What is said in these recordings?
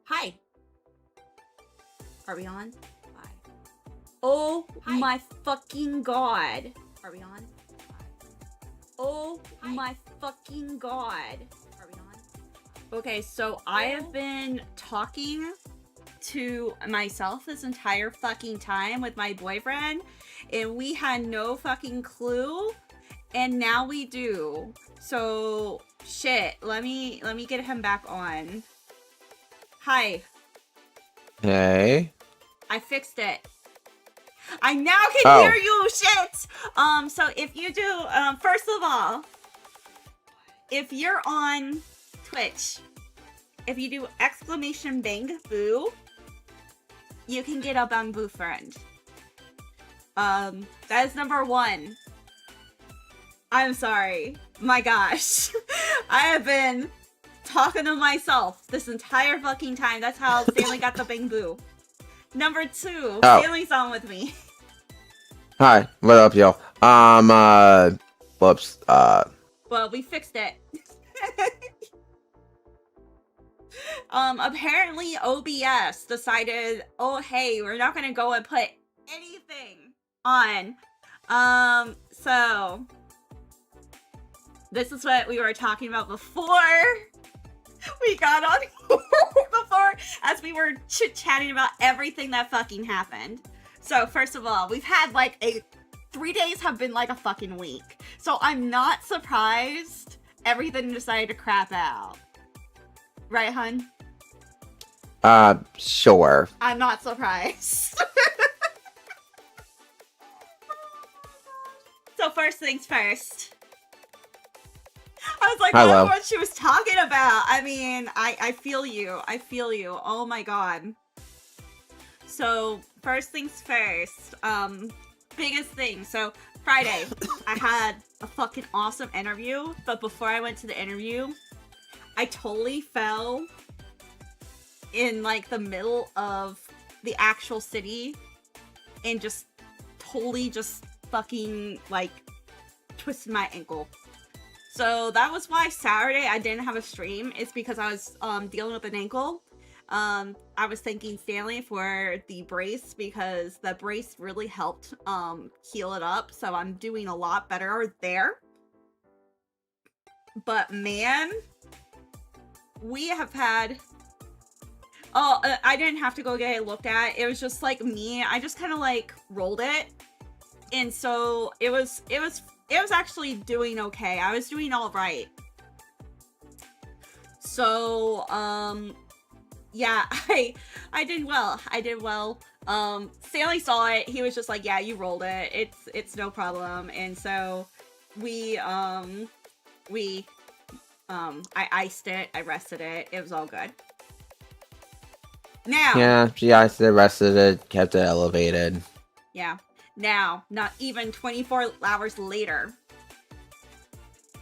Hi. Are we on? Hi. Oh Hi. My fucking god. Are we on? Hi. Oh Hi. My fucking god. Are we on? Okay, so I have been talking to myself this entire fucking time with my boyfriend, and we had no fucking clue, and now we do. So shit, let me get him back on. Hi. Hey. I fixed it. I now can hear you, shit! So if you do, first of all, if you're on Twitch, if you do exclamation bang boo, you can get a bamboo friend. That is number 1. I'm sorry. My gosh. I have been talking to myself this entire fucking time. That's how Stanley got the bang boo. Number 2, Stanley's on with me. Hi, what up, yo? Whoops, Well, we fixed it. Apparently OBS decided, oh, hey, we're not gonna go and put anything on. So this is what we were talking about before we got on before, as we were chit-chatting about everything that fucking happened. So first of all, we've had like 3 days have been like a fucking week. So I'm not surprised everything decided to crap out. Right, hun? Sure. I'm not surprised. So first things first. I was like, I don't know what she was talking about. I mean, I feel you. I feel you. Oh my god. So first things first. Biggest thing. So Friday, I had a fucking awesome interview. But before I went to the interview, I totally fell in like the middle of the actual city and just totally just fucking like twisted my ankle. So that was why Saturday I didn't have a stream. It's because I was dealing with an ankle. I was thanking Stanley for the brace because the brace really helped heal it up. So I'm doing a lot better there. But man, we have had... Oh, I didn't have to go get it looked at. It was just like me. I just kind of like rolled it. And so it was actually doing okay. I was doing all right. So, yeah, I did well. I did well. Stanley saw it. He was just like, yeah, you rolled it. It's no problem. And so I iced it. I rested it. It was all good. Now. Yeah, she iced it, rested it, kept it elevated. Yeah. Now, not even 24 hours later.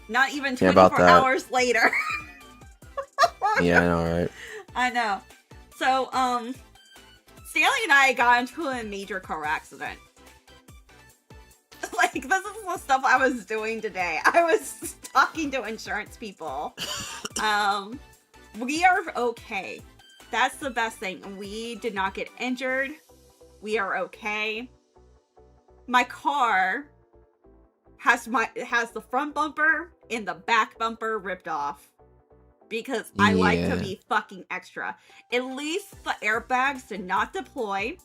Not even 24 hours later. Yeah, I know, right? I know. So, Stanley and I got into a major car accident. Like, this is the stuff I was doing today. I was talking to insurance people. We are okay. That's the best thing. We did not get injured. We are okay. My car has the front bumper and the back bumper ripped off because I like to be fucking extra. At least the airbags did not deploy,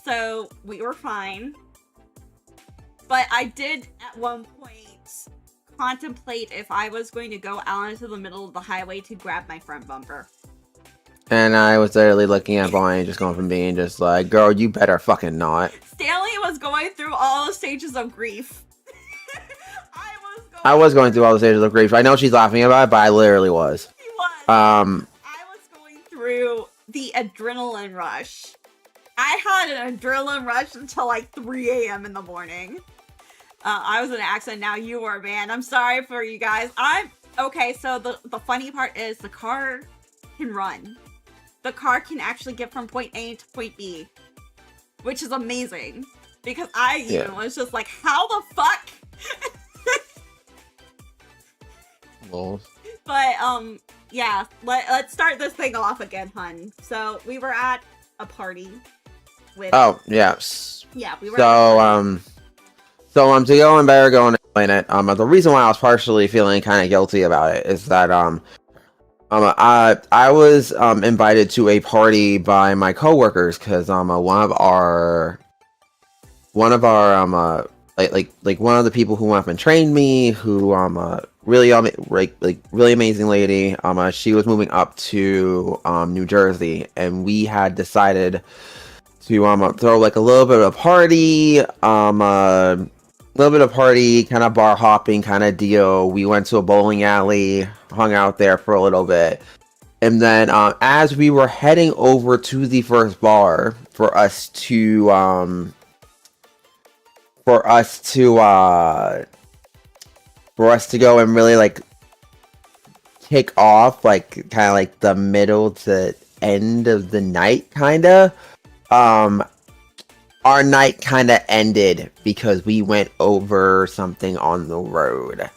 so we were fine. But I did at one point contemplate if I was going to go out into the middle of the highway to grab my front bumper. And I was literally looking at Bonnie, just going from being just like, girl, you better fucking not. Stanley was going through all the stages of grief. I was going through all the stages of grief. I know she's laughing about it, but I literally was. He was. I was going through the adrenaline rush. I had an adrenaline rush until like 3 a.m. in the morning. I was in an accident. Now you were, man. I'm sorry for you guys. Okay, so the funny part is the car can run. The car can actually get from point A to point B, which is amazing because I even was just like, how the fuck? Lol. But yeah, let's start this thing off again, hun. So we were at a party with. Oh yes. Yeah, we were. So to go and better go and explain it. The reason why I was partially feeling kind of guilty about it is that I was invited to a party by my coworkers because one of our like one of the people who went up and trained me, who really really amazing lady, she was moving up to New Jersey, and we had decided to throw like a little bit of a party, kind of bar hopping kind of deal. We went to a bowling alley, hung out there for a little bit, and then as we were heading over to the first bar for us to go and really like kick off like kind of like the middle to end of the night our night kind of ended because we went over something on the road.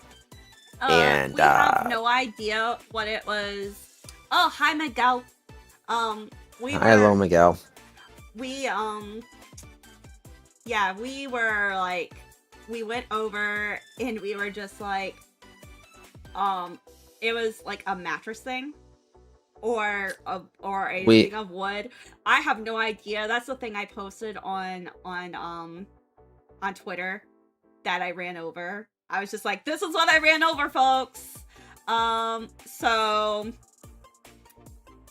And we have no idea what it was. Oh, hi Miguel. Hello Miguel. Yeah, we were like, we went over and we were just like, it was like a mattress thing. Or a thing of wood. I have no idea. That's the thing I posted on Twitter that I ran over. I was just like, this is what I ran over, folks. So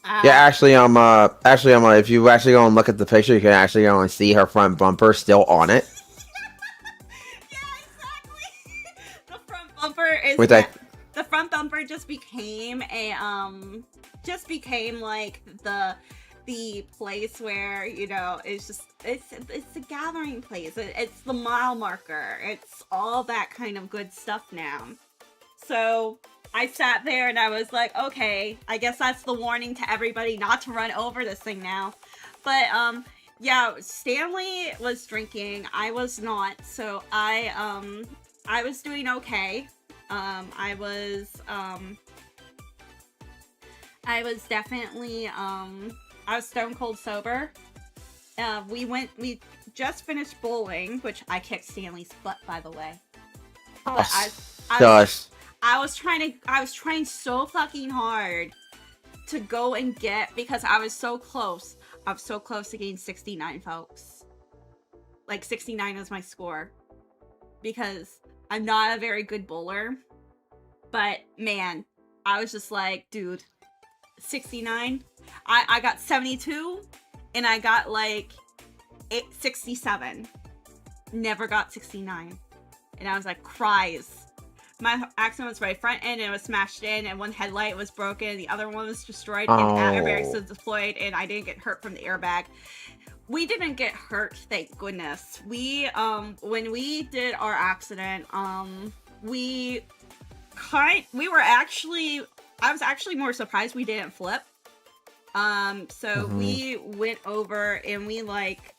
yeah, actually, if you actually go and look at the picture, you can actually go and see her front bumper still on it. Yeah, exactly. The front bumper is the front bumper just became a like the place where, you know, it's just it's a gathering place. It's the mile marker. It's all that kind of good stuff now. So I sat there and I was like, okay, I guess that's the warning to everybody not to run over this thing now. But yeah, Stanley was drinking. I was not. So I was doing okay. I was definitely I was stone cold sober. We just finished bowling, which I kicked Stanley's butt, by the way. But I was trying so fucking hard to go and get, because I was so close. I was so close to getting 69, folks. Like 69 is my score. Because I'm not a very good bowler. But man, I was just like, dude, 69. I got 72 and I got like 67. Never got 69. And I was like, cries. My accident was right front end and it was smashed in, and one headlight was broken, the other one was destroyed, and airbags was deployed, and I didn't get hurt from the airbag. We didn't get hurt, thank goodness. We when we did our accident, we were actually, I was actually more surprised we didn't flip. So we went over and we like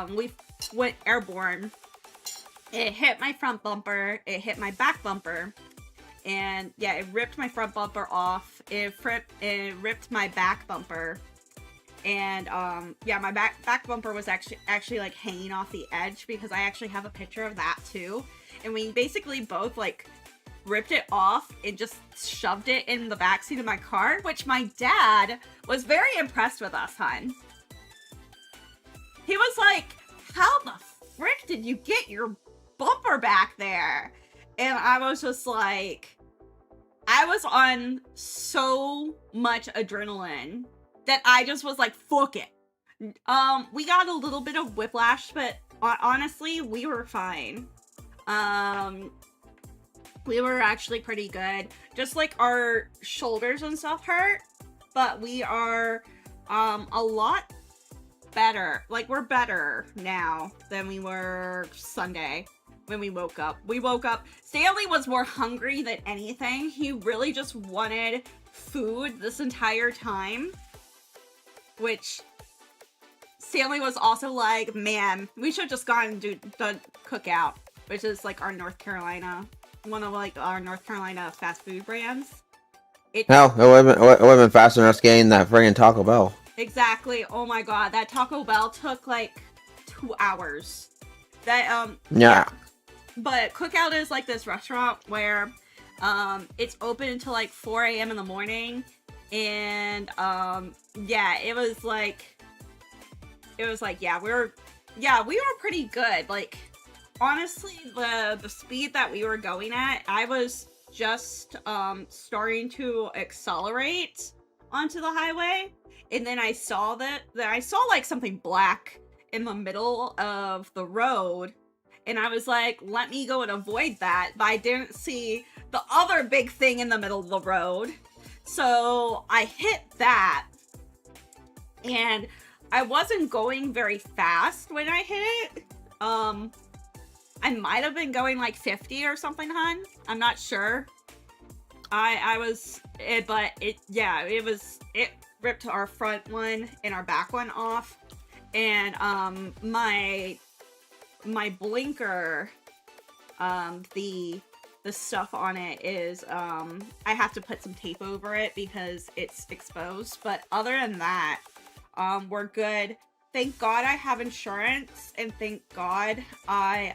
we went airborne. It hit my front bumper, it hit my back bumper, and yeah, it ripped my front bumper off. It ripped my back bumper, and yeah, my back bumper was actually like hanging off the edge, because I actually have a picture of that too. And we basically both like ripped it off and just shoved it in the backseat of my car, which my dad was very impressed with us, hun. He was like, how the frick did you get your bumper back there? And I was just like, I was on so much adrenaline that I just was like, fuck it. We got a little bit of whiplash, but honestly, we were fine. We were actually pretty good. Just like our shoulders and stuff hurt, but we are a lot better. Like, we're better now than we were Sunday when we woke up. Stanley was more hungry than anything. He really just wanted food this entire time, which Stanley was also like, man, we should just gone and done Cookout, which is like our North Carolina, one of like our North Carolina fast food brands. Hell, it would have been faster than us getting that friggin' Taco Bell. Exactly. Oh my god, that Taco Bell took like 2 hours. That Yeah. But Cookout is like this restaurant where it's open until like 4 a.m. in the morning, and yeah, it was like yeah, we were pretty good. Like honestly, the speed that we were going at, I was just starting to accelerate onto the highway, and then I saw that I saw like something black in the middle of the road, and I was like, let me go and avoid that, but I didn't see the other big thing in the middle of the road, so I hit that, and I wasn't going very fast when I hit it. I might have been going like 50 or something, hun. I'm not sure. I was, but it ripped our front one and our back one off, and my blinker, the stuff on it is I have to put some tape over it because it's exposed, but other than that, we're good. Thank God I have insurance, and thank God I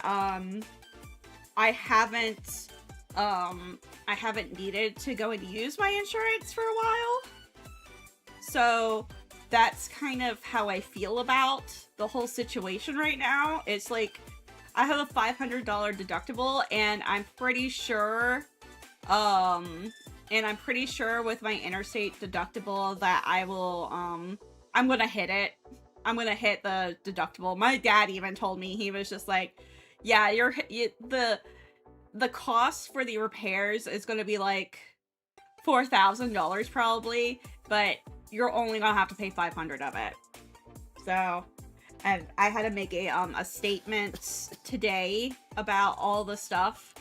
haven't needed to go and use my insurance for a while. So that's kind of how I feel about the whole situation right now. It's like I have a $500 deductible, and I'm pretty sure with my interstate deductible that I will I'm gonna hit it. I'm gonna hit the deductible. My dad even told me, he was just like, yeah, the cost for the repairs is gonna be like $4,000 probably, but you're only gonna have to pay 500 of it. So, and I had to make a statement today about all the stuff,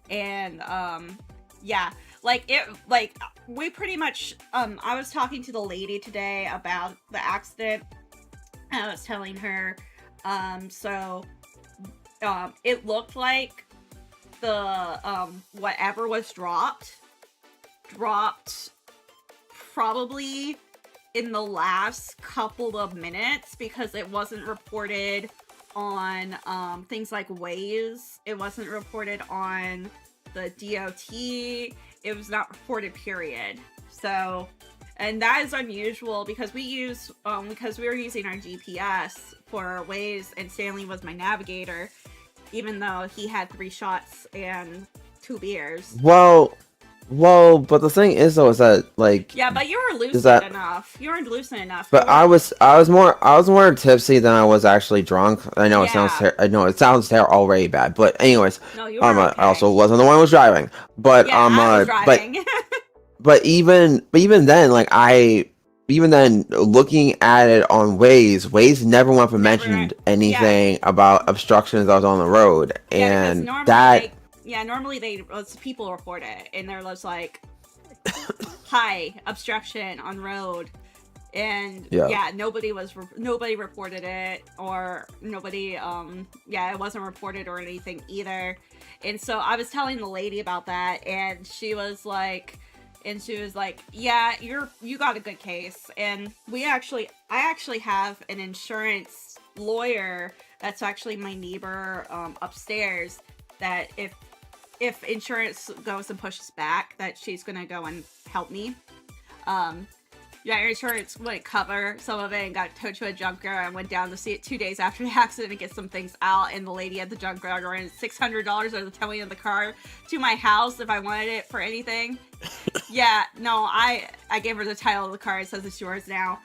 and yeah, we pretty much I was talking to the lady today about the accident. I was telling her it looked like the whatever was dropped probably in the last couple of minutes, because it wasn't reported on things like Waze. It wasn't reported on the DOT. It was not reported, period. So, and that is unusual because we were using our GPS for Waze, and Stanley was my navigator, even though he had 3 shots and 2 beers. Well, but the thing is though, is that like, yeah, but you were lucid enough. You were lucid enough. But I was more tipsy than I was actually drunk. I know it sounds already bad, but anyways, no, you were okay. I also wasn't the one who was driving, but I was driving. but even then, like looking at it on Waze never once mentioned anything about obstructions that was on the road, and normally people report it, and they're just like, hi, obstruction on road, and nobody reported it, or nobody it wasn't reported or anything either. And so I was telling the lady about that, and she was like, yeah, you got a good case. And I actually have an insurance lawyer that's actually my neighbor upstairs, that if insurance goes and pushes back, that she's gonna go and help me. Your insurance wouldn't cover some of it, and got towed to a junkyard. I went down to see it 2 days after the accident to get some things out, and the lady at the junkyard ran $600 of the towing of the car to my house if I wanted it for anything. Yeah, no, I gave her the title of the car. It says it's yours now.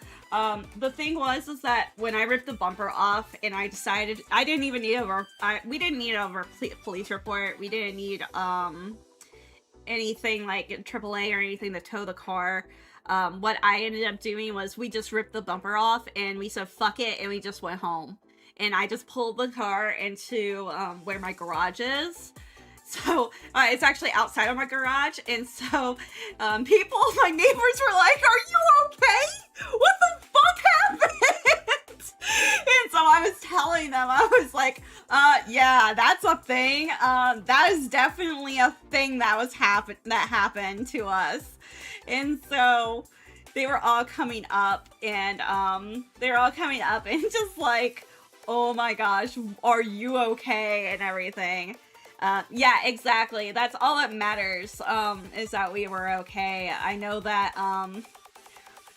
The thing was that when I ripped the bumper off, and I decided we didn't need a police report. We didn't need anything like AAA or anything to tow the car. What I ended up doing was we just ripped the bumper off, and we said fuck it, and we just went home. And I just pulled the car into where my garage is. So it's actually outside of my garage, and so my neighbors were like, "Are you okay? What the fuck happened?" And so I was telling them, I was like, Yeah, that's a thing. That is definitely a thing that happened to us. And so they were all coming up and just like, oh my gosh, are you okay and everything. Yeah, exactly. That's all that matters, is that we were okay. I know that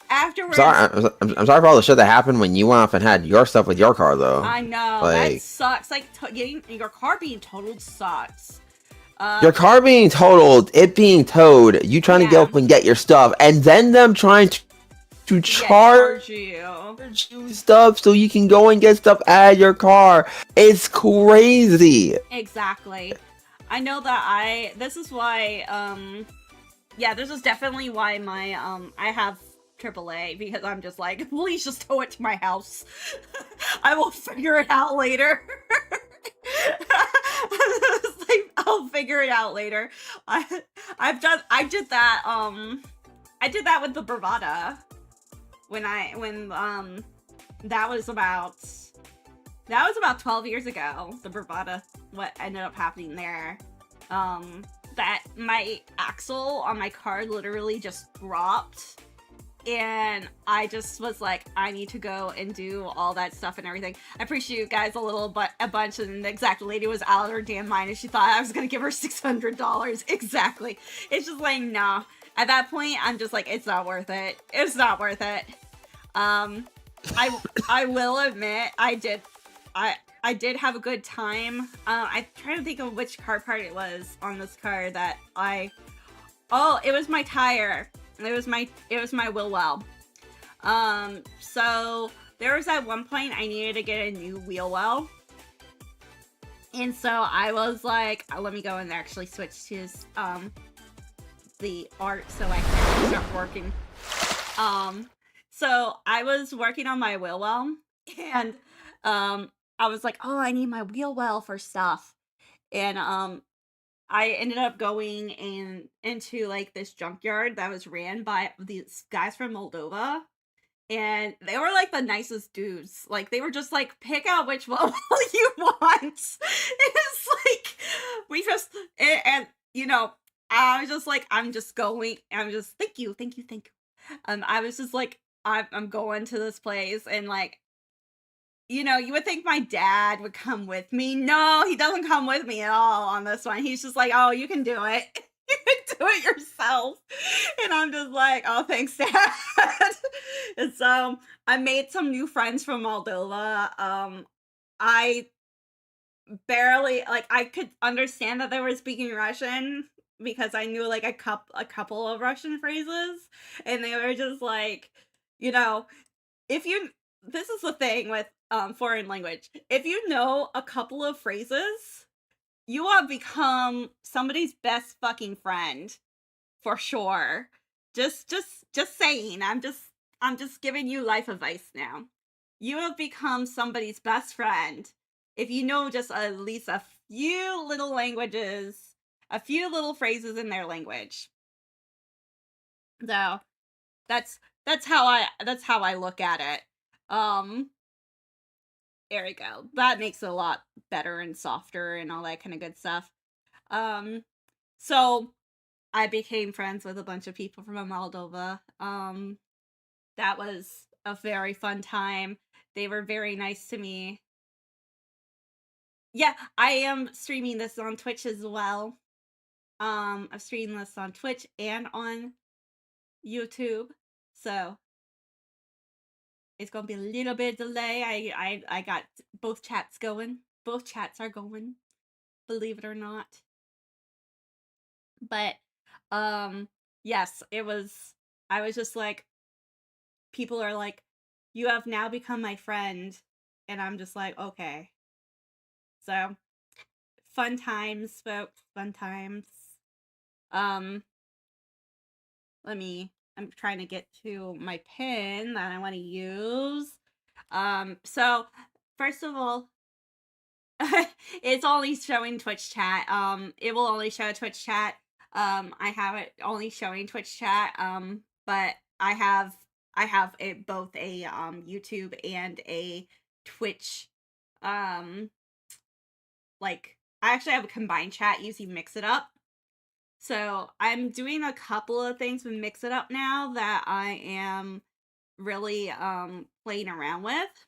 afterwards. I'm sorry for all the shit that happened when you went off and had your stuff with your car, though. I know, that sucks. Like, getting your car being totaled sucks. Your car being totaled, it being towed, you trying to go up and get your stuff, and then them trying to charge you stuff so you can go and get stuff out of your car. It's crazy. Exactly. I know that this is why, yeah, this is definitely why my, I have AAA, because I'm just like, please just tow it to my house. I will figure it out later. Like, I'll figure it out later. I did that with the Bravada when that was about 12 years ago. The Bravada, what ended up happening there, that my axle on my car literally just dropped. And I just was like, I need to go and do all that stuff and everything. I appreciate you guys a bunch, and the exact lady was out of her damn mind, and she thought I was gonna give her $600. Exactly. It's just like, nah. At that point, I'm just like, it's not worth it. It's not worth it. I will admit, I did have a good time. I'm trying to think of which car part it was on this car that oh, it was my tire. It was my wheel well. So there was at one point I needed to get a new wheel well. And so I was like, let me go and actually switch to the art so I can start working. So I was working on my wheel well, and I was like, oh, I need my wheel well for stuff. And I ended up going into like this junkyard that was ran by these guys from Moldova, and they were like the nicest dudes. Like, they were just like, pick out which one you want. It's like, we just and you know, I was just like, I'm just thank you. I was just like, I'm going to this place, and like, you would think my dad would come with me. No, he doesn't come with me at all on this one. He's just like, oh, you can do it. You can do it yourself. And I'm just like, oh, thanks, Dad. And so I made some new friends from Moldova. I barely, like, I could understand that they were speaking Russian because I knew like a couple of Russian phrases. And they were just like, if you this is the thing with foreign language. If you know a couple of phrases, you have become somebody's best fucking friend for sure. Just saying. I'm just giving you life advice now. You have become somebody's best friend if you know just at least a few little languages, a few little phrases in their language. So that's how I look at it. There we go. That makes it a lot better and softer and all that kind of good stuff. So I became friends with a bunch of people from Moldova. That was a very fun time. They were very nice to me. Yeah, I am streaming this on Twitch as well. I'm streaming this on Twitch and on YouTube. So it's gonna be a little bit of delay. I got both chats going. Both chats are going, believe it or not. But yes, I was just like, people are like, you have now become my friend, and I'm just like, okay. So fun times, folks, fun times. I'm trying to get to my pin that I want to use. So first of all, it's only showing Twitch chat. It will only show Twitch chat. I have it only showing Twitch chat. But I have both a YouTube and a Twitch like I actually have a combined chat using Mix It Up. So I'm doing a couple of things with Mix It Up now that I am really playing around with.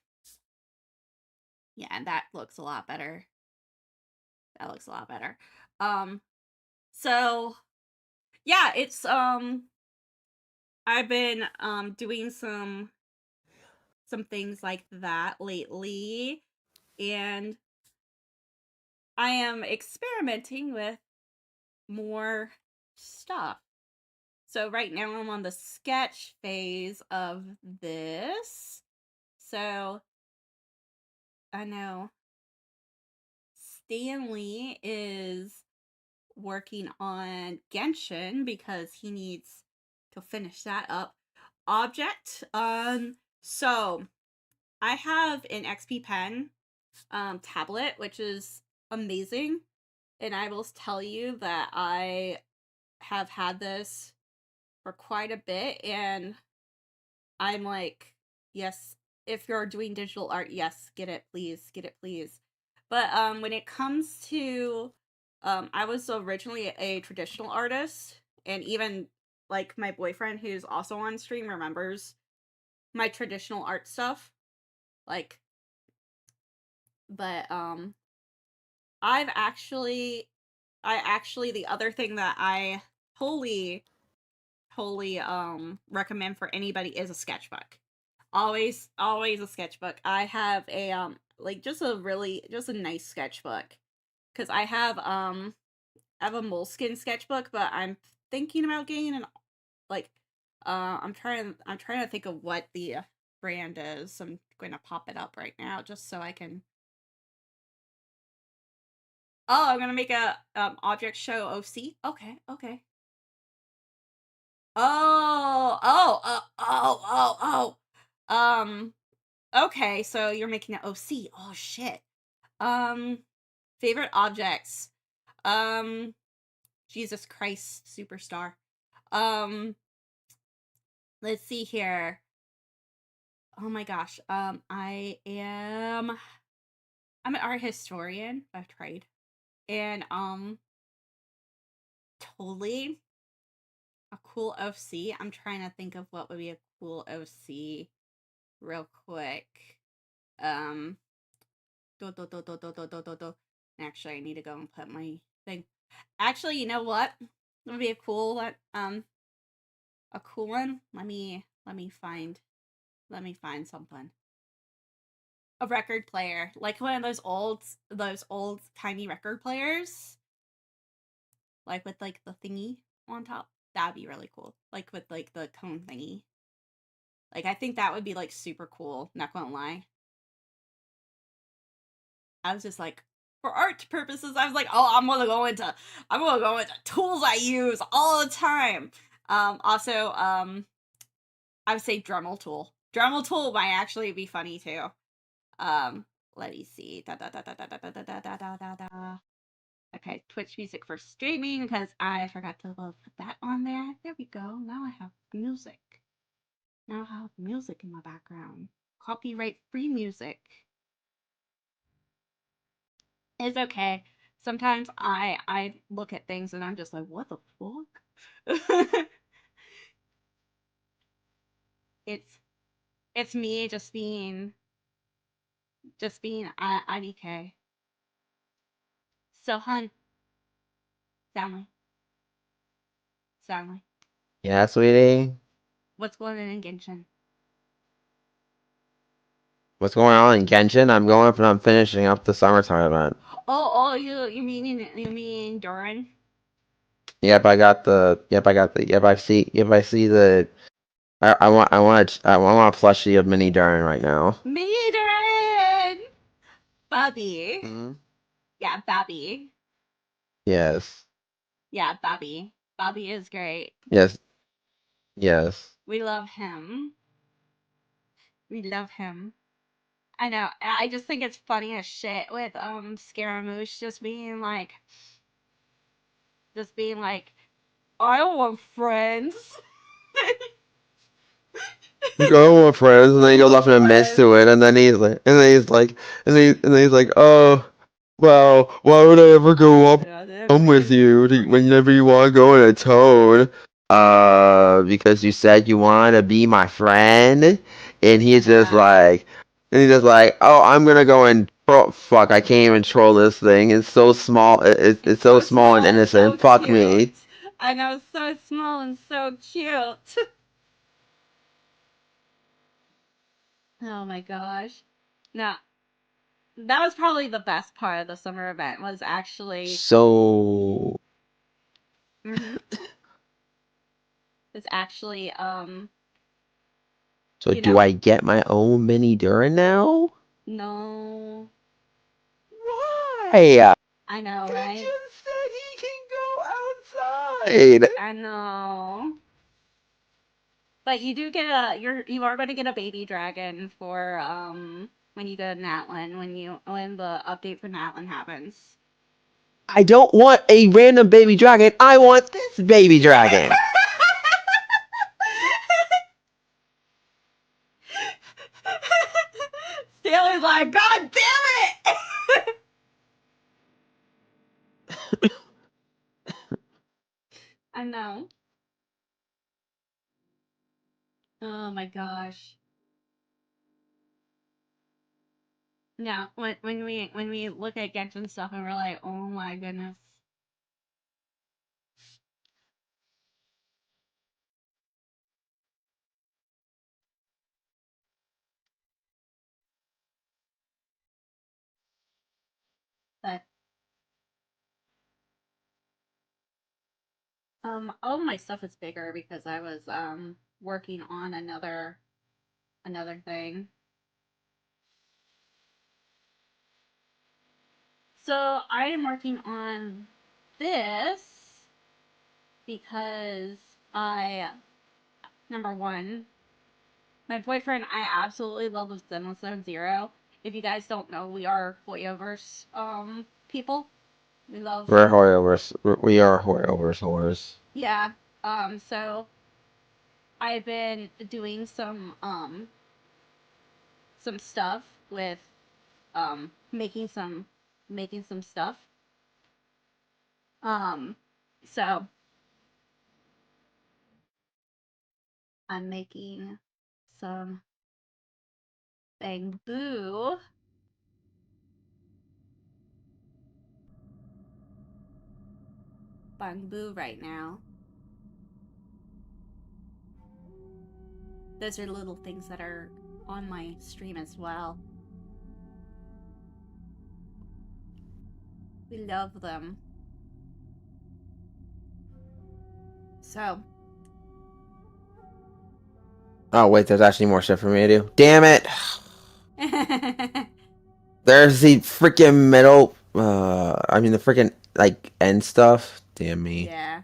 Yeah, and that looks a lot better. That looks a lot better. So yeah, it's I've been doing some things like that lately, and I am experimenting with more stuff. So right now I'm on the sketch phase of this. So I know Stanley is working on Genshin because he needs to finish that up. Object. So I have an XP Pen tablet, which is amazing. And I will tell you that I have had this for quite a bit, and I'm like, yes, if you're doing digital art, yes, get it, please, get it, please. But when it comes to, I was originally a traditional artist, and even like my boyfriend, who's also on stream, remembers my traditional art stuff. Like, but I've actually, the other thing that I totally recommend for anybody is a sketchbook. Always a sketchbook. I have a like just a nice sketchbook, because I have a moleskin sketchbook, but I'm thinking about getting an like I'm trying to think of what the brand is. I'm going to pop it up right now just so I can. Oh, I'm going to make a object show OC. Okay, okay. Oh. Okay, so you're making an OC. Oh shit. Um, favorite objects. Um, Jesus Christ, superstar. Um, let's see here. Oh my gosh. I'm an art historian by trade. And totally a cool OC. I'm trying to think of what would be a cool OC real quick. Um do. Actually, I need to go and put my thing. Actually, you know what? It would be a cool one. A cool one. Let me find something. A record player, like one of those old tiny record players, like with like the thingy on top. That'd be really cool. Like with like the cone thingy. Like I think that would be like super cool. Not gonna lie. I was just like, for art purposes, I was like, oh, I'm gonna go into tools I use all the time. Also, I would say Dremel tool. Dremel tool might actually be funny too. Let me see. Okay, Twitch music for streaming, because I forgot to put that on there. There we go. Now I have music. Now I have music in my background. Copyright free music. It's okay. Sometimes I look at things and I'm just like, what the fuck? it's it's me just being IDK. So hun, Stanley, Stanley, Yeah, sweetie. what's going on in Genshin? What's going on in Genshin? I'm going up and I'm finishing up the summertime event. Oh, you mean Durin? Yep, I got the. Yep, I got the. Yep, I see. Yep, I see the. I want a plushie of Mini Darn right now. Me Durin! Bobby. Hmm. Yeah, Bobby. Yes. Yeah, Bobby. Bobby is great. Yes. Yes. We love him. We love him. I know. I just think it's funny as shit with Scaramouche just being like, I don't want friends. Go with friends, and then he goes off in a mist to it, and then he's like, and then he's like, and then he's like, oh. Well, why would I ever go up with you whenever you want to go in a toad? Because you said you want to be my friend, and he's just like, oh, I'm gonna go and fuck, I can't even troll this thing. It's so small. It's so small and innocent. So fuck me. I know, so small and so cute. Oh my gosh. Now, that was probably the best part of the summer event was actually So it's actually so do I get my own mini Durin now? No. Why? I know, right? He just said he can go outside. I know. But you do get you are going to get a baby dragon for when you go to Natlan when the update for Natlan happens. I don't want a random baby dragon. I want this baby dragon. Stanley's like, God damn it! I know. Oh my gosh. Yeah, when we look at Genshin stuff and we're like, oh my goodness. But all my stuff is bigger because I was working on another thing. So I am working on this because number one, my boyfriend, I absolutely love with Zenless Zone Zero. If you guys don't know, we are Hoyoverse people. We love. We're Hoyoverse. We are Hoyoverse whores. Yeah. So I've been doing some stuff with making some stuff. So I'm making some bamboo right now. Those are little things that are on my stream as well. We love them. So. Oh wait, there's actually more shit for me to do. Damn it! There's the freaking middle. I mean the freaking like end stuff. Damn me. Yeah.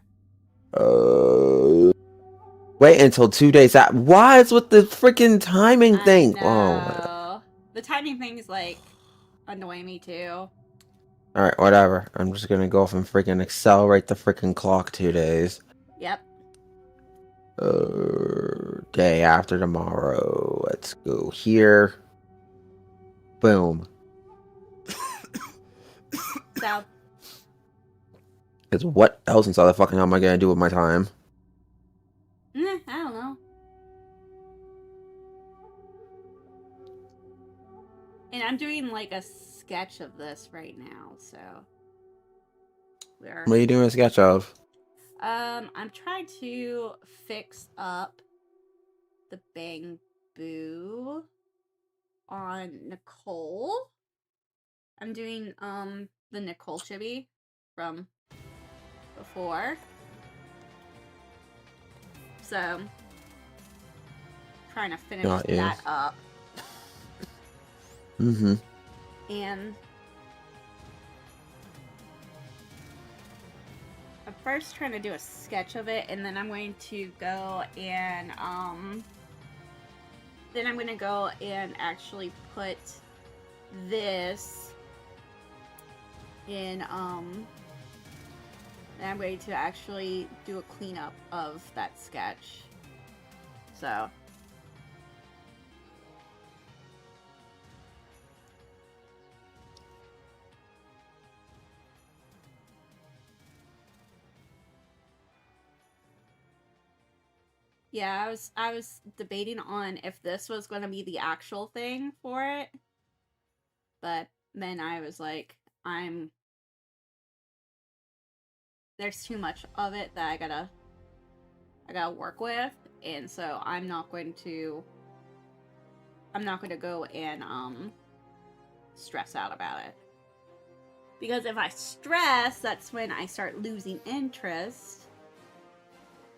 Wait until 2 days out. What's with the freaking timing thing? Oh, the timing thing is like annoying me too. Alright, whatever. I'm just gonna go off and freaking accelerate the freaking clock 2 days. Yep. Day after tomorrow. Let's go here. Boom. So. Because what else inside the fucking hell am I gonna do with my time? I don't know. And I'm doing like a sketch of this right now, so What are you doing a sketch of? I'm trying to fix up the bamboo on Nicole. I'm doing the Nicole chibi from before. So trying to finish that up. Mm-hmm. And I'm first trying to do a sketch of it, and then I'm going to go and actually put this in and I'm going to actually do a cleanup of that sketch. So Yeah, I was debating on if this was going to be the actual thing for it, but then I was like, there's too much of it that I gotta work with, and so I'm not going to go and stress out about it, because if I stress, that's when I start losing interest.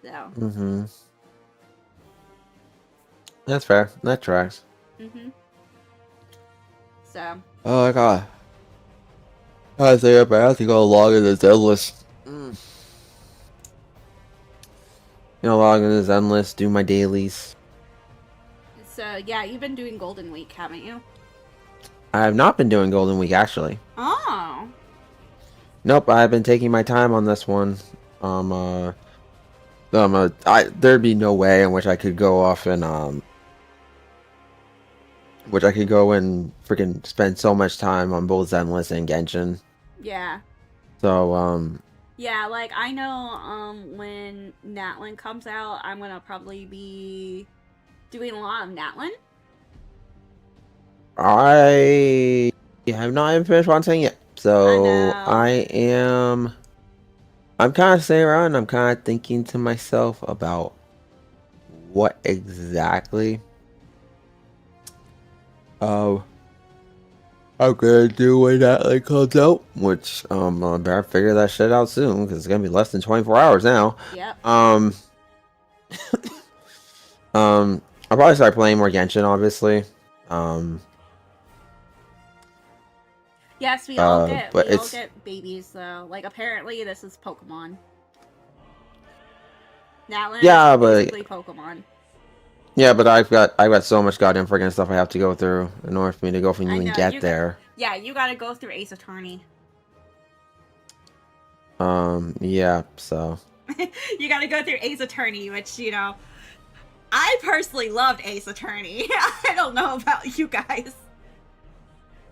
So. Mm-hmm. That's fair. That tracks. Mm-hmm. So. Oh my god. I think I have to go log in this endless. You know, log in this endless, do my dailies. So yeah, you've been doing Golden Week, haven't you? I have not been doing Golden Week actually. Oh. Nope, I've been taking my time on this one. There'd be no way in which I could go off and which I could go and freaking spend so much time on both Zenless and Genshin. Yeah. So, yeah, like, I know, when Natlin comes out, I'm gonna probably be doing a lot of Natlin. I have not even finished one thing yet. So, I'm kind of sitting around and I'm kind of thinking to myself about what exactly I'm gonna do when that comes out, which I better figure that shit out soon because it's gonna be less than 24 hours now. Yep. I'll probably start playing more Genshin, obviously. Yes, we all get babies though. Like, apparently this is Pokemon. Natlin is basically Pokemon. Yeah, but I've got so much goddamn freaking stuff I have to go through in order for me to go from you and get there. Yeah, you gotta go through Ace Attorney. Yeah, so. You gotta go through Ace Attorney, which, you know, I personally loved Ace Attorney. I don't know about you guys.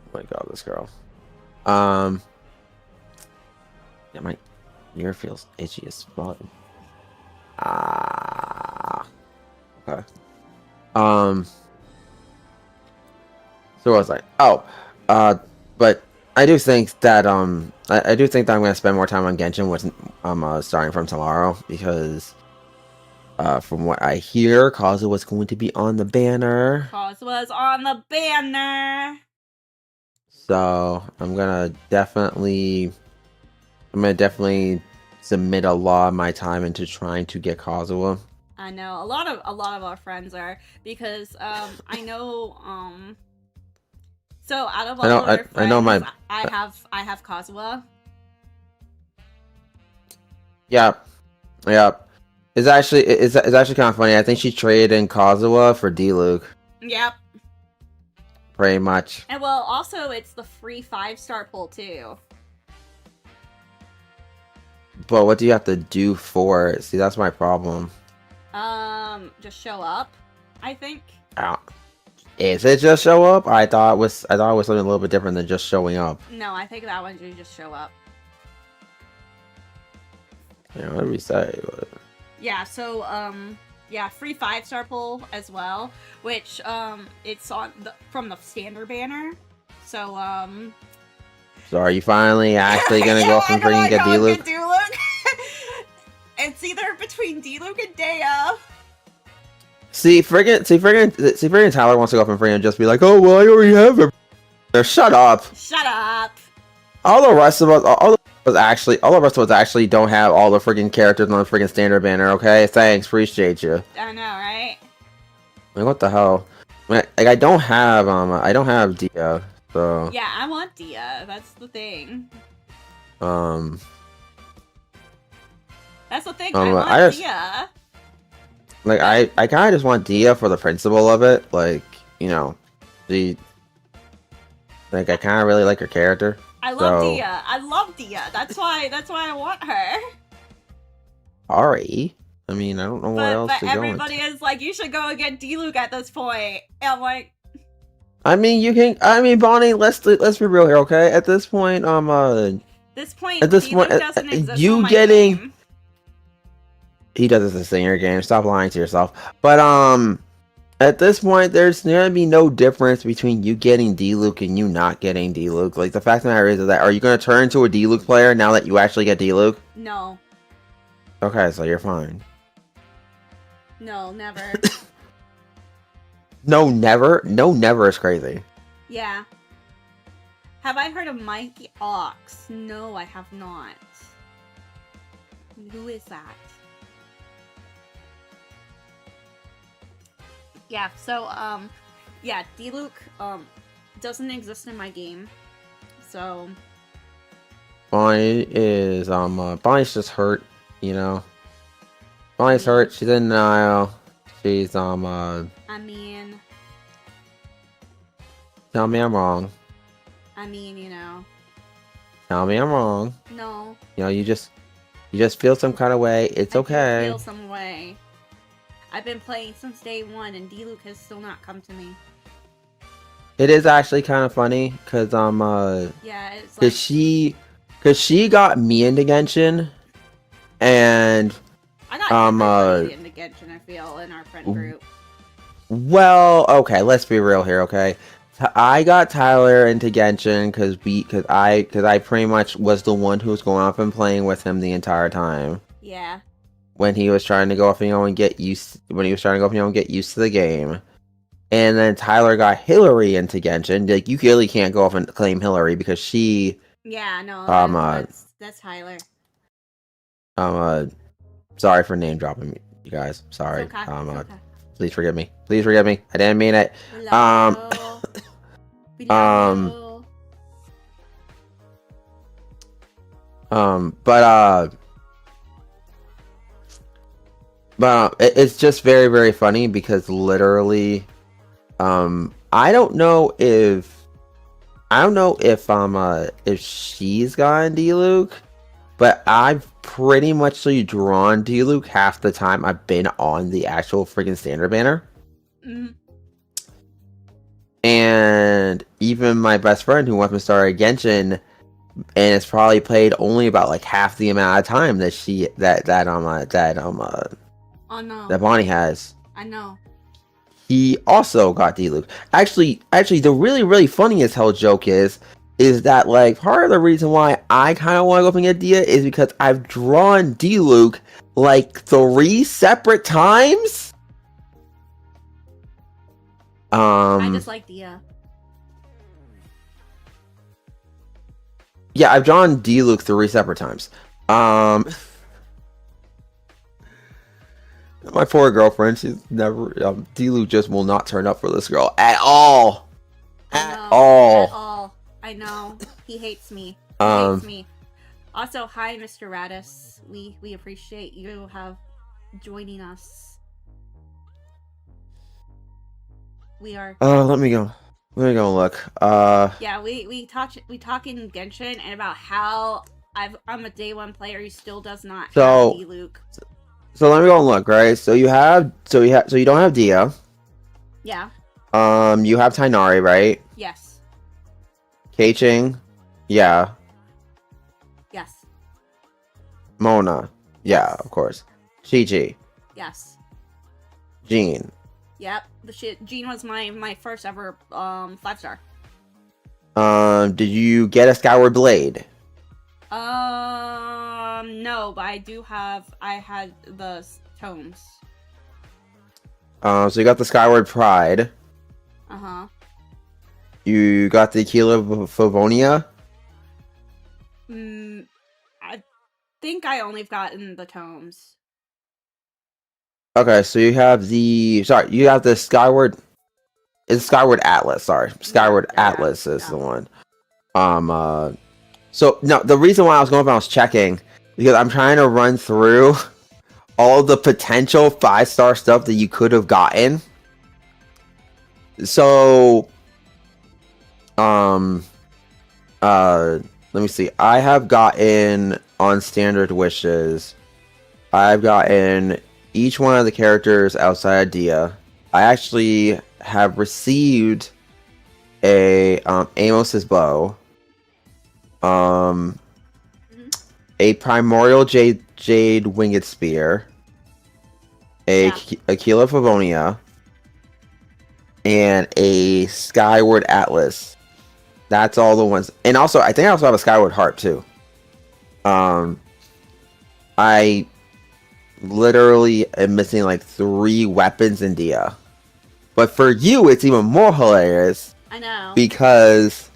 Oh my god, this girl. Yeah, my ear feels itchy as fuck. Okay. So I was like, but I do think that I do think that I'm gonna spend more time on Genshin with starting from tomorrow because from what I hear, Kazuha's going to be on the banner. Kazuha's on the banner. So I'm gonna definitely submit a lot of my time into trying to get Kazuha. I know a lot of our friends are, because I know so out of all of our friends, I have Kazuha. Yeah. It's actually kind of funny. I think she traded in Kazuha for D-Luke. Yep. Pretty much. And well, also it's the free 5-star pull too. But what do you have to do for it? See, that's my problem. Just show up, I think. Is it just show up? I thought it was something a little bit different than just showing up. No, I think that one you just show up. Yeah, what did we say? Yeah, so yeah, free 5-star pull as well, which it's on from the standard banner. So So are you finally actually gonna go off and freaking get D-Luke? It's either between D-Luke and Daya. See, friggin' Tyler wants to go off and freaking just be like, oh well, I already have him. Shut up. Shut up. All the rest of us actually don't have all the freaking characters on the freaking standard banner. Okay, thanks, appreciate you. I know, right? Like, what the hell? Like, I don't have Dia, so. Yeah, I want Dia. That's the thing. That's the thing. I want Dia. Like, I kind of just want Dia for the principle of it. Like, you know, I kind of really like her character. I love Dia. I love Dia. That's why I want her. Ari. I mean, I don't know what else to go with. But everybody is like, you should go and get D-Luke at this point. And I'm like, I mean, Bonnie, let's be real here, okay? At this point, D-Luke doesn't exist on my game. he does this in your game. Stop lying to yourself. But at this point, there's gonna be no difference between you getting D-Luke and you not getting D-Luke. Like, the fact of the matter is that, are you gonna turn into a D-Luke player now that you actually get D-Luke? No. Okay, so you're fine. No, never. No, never? No, never is crazy. Yeah. Have I heard of Mikey Ox? No, I have not. Who is that? Yeah, so, yeah, D-Luke, doesn't exist in my game. So... Bonnie is, Bonnie's just hurt, you know? Bonnie's hurt, she's in denial. She's, I mean... Tell me I'm wrong. I mean, you know... Tell me I'm wrong. No. You know, you just feel some kind of way. It's okay. I feel some way. I've been playing since day one, and D-Luke has still not come to me. It is actually kind of funny, cause yeah, it's like... cause she got me into Genshin, and I got everybody into Genshin, I feel, in our friend group. Well, okay, let's be real here, okay? I got Tyler into Genshin cause I pretty much was the one who was going off and playing with him the entire time. Yeah. When he was trying to go off, and get used to the game. And then Tyler got Hillary into Genshin. Like, you really can't go off and claim Hillary because she... Yeah, no, that's Tyler. Sorry for name dropping you guys. Sorry. It's okay. Please forgive me. Please forgive me. I didn't mean it. But it's just very, very funny because literally, I don't know if she's gotten D-Luke, but I've pretty much drawn D-Luke half the time I've been on the actual freaking standard banner. Mm. And even my best friend who wants to start Genshin, and it's probably played only about like half the amount of time that that Bonnie has. I know. He also got D-Luke. Actually, the really, really funny as hell joke is that like part of the reason why I kind of want to go up and get Dia is because I've drawn D-Luke like 3 separate times. I just like Dia. Yeah, I've drawn D-Luke 3 separate times. My poor girlfriend, she's never... D-Luke just will not turn up for this girl at all. At all. I know. He hates me. He hates me. Also, hi, Mr. Radis. We appreciate you joining us. We are... let me go. Let me go look. Yeah, we talk in Genshin and about how I'm a day one player who still does not have D-Luke. So let me go and look, right? So you don't have Dia. Yeah. You have Tainari, right? Yes. Keiching. Yeah. Yes. Mona. Yeah, of course. Chi-Chi. Yes. Jean. Yep. Jean was my first ever 5-star. Did you get a Skyward Blade? No, but I had the tomes. So you got the Skyward Pride. Uh-huh. You got the Aquila Favonia? I think I only have gotten the tomes. Okay, so you have the Skyward... It's Skyward Atlas, sorry. Skyward Atlas is the one. So, no, the reason why I was going up and I was checking, because I'm trying to run through all the potential 5-star stuff that you could have gotten. So, let me see. I have gotten, on Standard Wishes, I've gotten each one of the characters outside of Dia. I actually have received a, Amos's bow. A primordial jade winged spear, a Yeah. Aquila Favonia, and a Skyward Atlas. That's all the ones. And also, I think I also have a Skyward Heart too. I literally am missing like 3 weapons in Dia. But for you, it's even more hilarious. I know. Because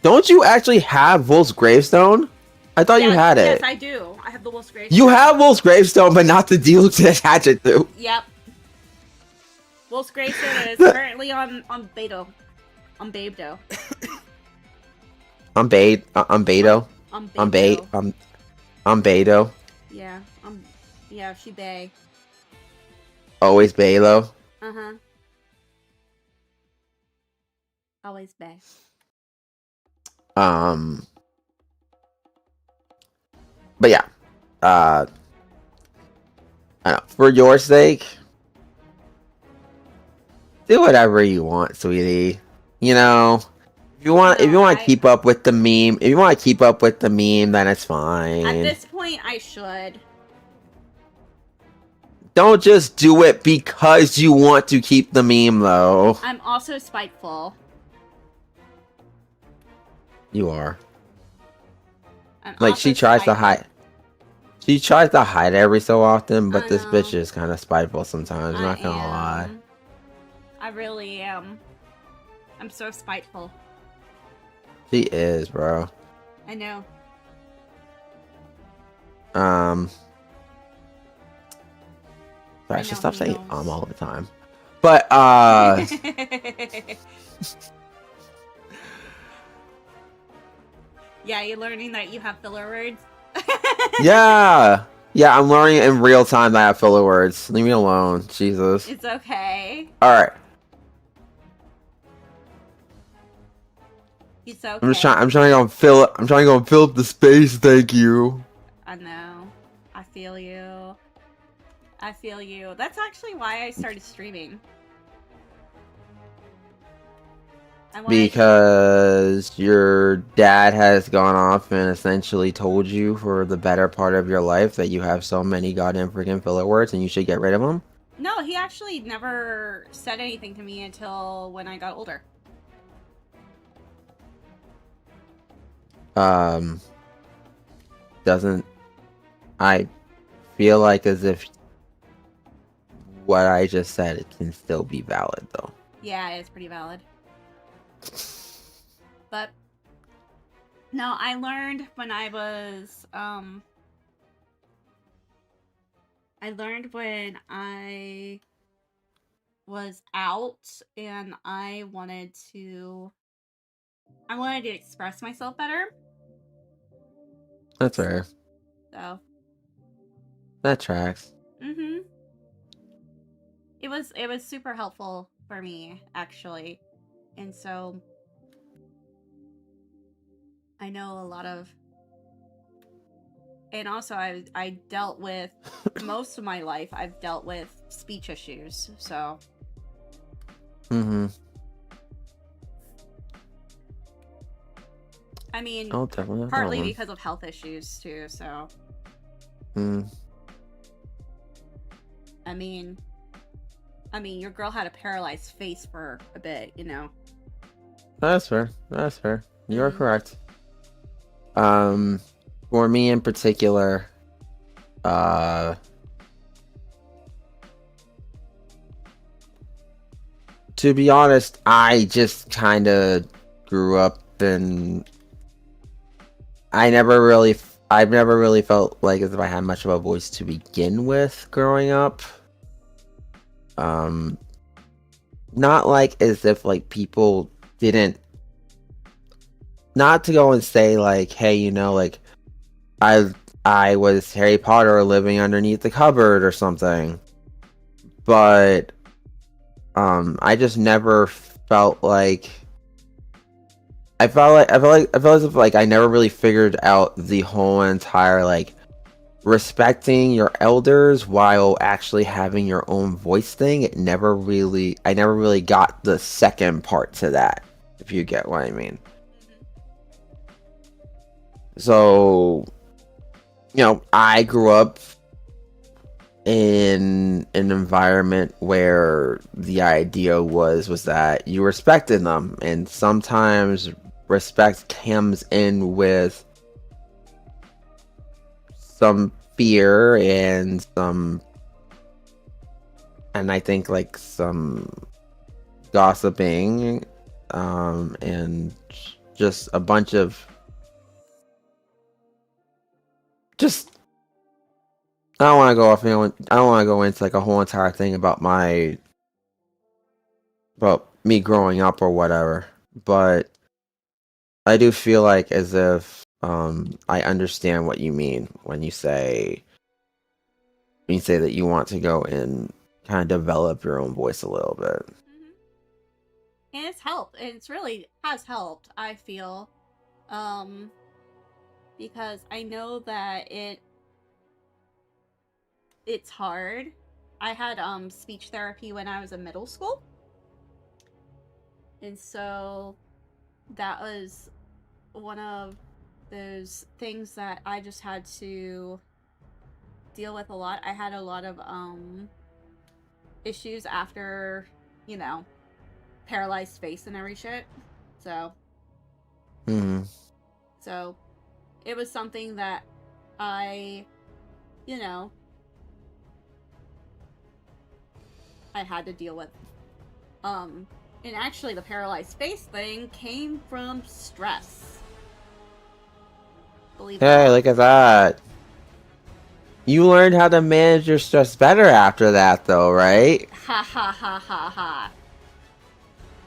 don't you actually have Wolf's Gravestone? I thought you had it. Yes, I do. I have the Wolf's Gravestone. You have Wolf's Gravestone, but not the deal to attach it to. Yep. Wolf's Gravestone is currently on Beto. On Babedo. I'm Beto. I'm Beto. Yeah. Yeah, she Bay. Always Balo. Uh-huh. Always Bay. But yeah. I don't know. For your sake, do whatever you want, sweetie. You know, if you want to keep up with the meme, then it's fine. At this point, I should. Don't just do it because you want to keep the meme, though. I'm also spiteful. You are. Like, she tries to hide. She tries to hide every so often, but this bitch is kind of spiteful sometimes. I'm not gonna lie. I really am. I'm so spiteful. She is, bro. I know. Sorry, I should stop saying all the time. But yeah, you're learning that you have filler words. yeah, I'm learning in real time that I have filler words. Leave me alone, Jesus. It's okay. All right. It's okay. I'm trying to fill up the space. Thank you. I know. I feel you. That's actually why I started streaming. Because your dad has gone off and essentially told you for the better part of your life that you have so many goddamn freaking filler words and you should get rid of them? No, he actually never said anything to me until when I got older. Doesn't... I feel like as if what I just said, it can still be valid, though. Yeah, it's pretty valid. But no, I learned when I was out and I wanted to express myself better. That's fair. So that tracks. It was super helpful for me, actually. And so I know a lot of, and also I dealt with most of my life. I've dealt with speech issues, so. I mean, partly because of health issues too. So. I mean, your girl had a paralyzed face for a bit, you know. That's fair. You're correct. For me in particular, to be honest, I just kind of grew up and I've never really felt like as if I had much of a voice to begin with growing up. Not like as if like people didn't, not to go and say like, hey, you know, like I was Harry Potter living underneath the cupboard or something, but I just never felt like I felt as if like I never really figured out the whole entire like respecting your elders while actually having your own voice thing. I never really got the second part to that, if you get what I mean. So, you know, I grew up in an environment where the idea was that you respected them, and sometimes respect comes in with some fear and I think like some gossiping, and just a bunch of just I don't want to go off. I don't want to go into like a whole entire thing about me growing up or whatever. But I do feel like as if I understand what you mean when you say that you want to go and kind of develop your own voice a little bit. Mm-hmm. And it's helped. It's really has helped, I feel. Because I know that it's hard. I had speech therapy when I was in middle school. And so that was one of those things that I just had to deal with a lot. I had a lot of issues after, you know, paralyzed face and every shit. So so it was something that I, you know, I had to deal with. And actually the paralyzed face thing came from stress. Believe it or Hey, not. look at that. You learned how to manage your stress better after that, though, right? Ha ha ha ha ha.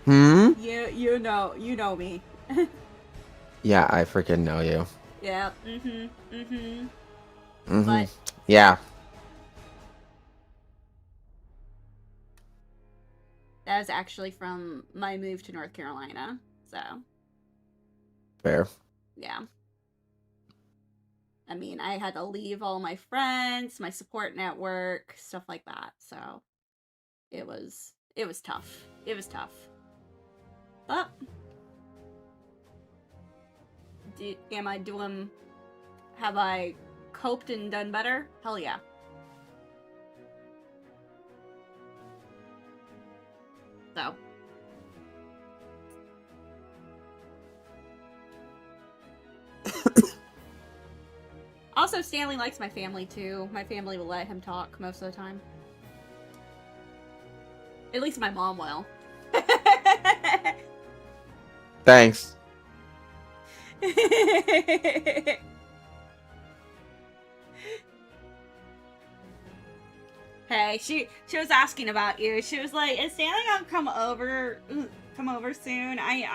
Hmm? You know me. Yeah, I freaking know you. Yeah. Mm-hmm. Mm-hmm. Mm-hmm. But Yeah. that is actually from my move to North Carolina. So Fair. yeah. I mean, I had to leave all my friends, my support network, stuff like that. So it was tough. It was tough. But am I doing? Have I coped and done better? Hell yeah. So. Also, Stanley likes my family too. My family will let him talk most of the time. At least my mom will. Thanks. Hey, she was asking about you. She was like, "Is Stanley gonna come over soon? I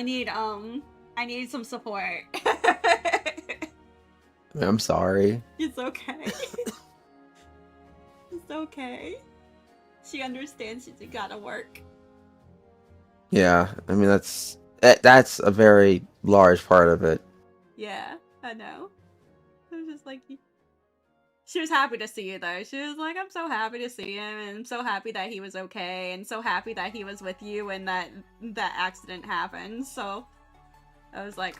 need some support." I'm sorry. It's okay. It's okay. She understands you gotta work. Yeah, I mean that's a very large part of it. Yeah, I know. I was just like, she was happy to see you though. She was like, "I'm so happy to see him, and I'm so happy that he was okay, and so happy that he was with you when that accident happened." So I was like,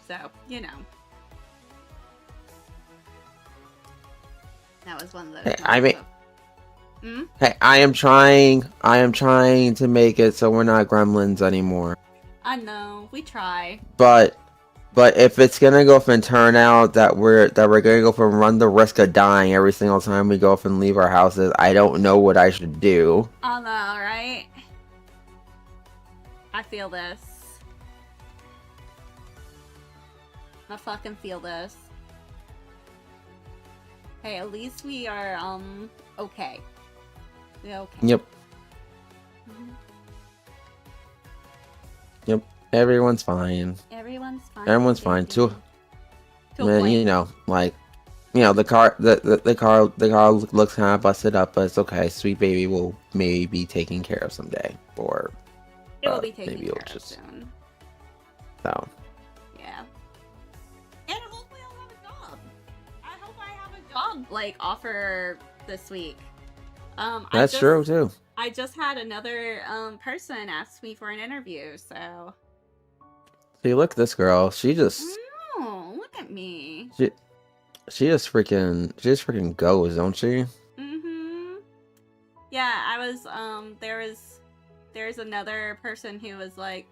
so you know, that was one of those. Hey, I mean, Hmm? hey, I am trying to make it so we're not gremlins anymore. I know, we try. But if it's gonna go off and turn out that we're gonna go off and run the risk of dying every single time we go off and leave our houses, I don't know what I should do. I know, right? I feel this. I fucking feel this. Hey, at least we are okay. We're okay. Yep. Mm-hmm. Yep. Everyone's fine. Everyone's fine. Everyone's fine too. You know, like, the car looks kind of busted up, but it's okay. Sweet baby will maybe be taken care of someday, or it will be taken maybe care it'll of just soon. so. Yeah. And hopefully I'll have a job. I hope I have a job like offer this week. That's true too. I just had another person ask me for an interview, so. See, look at this girl. She just. Oh, look at me. She just freaking goes, don't she? Mm-hmm. Yeah, I was there's another person who was like,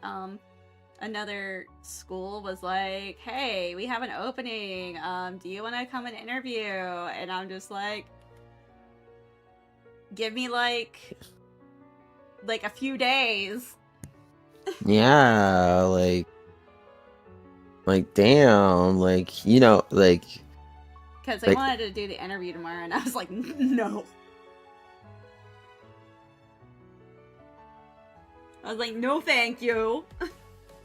another school was like, hey, we have an opening. Do you wanna come and interview? And I'm just like, give me like a few days. Yeah, like damn, like you know, Because they like wanted to do the interview tomorrow, and I was like, no. I was like, no, thank you.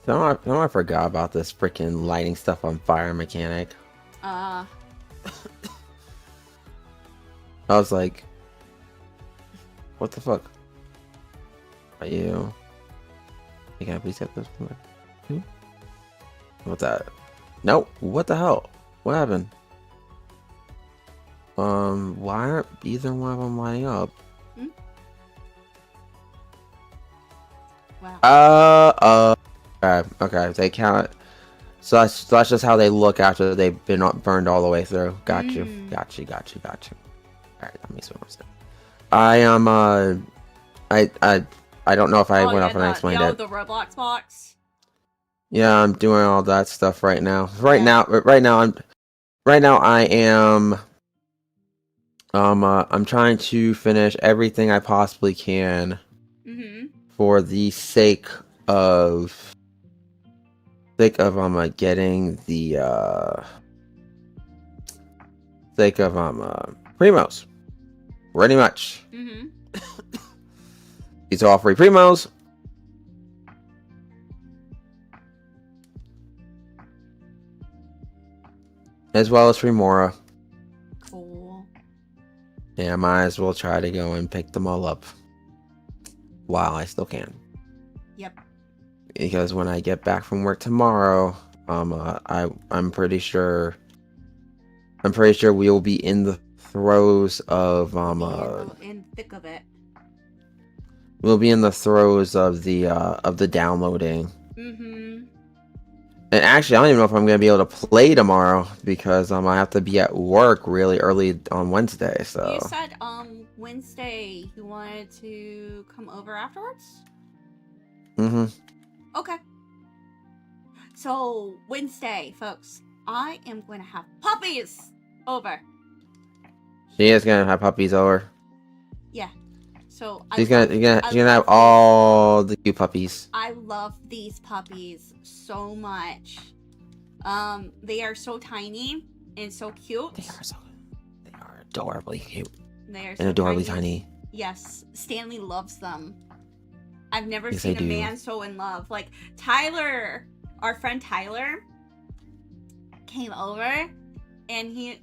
somehow I forgot about this freaking lighting stuff on fire mechanic. Uh, I was like, what the fuck? Are you? You can't please get this? What's that? Nope. What the hell? What happened? Why aren't either one of them lining up? hmm? Wow. Okay. They count. So that's just how they look after they've been burned all the way through. Got you. Alright, that makes more sense. I am, I don't know if I Oh, went yeah, off and I explained it. the Roblox box. Yeah, I'm doing all that stuff right now. Yeah. Right now I am, I'm trying to finish everything I possibly can Mm-hmm. for the of getting the primos pretty much. Mm-hmm. These are all free primos, as well as free Mora. Cool. Yeah, I might as well try to go and pick them all up while I still can. Yep. Because when I get back from work tomorrow, I'm pretty sure we will be in the throes of in thick of it. we'll be in the throes of the downloading. Mm-hmm. And actually, I don't even know if I'm gonna be able to play tomorrow because I have to be at work really early on Wednesday. You So said Wednesday you wanted to come over afterwards? mm-hmm. Okay. So Wednesday, folks, I am going to have puppies over. She is gonna have puppies over. Yeah. So She's gonna have love all the cute puppies. I love these puppies so much. They are so tiny and so cute. They are adorably cute. They are and so adorably tiny. Yes, Stanley loves them. I've never Yes, seen I a do. man so in love. Like Tyler, our friend Tyler, came over, and he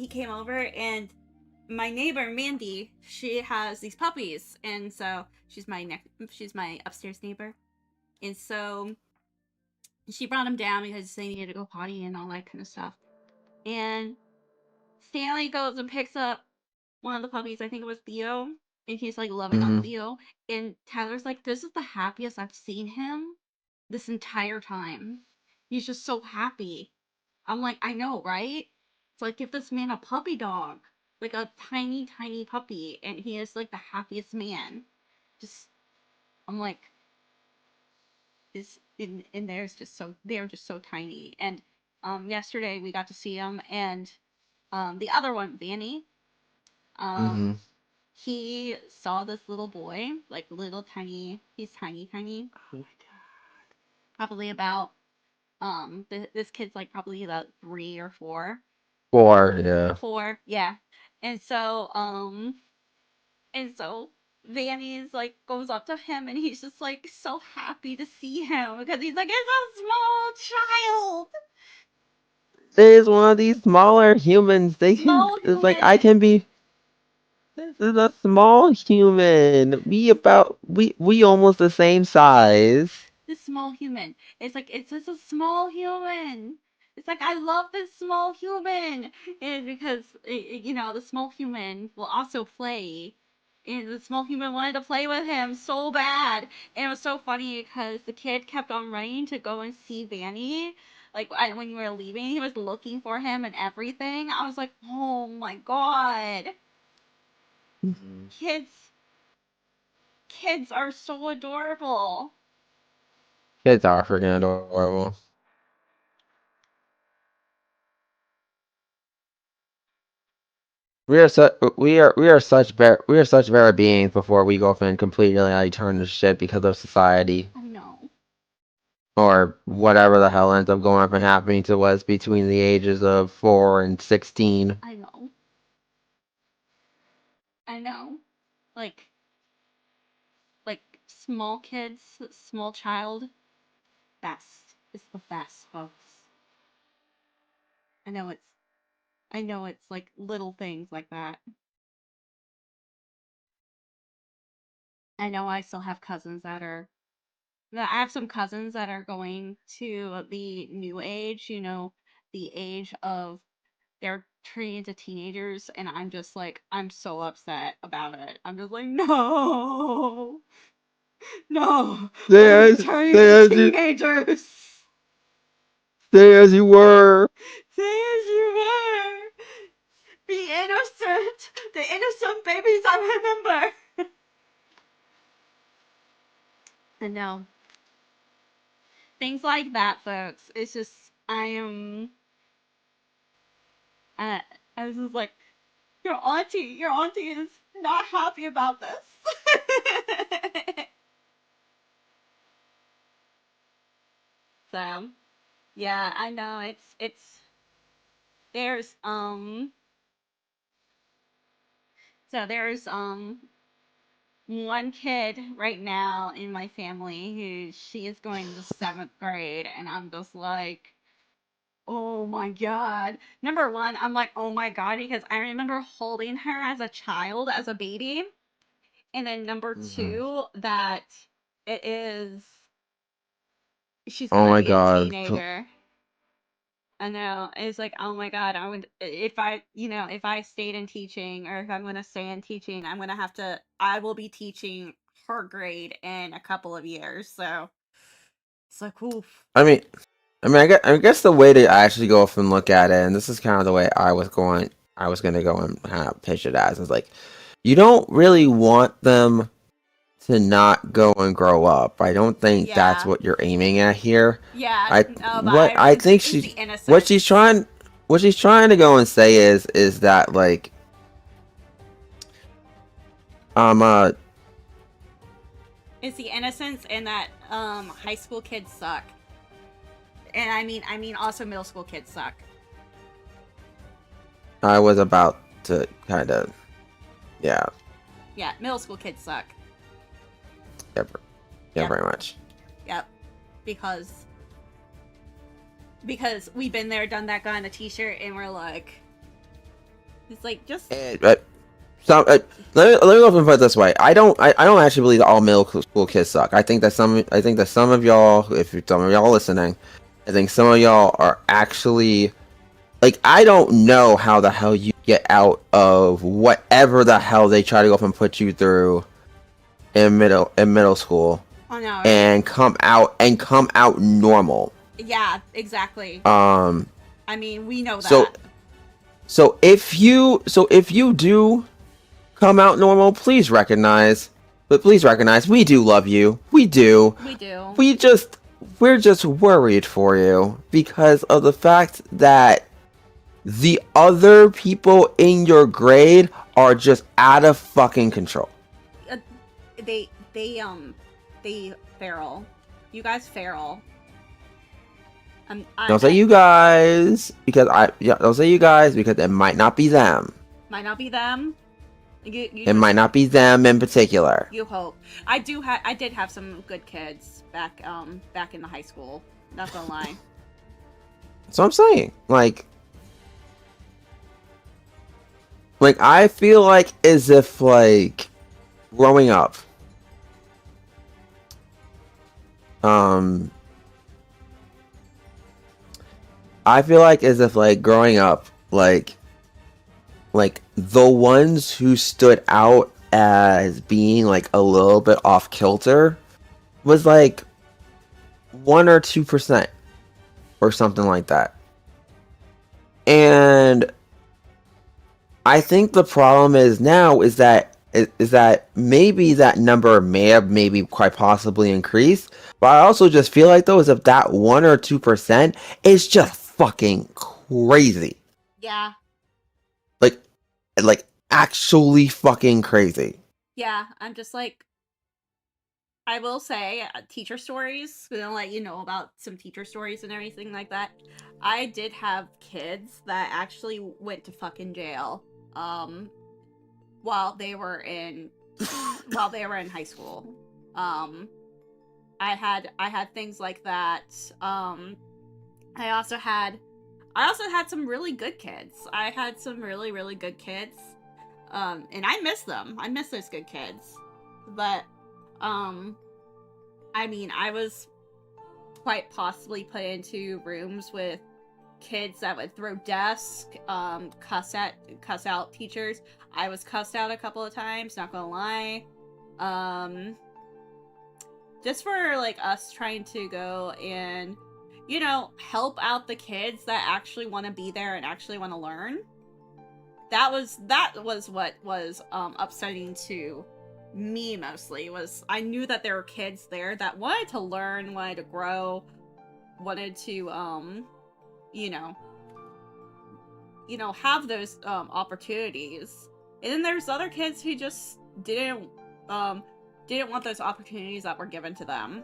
came over, and my neighbor Mandy, she has these puppies, and so she's my upstairs neighbor, and so she brought him down because they needed to go potty and all that kind of stuff. And Stanley goes and picks up one of the puppies. I think it was Theo, and he's like loving on Theo. And Tyler's like, "This is the happiest I've seen him this entire time. He's just so happy." I'm like, "I know, right? It's like give this man a puppy dog, like a tiny, tiny puppy, and he is like the happiest man." Just, I'm like, is in there's just so they're just so tiny. And yesterday we got to see him, and the other one, Vanny, um he saw this little boy, like little tiny, he's tiny tiny, probably about this kid's like probably about 3 or 4. 4, yeah. 4, yeah. And so Vanny's like goes up to him, and he's just like so happy to see him because he's like, it's a small child. There's one of these smaller humans. Small It's like I human. can be. This is a small human. We almost the same size. This small human. It's like it's just a small human. It's like I love this small human, and because the small human will also play, and the small human wanted to play with him so bad, and it was so funny because the kid kept on running to go and see Vanny, Like when you were leaving, he was looking for him and everything. I was like, oh my god, kids, kids are so adorable. Kids are freaking adorable. We are such better beings before we go off and completely like, turn to shit because of society I know. or whatever the hell ends up going up and happening to us between the ages of 4 and 16. I know. I know. Like small kids, small child. Best. It's the best, folks. I know it's I know it's like little things like that. I know I still have cousins that are I have some cousins that are going to the new age, the age of they're turning into teenagers, and I'm just like, I'm so upset about it. I'm just like, no, no, Stay don't as, turn into stay as you, teenagers. stay as you were. Say as you were. Be innocent. The innocent babies I remember. I know. Things like that, folks. It's just, uh, I was just like, your auntie is not happy about this. So, yeah, I know there's, there's, one kid right now in my family who she is going to 7th grade, and I'm just like, oh my god. Number one, I'm like, oh my god, because I remember holding her as a child, as a baby. And then number Mhm. two, that it is, she's Oh gonna my be a god. teenager. I know. It's like, oh my god, I would, if I stayed in teaching, or if I'm gonna stay in teaching, I will be teaching her grade in a couple of years. So it's like, oof. I mean, I guess the way to actually go off and look at it, and this is kind of the way I was gonna go and kind of pitch it as, is like, you don't really want them to not go and grow up. I don't think that's Yeah. what you're aiming at here. Yeah, I no, but what I think it's the she what she's innocence. trying what she's trying to go and say is that like um uh It's the innocence, and that high school kids suck. And I mean also middle school kids suck. I was about to kind of yeah Yeah, middle school kids suck. yeah, yeah Yep. very much. Yep. Because we've been there, done that, got on a t-shirt, and we're like, it's like, just But some let me go and put it this way. I don't actually believe that all middle school kids suck. I think that some of y'all, if some of y'all listening, I think some of y'all are actually like, I don't know how the hell you get out of whatever the hell they try to go up and put you through in middle school oh no, right? and come out normal. Yeah, exactly. Um I mean, we know so that. if you do come out normal, please recognize we do love you. We do. We do. We're just worried for you because of the fact that the other people in your grade are just out of fucking control. Uh, they feral. You guys feral. Don't say you guys because don't say you guys because it might not be them. Might not be them. It might not be them in particular. You hope. I did have some good kids back in the high school. Not gonna lie. That's what I'm saying. Like I feel like as if like growing up. I feel like as if like growing up, like the ones who stood out as being like a little bit off kilter was like 1 or 2%, or something like that. And I think the problem is now is that maybe that number may have maybe quite possibly increased, but I also just feel like though is if that 1 or 2% is just fucking crazy. Yeah. Like actually fucking crazy. Yeah, I'm just like, I will say, teacher stories, we're gonna let you know about some teacher stories and everything like that. I did have kids that actually went to fucking jail, while they were in, high school. I had things like that. I also had some really good kids. I had some really, really good kids. And I miss them. I miss those good kids. But, I mean, I was quite possibly put into rooms with kids that would throw desks, cuss out teachers. I was cussed out a couple of times, not gonna lie. Just for, like, us trying to go and, you know, help out the kids that actually want to be there and actually want to learn. That was what was upsetting to me mostly, was I knew that there were kids there that wanted to learn, wanted to grow, wanted to you know have those opportunities. And then there's other kids who just didn't want those opportunities that were given to them.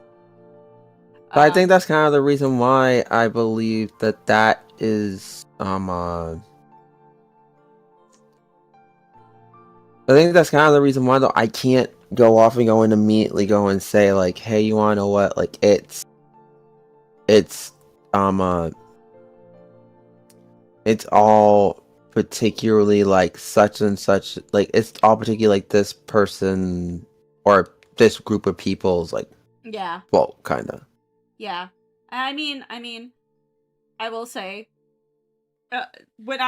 But I think that's kind of the reason why I believe that is I think that's kind of the reason why though I can't go off and go and immediately go and say like, hey, you wanna know what? Like it's all particularly like such and such, like it's all particularly like this person or this group of people's like, yeah, well, kinda. Yeah. I mean, I will say, when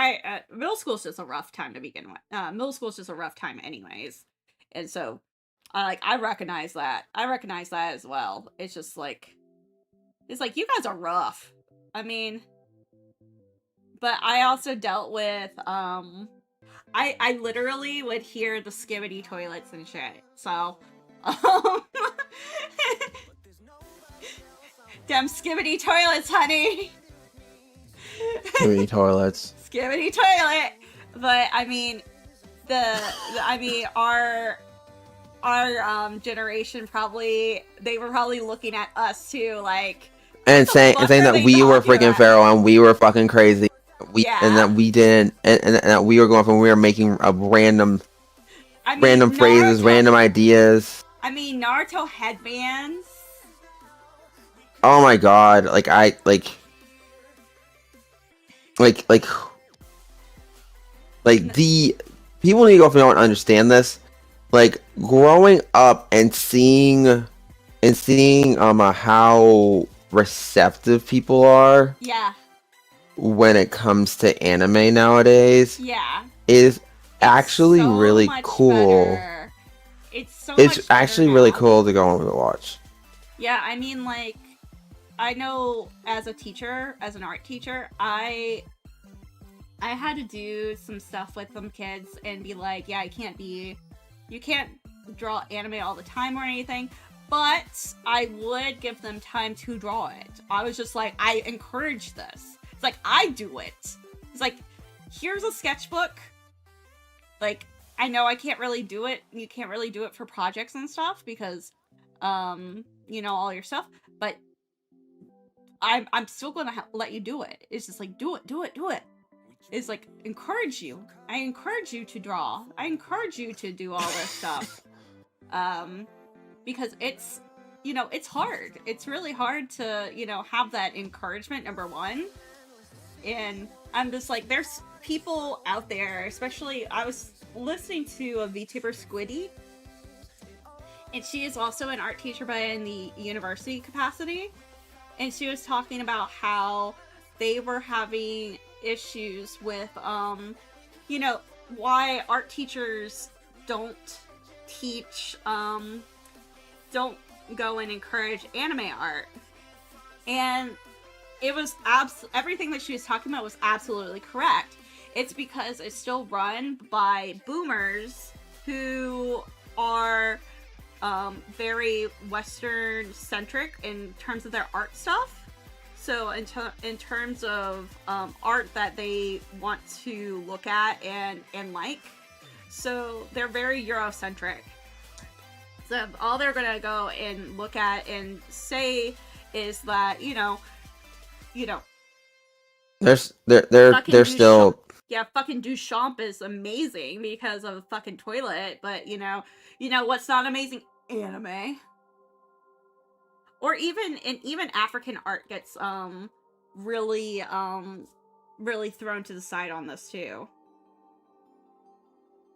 middle school's just a rough time to begin with. Middle school's just a rough time anyways. And so, I recognize that. I recognize that as well. It's just like, you guys are rough. I mean, but I also dealt with, I literally would hear the skibbity toilets and shit. So, damn skibbity toilets, honey. Skibbity toilets. Skibbity toilet. But I mean, our generation they were probably looking at us too, like, and saying that we were freaking feral and we were fucking crazy. And that we didn't, and that we were going from, we were making a random phrases, random ideas. I mean, Naruto headbands. Oh my god! Like the people need to go if they don't understand this. Like growing up and seeing how receptive people are. Yeah. When it comes to anime nowadays, yeah, is actually so really cool. Better. It's actually really cool to go and watch. Yeah, I mean, like, I know as a teacher, as an art teacher, I had to do some stuff with some kids and be like, yeah, you can't draw anime all the time or anything, but I would give them time to draw it. I was just like, I encourage this. It's like, I do it. It's like, here's a sketchbook. Like, I know I can't really do it. You can't really do it for projects and stuff because, you know, all your stuff. But I'm still gonna let you do it. It's just like, do it. It's like, encourage you. I encourage you to draw. I encourage you to do all this stuff. Because it's, you know, it's hard. It's really hard to, you know, have that encouragement, number one. And I'm just like, there's people out there, especially, I was listening to a VTuber, Squiddy, and she is also an art teacher, but in the university capacity. And she was talking about how they were having issues with, you know, why art teachers don't teach, don't go and encourage anime art. And it was everything that she was talking about was absolutely correct. It's because it's still run by boomers who are very Western centric in terms of their art stuff. So in terms of art that they want to look at and like, so they're very Eurocentric. So all they're gonna go and look at and say is that they're still yeah, fucking Duchamp is amazing because of the fucking toilet, but you know what's not amazing? Anime. Or even African art gets really really thrown to the side on this too.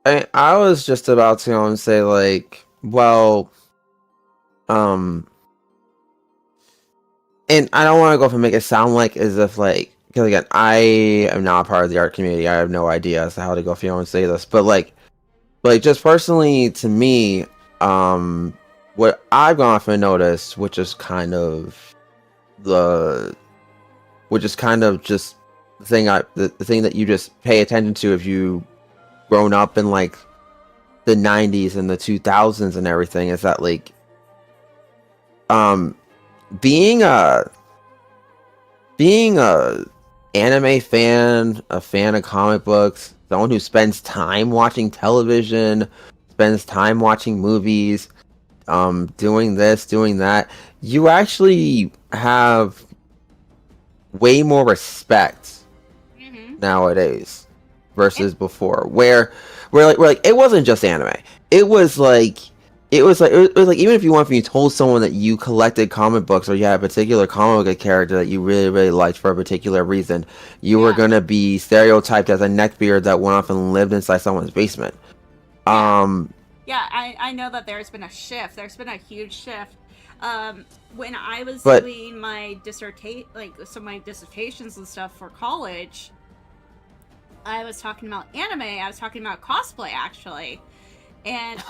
I was just about to say like, well, and I don't want to go and make it sound like as if like, because again, I am not a part of the art community. I have no idea as to how to go and say this, but like just personally to me, what I've gone off and noticed, which is kind of just the thing that you just pay attention to if you grown up in like the 90s and the 2000s and everything, is that like being a anime fan, a fan of comic books, someone who spends time watching television, spends time watching movies, doing this, doing that, you actually have way more respect nowadays versus before, where it wasn't just anime. It was like even if you told someone that you collected comic books or you had a particular comic book character that you really really liked for a particular reason, you were gonna be stereotyped as a neckbeard that went off and lived inside someone's basement. I know that there's been a shift. There's been a huge shift. When I was doing my my dissertations and stuff for college, I was talking about anime. I was talking about cosplay actually, and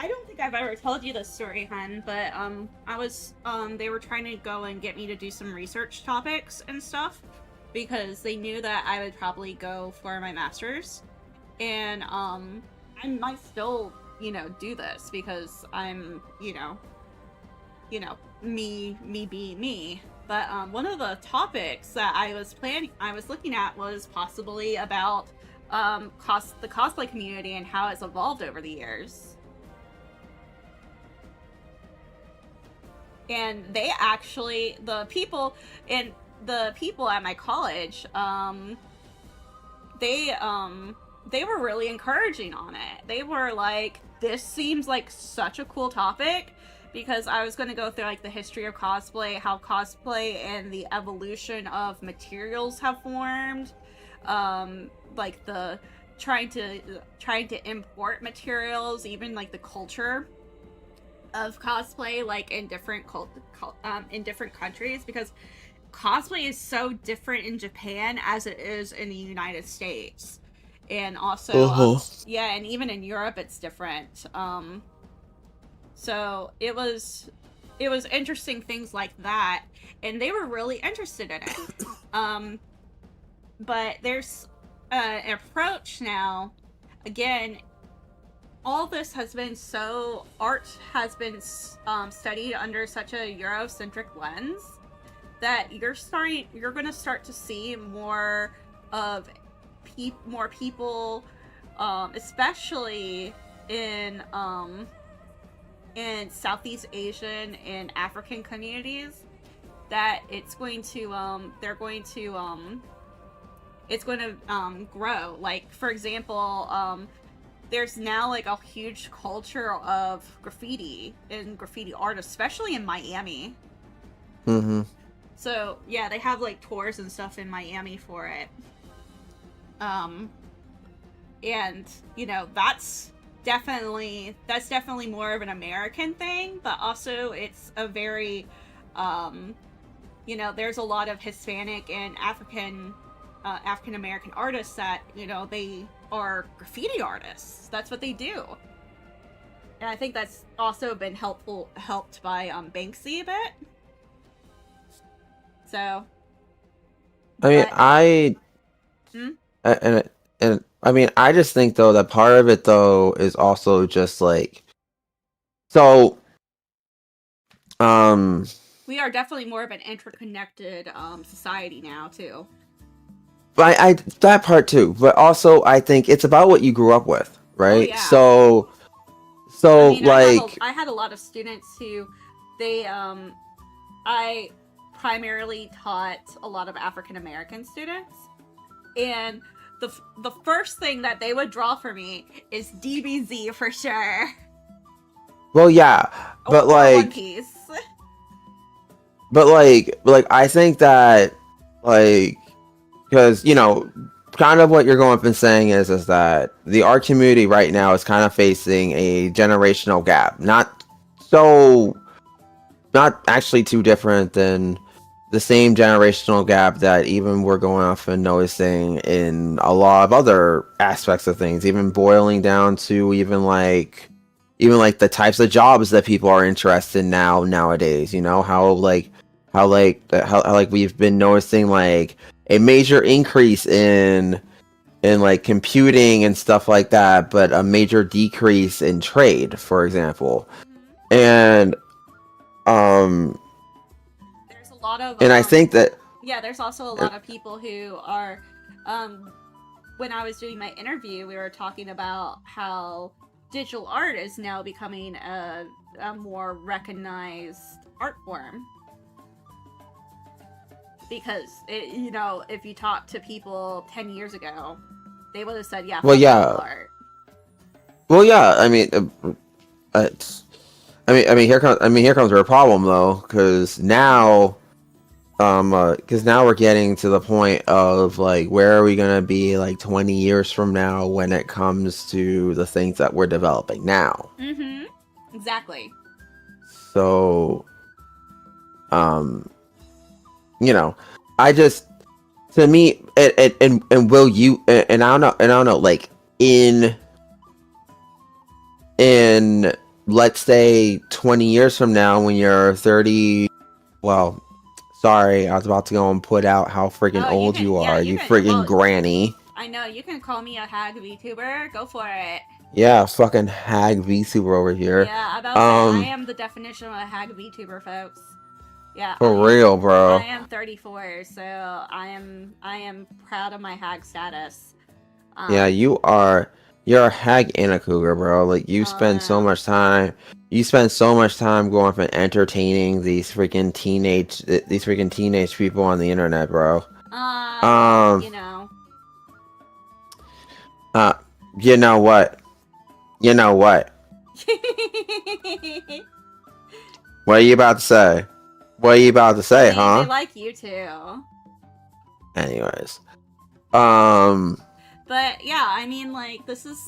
I don't think I've ever told you this story, hun, but they were trying to go and get me to do some research topics and stuff because they knew that I would probably go for my master's, and I might still do this because I'm me being me. But one of the topics that I was looking at was possibly about the cosplay community and how it's evolved over the years. And they actually, the people at my college, they were really encouraging on it. They were like, this seems like such a cool topic, because I was going to go through like the history of cosplay, how cosplay and the evolution of materials have formed, like the trying to import materials, even like the culture of cosplay, like in different countries, because cosplay is so different in Japan as it is in the United States, and also and even in Europe it's different. So it was interesting things like that, and they were really interested in it. But there's an approach now. Again, all this has been art has been studied under such a Eurocentric lens that you're going to start to see more of more people, especially in Southeast Asian and African communities, that it's going to grow. Like, for example, there's now like a huge culture of graffiti and graffiti art, especially in Miami. So yeah, they have like tours and stuff in Miami for it. And that's definitely more of an American thing, but also it's a very there's a lot of Hispanic and African American artists that they are graffiti artists. That's what they do, and I think that's also been helped by Banksy a bit. So, I mean, but hmm? and I mean, I just think though that part of it though is also just like so. We are definitely more of an interconnected society now too. I that part too, but also I think it's about what you grew up with, Oh right? yeah. I So mean, like, I had a lot of students who they I primarily taught a lot of African American students, and the first thing that they would draw for me is DBZ for sure, well, yeah, but or One like, Piece. I think that like because kind of what you're going up and saying is that the art community right now is kind of facing a generational gap, so not actually too different than the same generational gap that even we're going off and noticing in a lot of other aspects of things, even boiling down to even like the types of jobs that people are interested in nowadays. How we've been noticing like a major increase in like computing and stuff like that, but a major decrease in trade, for example. And um There's a lot of and I think that yeah, there's also a lot of people who are um when I was doing my interview, we were talking about how digital art is now becoming a more recognized art form, because if you talk to people 10 years ago, they would have said, yeah, well, fuck digital yeah, art. well, yeah. It's, here comes a problem though, because now we're getting to the point of like, where are we gonna be like 20 years from now when it comes to the things that we're developing now? Mm-hmm. Exactly. So, um, you know, I just to me, and will you and I don't know, like in let's say 20 years from now when you're 30. Well, sorry, I was about to go and put out how freaking Oh, you old can, you yeah, are, you you can, freaking well, granny. I know, you can call me a hag VTuber. Go for it. Yeah, fucking hag VTuber over here. Yeah, I'm about to say, I Um, am the definition of a hag VTuber, folks. Yeah, for real, I bro. am 34, so I am proud of my hag status. Yeah, Um, you're a hag and a cougar, bro. Like oh no. you spend so much time going up and entertaining these freaking teenage people on the internet, bro. Well, Um, uh, you know what? You know what? What are you about to say? What are you about to I say, mean, they huh? like you too. Anyways, um, But yeah, I mean, like, this is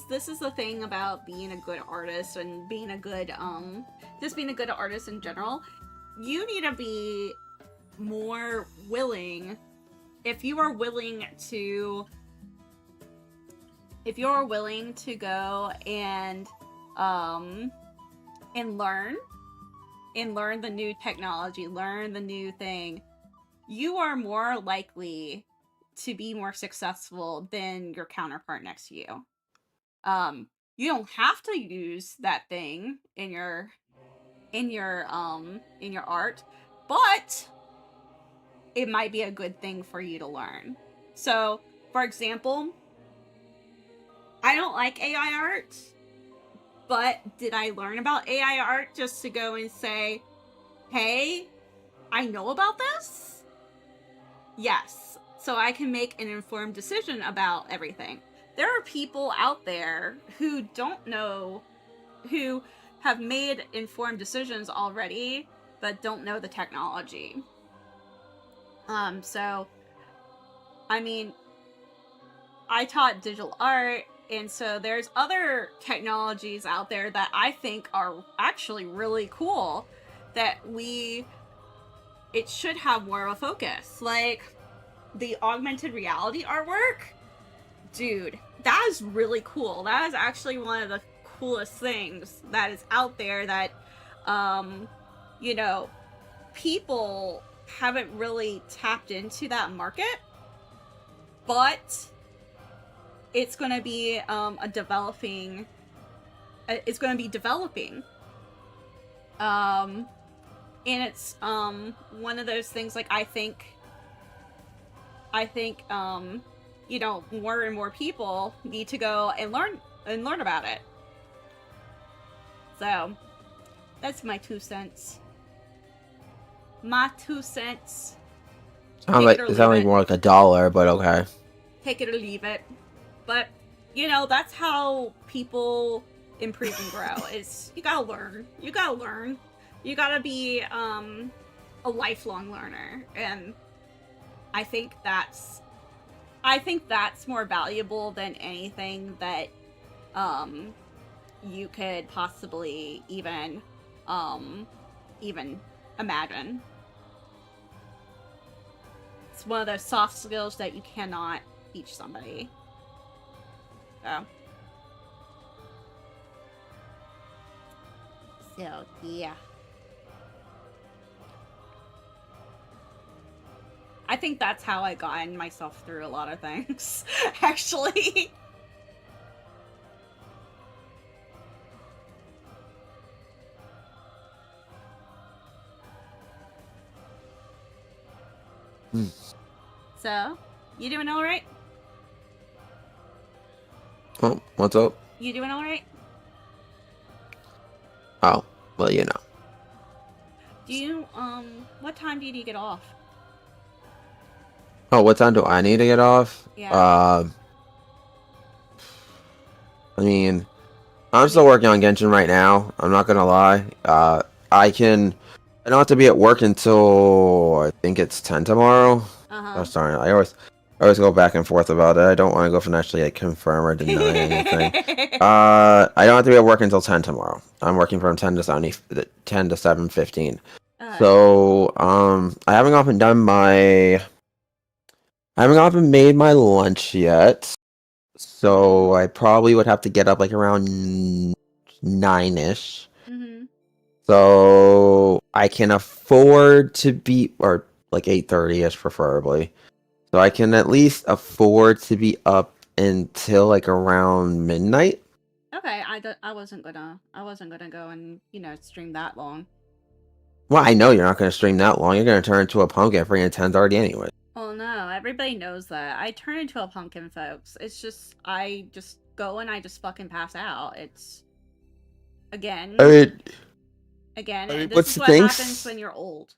the thing about being a good artist and being a good just being a good artist in general. You need to be more willing, if you are willing to go um and learn the new technology, learn the new thing, you are more likely to be more successful than your counterpart next to you. Um, you don't have to use that thing in your art, but it might be a good thing for you to learn. So, for example, I don't like AI art, but did I learn about AI art just to go and say, "Hey, I know about this?" Yes. So I can make an informed decision about everything. There are people out there who don't know, who have made informed decisions already, but don't know the technology. So I mean, I taught digital art, and so there's other technologies out there that I think are actually really cool that it should have more of a focus. Like the augmented reality artwork. Dude, that is really cool. That is actually one of the coolest things that is out there that um you know, people haven't really tapped into that market, but it's going to be a developing. It's going to be developing. And it's one of those things. Like I think you know, more and more people need to go and learn about it. So that's my 2 cents. My 2 cents. Sounds like it sounds like more like $1, but okay. Take it or leave it. But you know, that's how people improve and grow. Is you gotta learn. You gotta learn. You gotta be a lifelong learner, and I think that's more valuable than anything that you could possibly even imagine. It's one of those soft skills that you cannot teach somebody. So yeah. I think that's how I gotten myself through a lot of things, actually. So, you doing all right? Oh, what's up? You doing all right? Oh, well, you know. Do you, what time do you need to get off? Oh, what time do I need to get off? Yeah. I mean, I'm still working on Genshin right now. I'm not gonna lie. I don't have to be at work until I think it's 10 tomorrow. Oh, sorry. I always go back and forth about it. I don't want to go from actually like confirm or deny anything. I don't have to be at work until 10 tomorrow. I'm working from 10 to 7:15. So I haven't often made my lunch yet. So I probably would have to get up like around 9ish. Mm-hmm. So I can afford to be, or like 8:30ish preferably. So I can at least afford to be up until like around midnight. Okay, I wasn't gonna go and, you know, stream that long. Well, I know you're not gonna stream that long. You're gonna turn into a pumpkin for 10:30 anyway. Oh no, everybody knows that. I turn into a pumpkin, folks. It's just, I just go and I just fucking pass out. It's, again, this is what happens when you're old.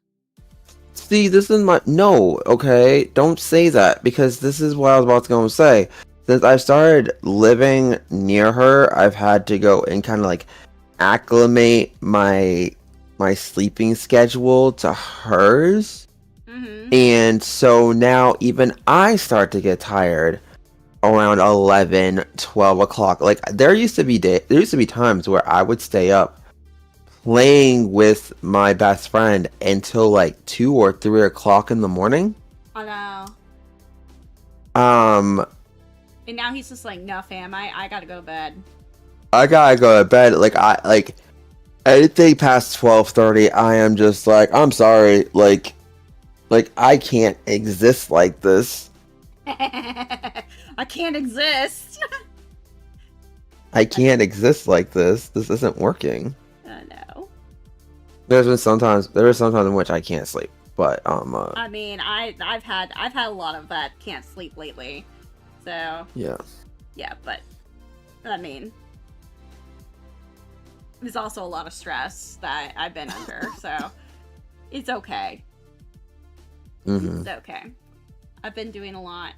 See, this is no, okay, don't say that, because this is what I was about to go and say. Since I started living near her, I've had to go and kind of like acclimate my sleeping schedule to hers. Mm-hmm. And so now even I start to get tired around 11, 12 o'clock. Like there used to be times where I would stay up playing with my best friend until like 2 or 3 o'clock in the morning. I know. And now he's just like, no fam, I gotta go to bed. I gotta go to bed. Like anything past 12:30, I am just like, I'm sorry, like I can't exist like this. I can't exist. I can't exist like this. This isn't working. No. There are sometimes in which I can't sleep, but I mean, I've had a lot of that can't sleep lately, so yeah, but I mean, there's also a lot of stress that I've been under, so it's okay. Mm-hmm. It's okay. I've been doing a lot.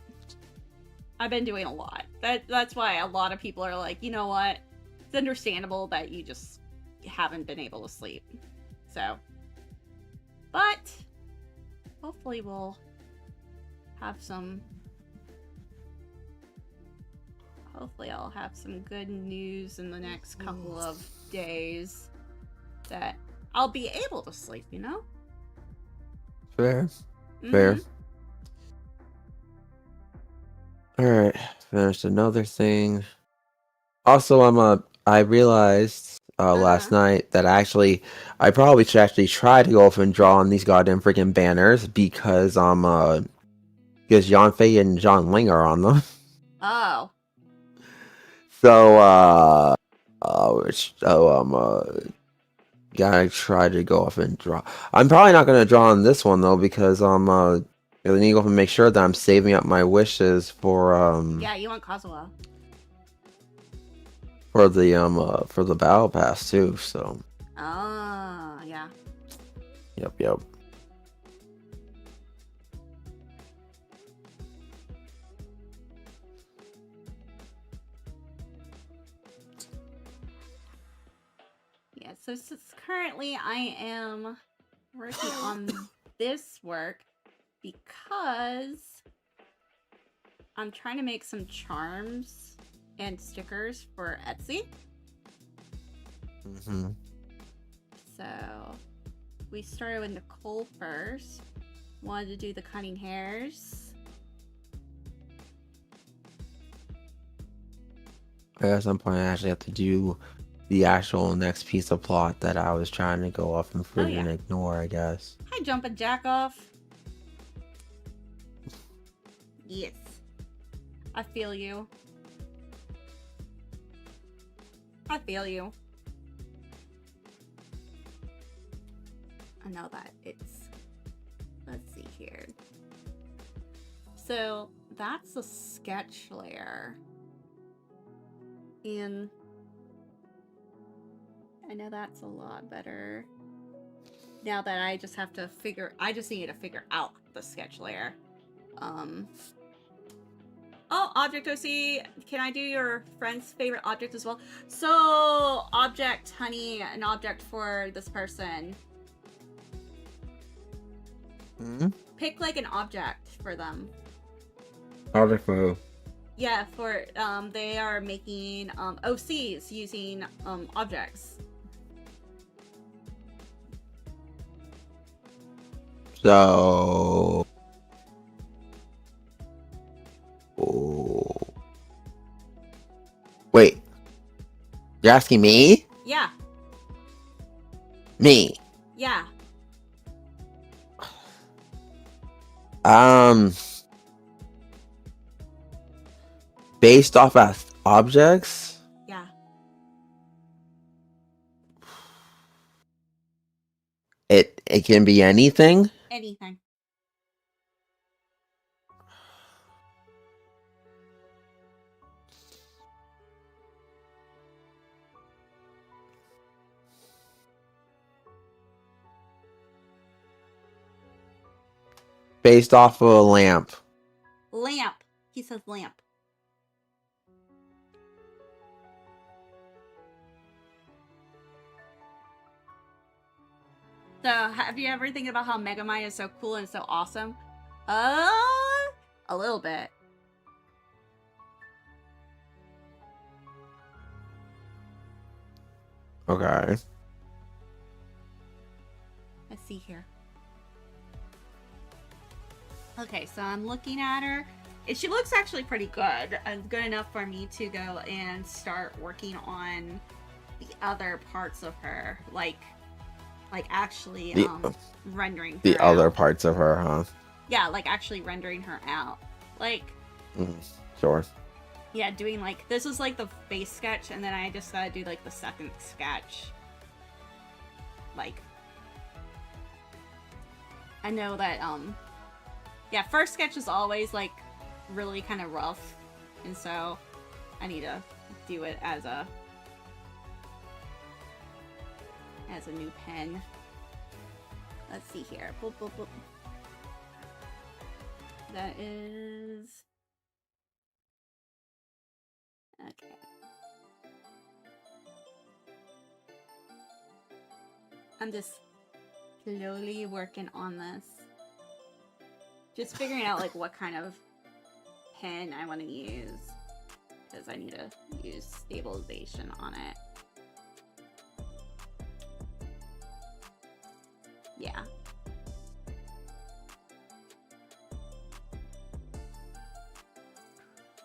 That's why a lot of people are like, you know what? It's understandable that you just haven't been able to sleep. So, but hopefully we'll have some. Hopefully I'll have some good news in the next couple of days that I'll be able to sleep, you know? Fair. Mm-hmm. Fair. Alright, finished another thing. Also, I realized last night that I probably should actually try to go off and draw on these goddamn freaking banners because Jan Fei and John Ling are on them. Oh. So gotta try to go off and draw. I'm probably not gonna draw on this one though because I need to go off and make sure that I'm saving up my wishes for Yeah, you want Kazuha. For the battle pass too, so. Oh, yeah. Yep. Yeah, so currently I am working on this work because I'm trying to make some charms and stickers for Etsy. Mm-hmm. So we started with Nicole first. Wanted to do the cutting hairs. At some point, I actually have to do the actual next piece of plot that I was trying to go off and freaking ignore, I guess. Hi, Jumpin' Jack Off. Yes. I feel you. I feel you. I know that it's... Let's see here. So, that's a sketch layer. And... I know that's a lot better. Now that I just have to I just need to figure out the sketch layer. Oh, object OC. Can I do your friend's favorite object as well? So, object, honey, an object for this person. Hmm? Pick like an object for them. Object for who? Yeah, for they are making OCs using objects. So, wait, you're asking me? Yeah. Me? Yeah. Based off of objects? Yeah. It can be anything? Anything. Based off of a lamp. Lamp. He says lamp. So, have you ever think about how Megamind is so cool and so awesome? A little bit. Okay. Let's see here. Okay, so I'm looking at her. She looks actually pretty good. Good enough for me to go and start working on the other parts of her. Like actually rendering her the other out. parts of her, huh? Yeah, like actually rendering her out. Like... Sure. Yeah, doing like... This was like the base sketch, and then I just gotta do like the second sketch. Like... I know that, yeah, first sketch is always like really kind of rough, and so I need to do it as a new pen. Let's see here. Boop, boop, boop. That is... Okay. I'm just slowly working on this. Just figuring out like what kind of pen I want to use, because I need to use stabilization on it. Yeah.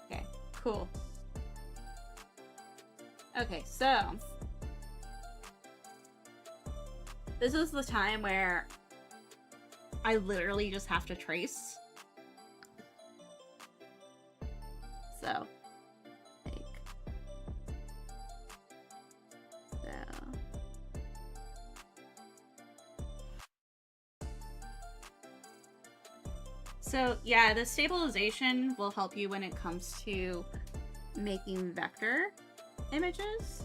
Okay, cool. Okay, so This is the time where I literally just have to trace. So, like, so yeah, the stabilization will help you when it comes to making vector images.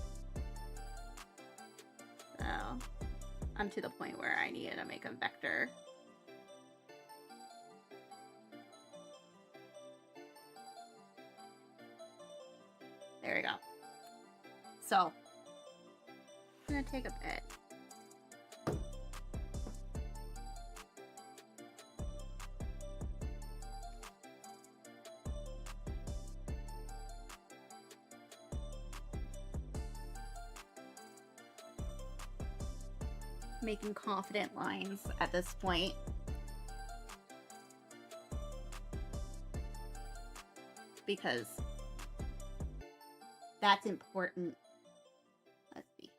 So I'm to the point where I need to make a vector. There we go. So it's gonna take a bit. Making confident lines at this point. Because that's important. Let's see.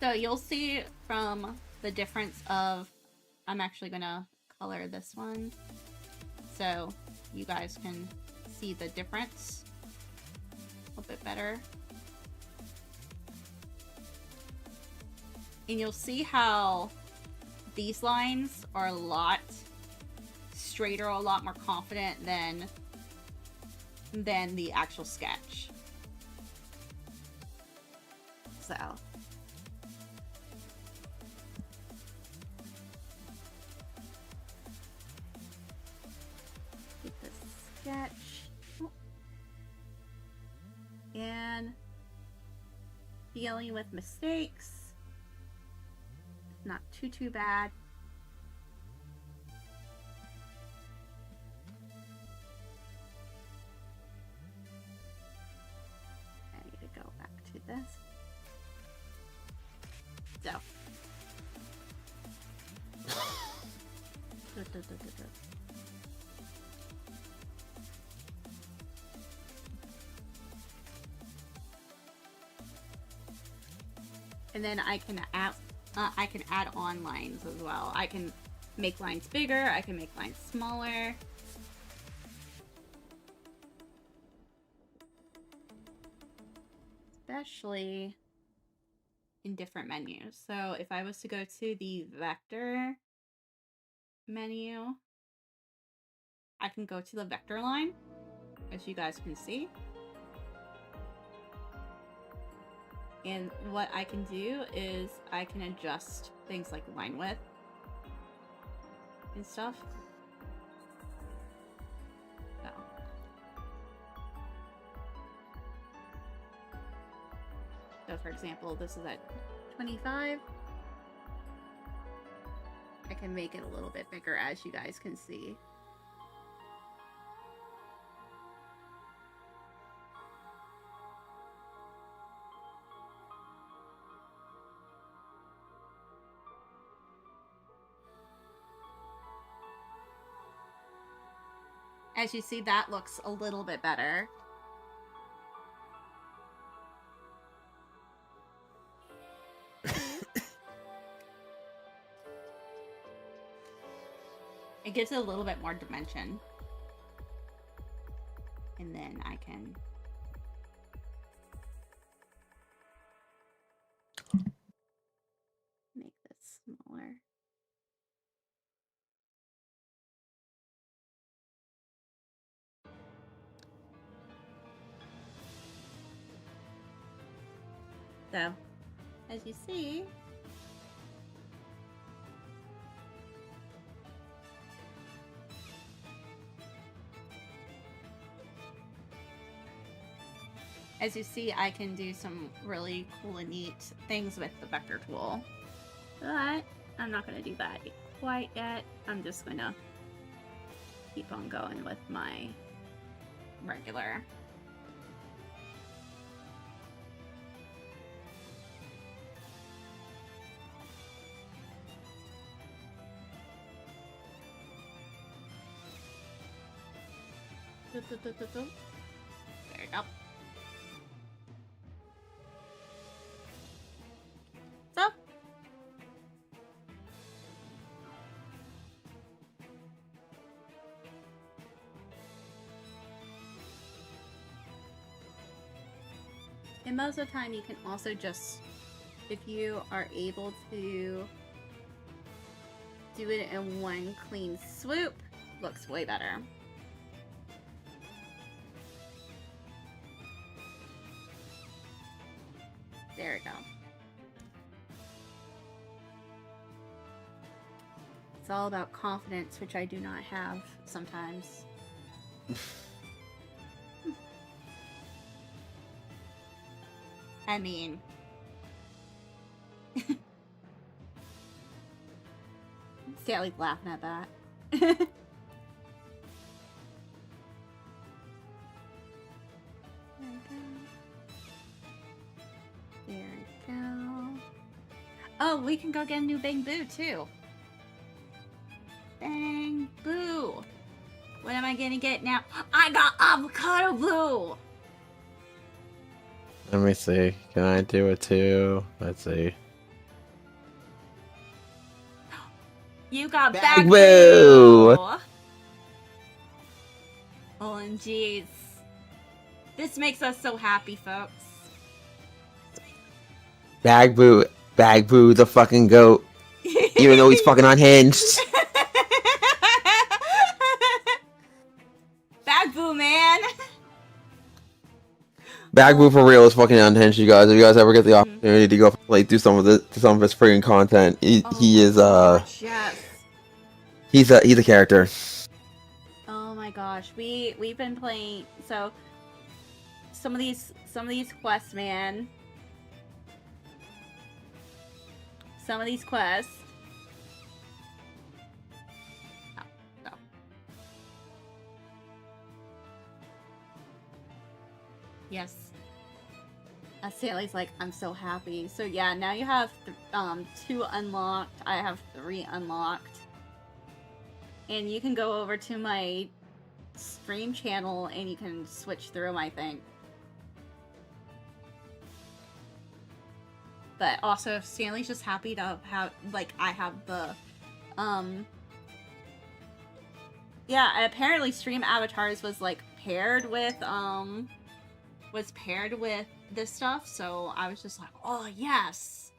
So you'll see from the difference of, I'm actually gonna color this one so you guys can see the difference a little bit better. And you'll see how these lines are a lot straighter, a lot more confident than the actual sketch. So get this sketch and dealing with mistakes. Not too bad. I need to go back to this. So. And then I can add on lines as well. I can make lines bigger, I can make lines smaller. Especially in different menus. So if I was to go to the vector menu, I can go to the vector line, as you guys can see. And what I can do is I can adjust things like line width and stuff. So for example, this is at 25. I can make it a little bit bigger, as you guys can see. As you see, that looks a little bit better. It gives it a little bit more dimension. And then I can make this smaller. So, as you see, I can do some really cool and neat things with the vector tool. But I'm not going to do that quite yet. I'm just going to keep on going with my regular. There you go. So. And most of the time you can also just, if you are able to do it in one clean swoop, looks way better. There we go. It's all about confidence, which I do not have sometimes. I mean... Sally's laughing at that. There we go. There we go. Oh, we can go get a new Bang Boo, too. Bang Boo! What am I gonna get now? I got avocado blue! Let me see. Can I do it too? Let's see. You got Bang Boo! Boo! OMGs. This makes us so happy, folks. Bag Boo the fucking goat. Even though he's fucking unhinged. Bag Boo, man! Bag Boo for real is fucking unhinged, you guys. If you guys ever get the opportunity to go like do some of his freaking content, he is gosh, yes. He's a character. Oh my gosh, we've been playing, so some of these quests, man. Some of these quests. Oh, no. Yes. Sally's like, I'm so happy. So yeah, now you have 2 unlocked. I have 3 unlocked. And you can go over to my stream channel and you can switch through them, I think. But also, Stanley's just happy to have, like, I have the, yeah, apparently Stream Avatars was, like, paired with this stuff, so I was just like, oh, yes!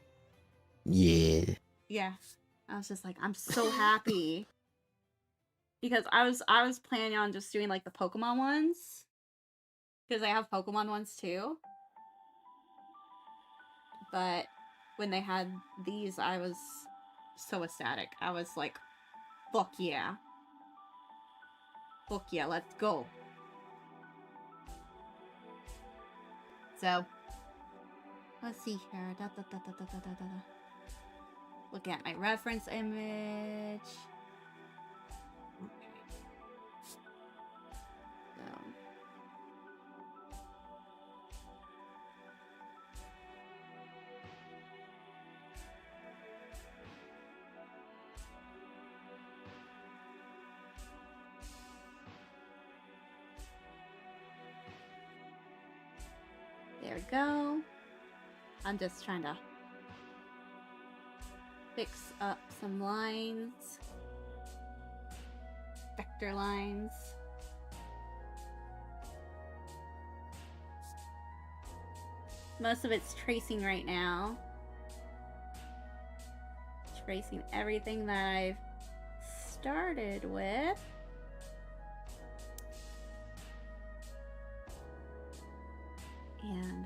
Yeah. Yeah. I was just like, I'm so happy. Because I was planning on just doing, like, the Pokemon ones. Because I have Pokemon ones, too. But when they had these, I was so ecstatic. I was like, fuck yeah. Fuck yeah, let's go. So, let's see here. Look at my reference image. Okay. So. There we go. I'm just trying to fix up some lines. Vector lines. Most of it's tracing right now. Tracing everything that I've started with. And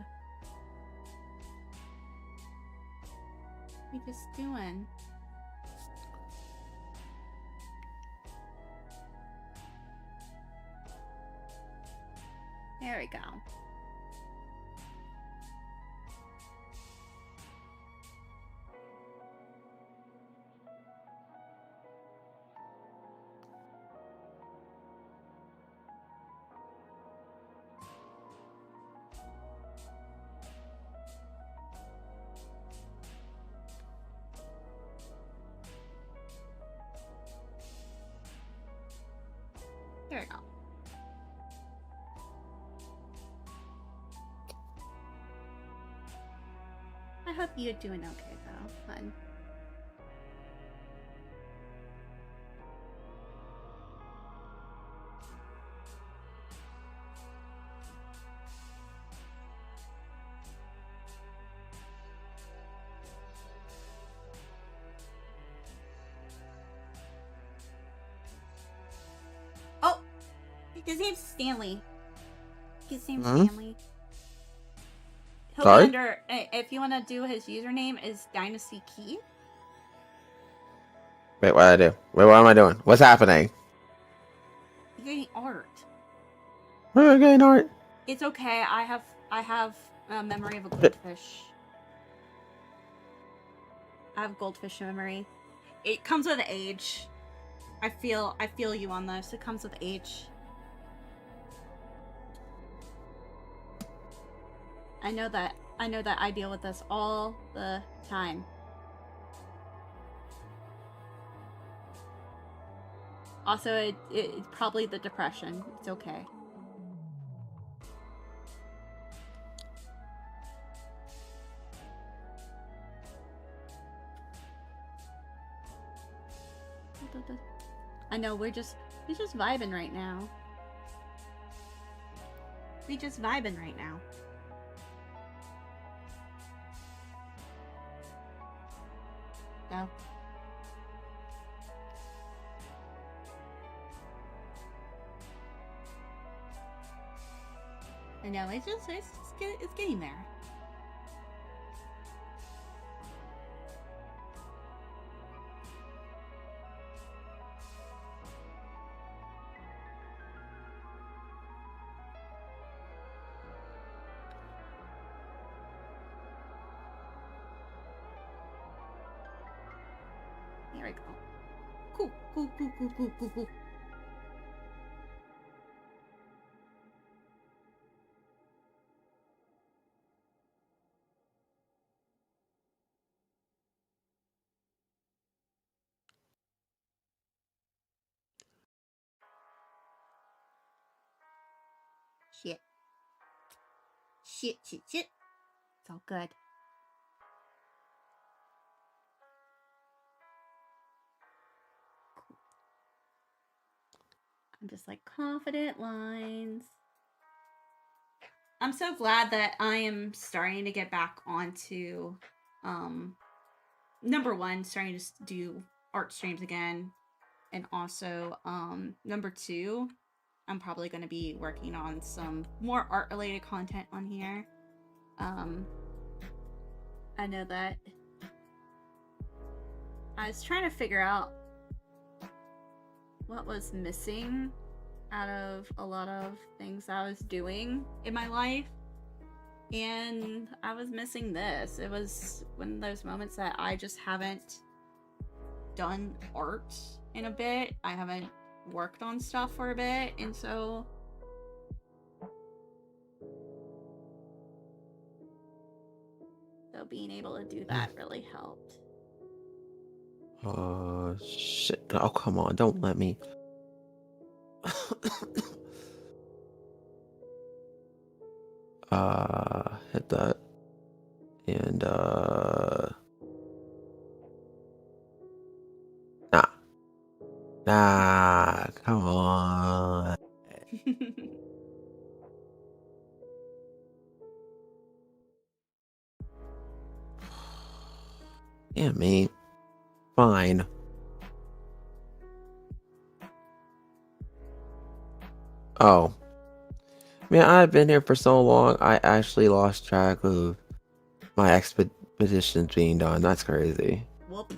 what are we just doing? There we go. There we go. I hope you're doing okay, though, hun. Oh! His name's Stanley. His name's Stanley. He'll be under, if you want to do his username, is Dynasty Key. Wait, what do I do? Wait, what am I doing? What's happening? You're getting art. Where am I getting art? It's okay. I have a memory of a goldfish. I have goldfish memory. It comes with age. I feel you on this. It comes with age. I know that I deal with this all the time. Also, it's probably the depression. It's okay. I know we're just vibing right now. We just vibing right now. Go. I know it's getting there. There we go. Cool. Shit. It's all good. I'm just like confident lines. I'm so glad that I am starting to get back onto, number one, starting to do art streams again. And also, number two, I'm probably going to be working on some more art related content on here. I know that I was trying to figure out what was missing out of a lot of things I was doing in my life. And I was missing this. It was one of those moments that I just haven't done art in a bit. I haven't worked on stuff for a bit, and so being able to do that really helped. Shit. Oh, come on. Don't let me. Hit that. And, Nah, come on. Yeah, me. Fine. Oh. Man, I've been here for so long, I actually lost track of my expeditions being done. That's crazy. Whoop.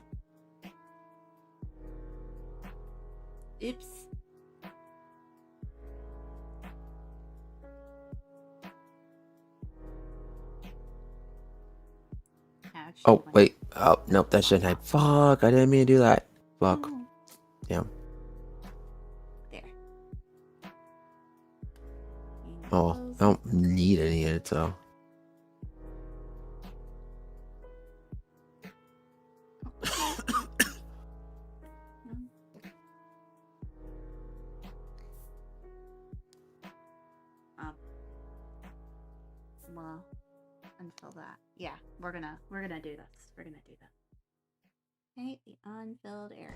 Oops. Oh, wait. Oh, nope, that shouldn't have. Fuck, I didn't mean to do that. Fuck. Oh. Yeah. There. Oh, I don't need any of it, so. Well, unfill that. Yeah, we're gonna do this. We're gonna do that. Okay, the unfilled area.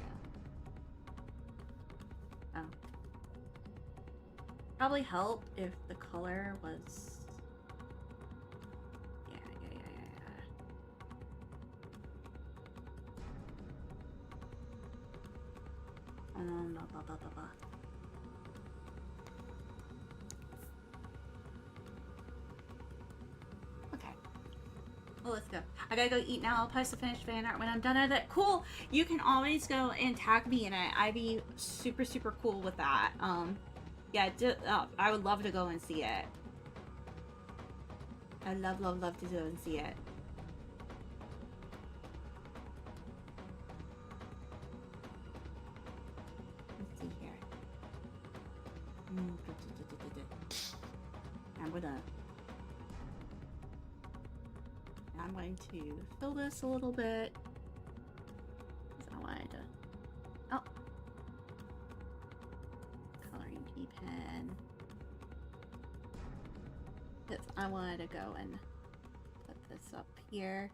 Oh. Probably help if the color was. Yeah. Blah, blah, blah, blah. Okay. Well, let's go. I gotta go eat now. I'll post the finished fan art when I'm done with it. Cool. You can always go and tag me in it. I'd be super, super cool with that. Yeah, I would love to go and see it. I'd love to go and see it. Let's see here. I'm going to fill this a little bit. I wanted to. Oh. Coloring key pen. Because I wanted to go and put this up here.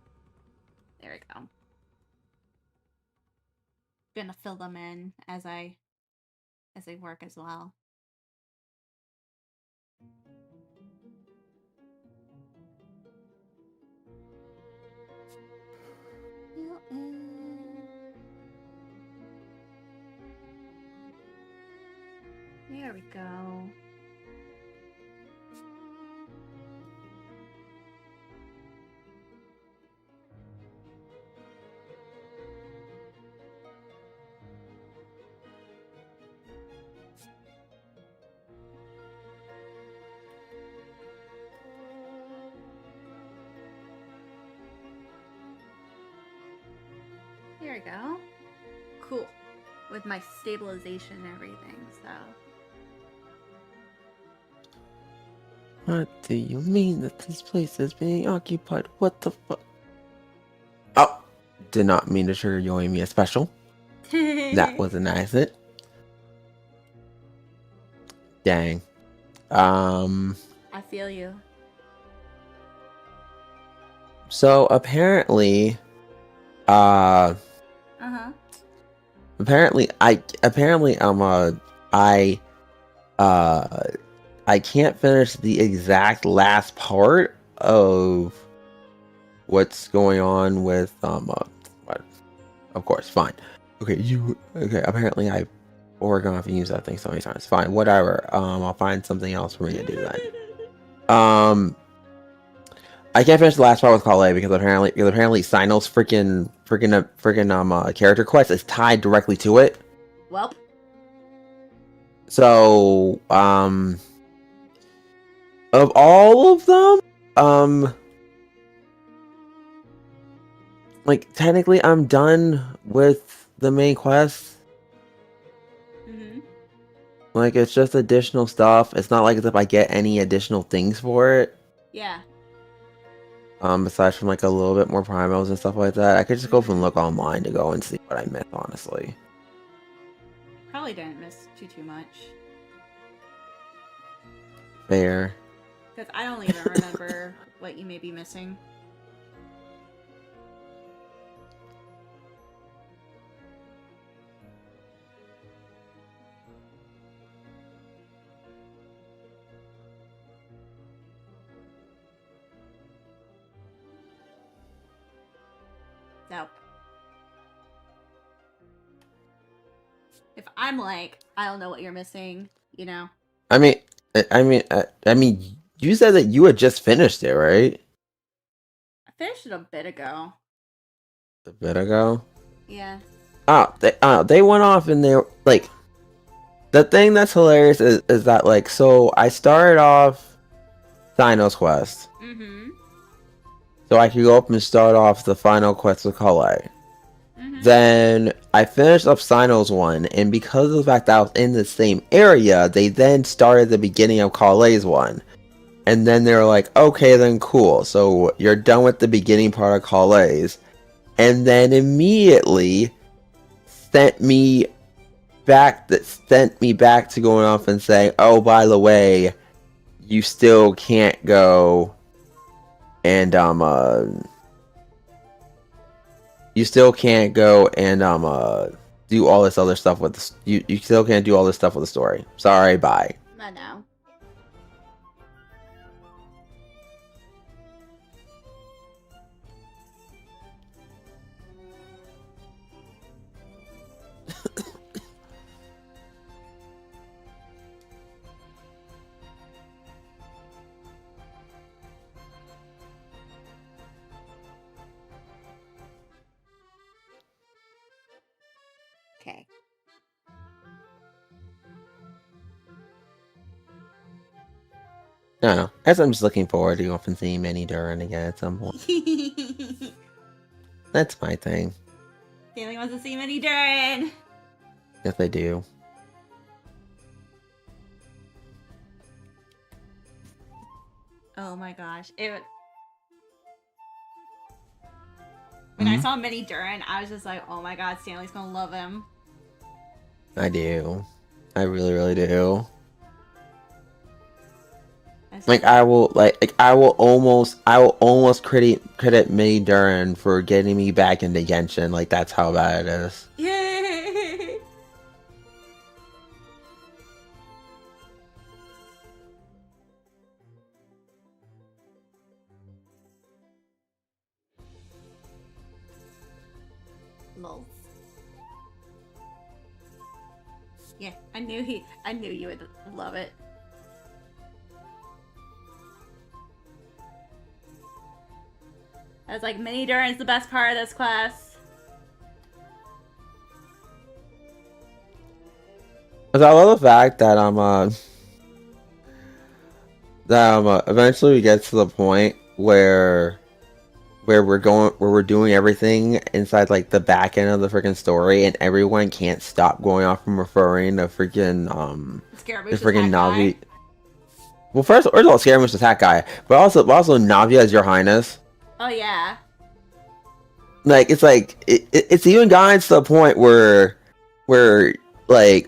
There we go. Gonna fill them in as I work as well. There we go. There we go. Cool. With my stabilization and everything, so. What do you mean that this place is being occupied? What the fuck? Oh, did not mean to trigger Yoimiya special. That was an accident. Dang. I feel you. So apparently, apparently I can't finish the exact last part of what's going on with what? Of course, fine. Okay, apparently I've Oregon off and used that thing so many times. Fine, whatever. I'll find something else for me to do then. I can't finish the last part with Kale because apparently Sinnoh's freaking character quest is tied directly to it. Well. So, of all of them, like technically I'm done with the main quest. Like it's just additional stuff. It's not like as if I get any additional things for it. Yeah. Aside from like a little bit more primos and stuff like that, I could just go and look online to go and see what I missed, honestly. Probably didn't miss too much. Fair. Because I don't even remember what you may be missing. So, if I'm like, I don't know what you're missing, you know? I mean, you said that you had just finished it, right? I finished it a bit ago. A bit ago? Yeah. They went off and they like. The thing that's hilarious is that like, so I started off Sinnoh's quest. So I could go up and start off the final quest with Kale. Then I finished up Sinnoh's one, and because of the fact that I was in the same area, they then started the beginning of Kale's one. And then they were like, okay, then cool. So you're done with the beginning part of Kale's. And then immediately sent me back to going off and saying, oh, by the way, you still can't go and you still can't go and do all this other stuff with the, you still can't do all this stuff with the story. Sorry, bye. I know. Okay. I don't know. I guess I'm just looking forward to often seeing Minnie Duran again at some point. That's my thing. Stanley wants to see Minnie Duran. Yes, I do. Oh my gosh. When I saw Minnie Duran, I was just like, oh my god, Stanley's gonna love him. I do. I really, really do. Like I will almost credit Minnie Duran for getting me back into Genshin. Like that's how bad it is. Yay! Lol. Yeah, I knew you would love it. I was like, Minnie Duran's the best part of this class. Cause I love the fact that eventually we get to the point where we're doing everything inside like the back end of the freaking story, and everyone can't stop going off and referring to freaking the freaking Navi. Well, first of all, Scaramouche is that guy, but also Navia as Your Highness. Oh yeah. Like it's even gotten to the point where they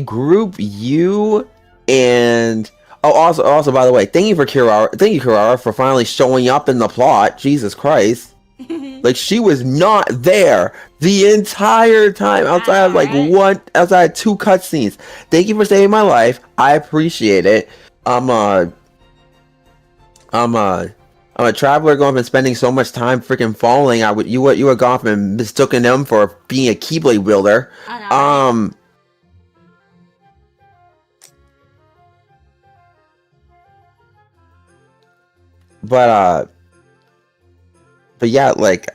group you and also by the way, thank you Kirara for finally showing up in the plot. Jesus Christ. Like she was not there the entire time outside of two cutscenes. Thank you for saving my life. I appreciate it. I'm a traveler going and spending so much time freaking falling. You would gone and mistaken him for being a Keyblade wielder. I know, right? But yeah, like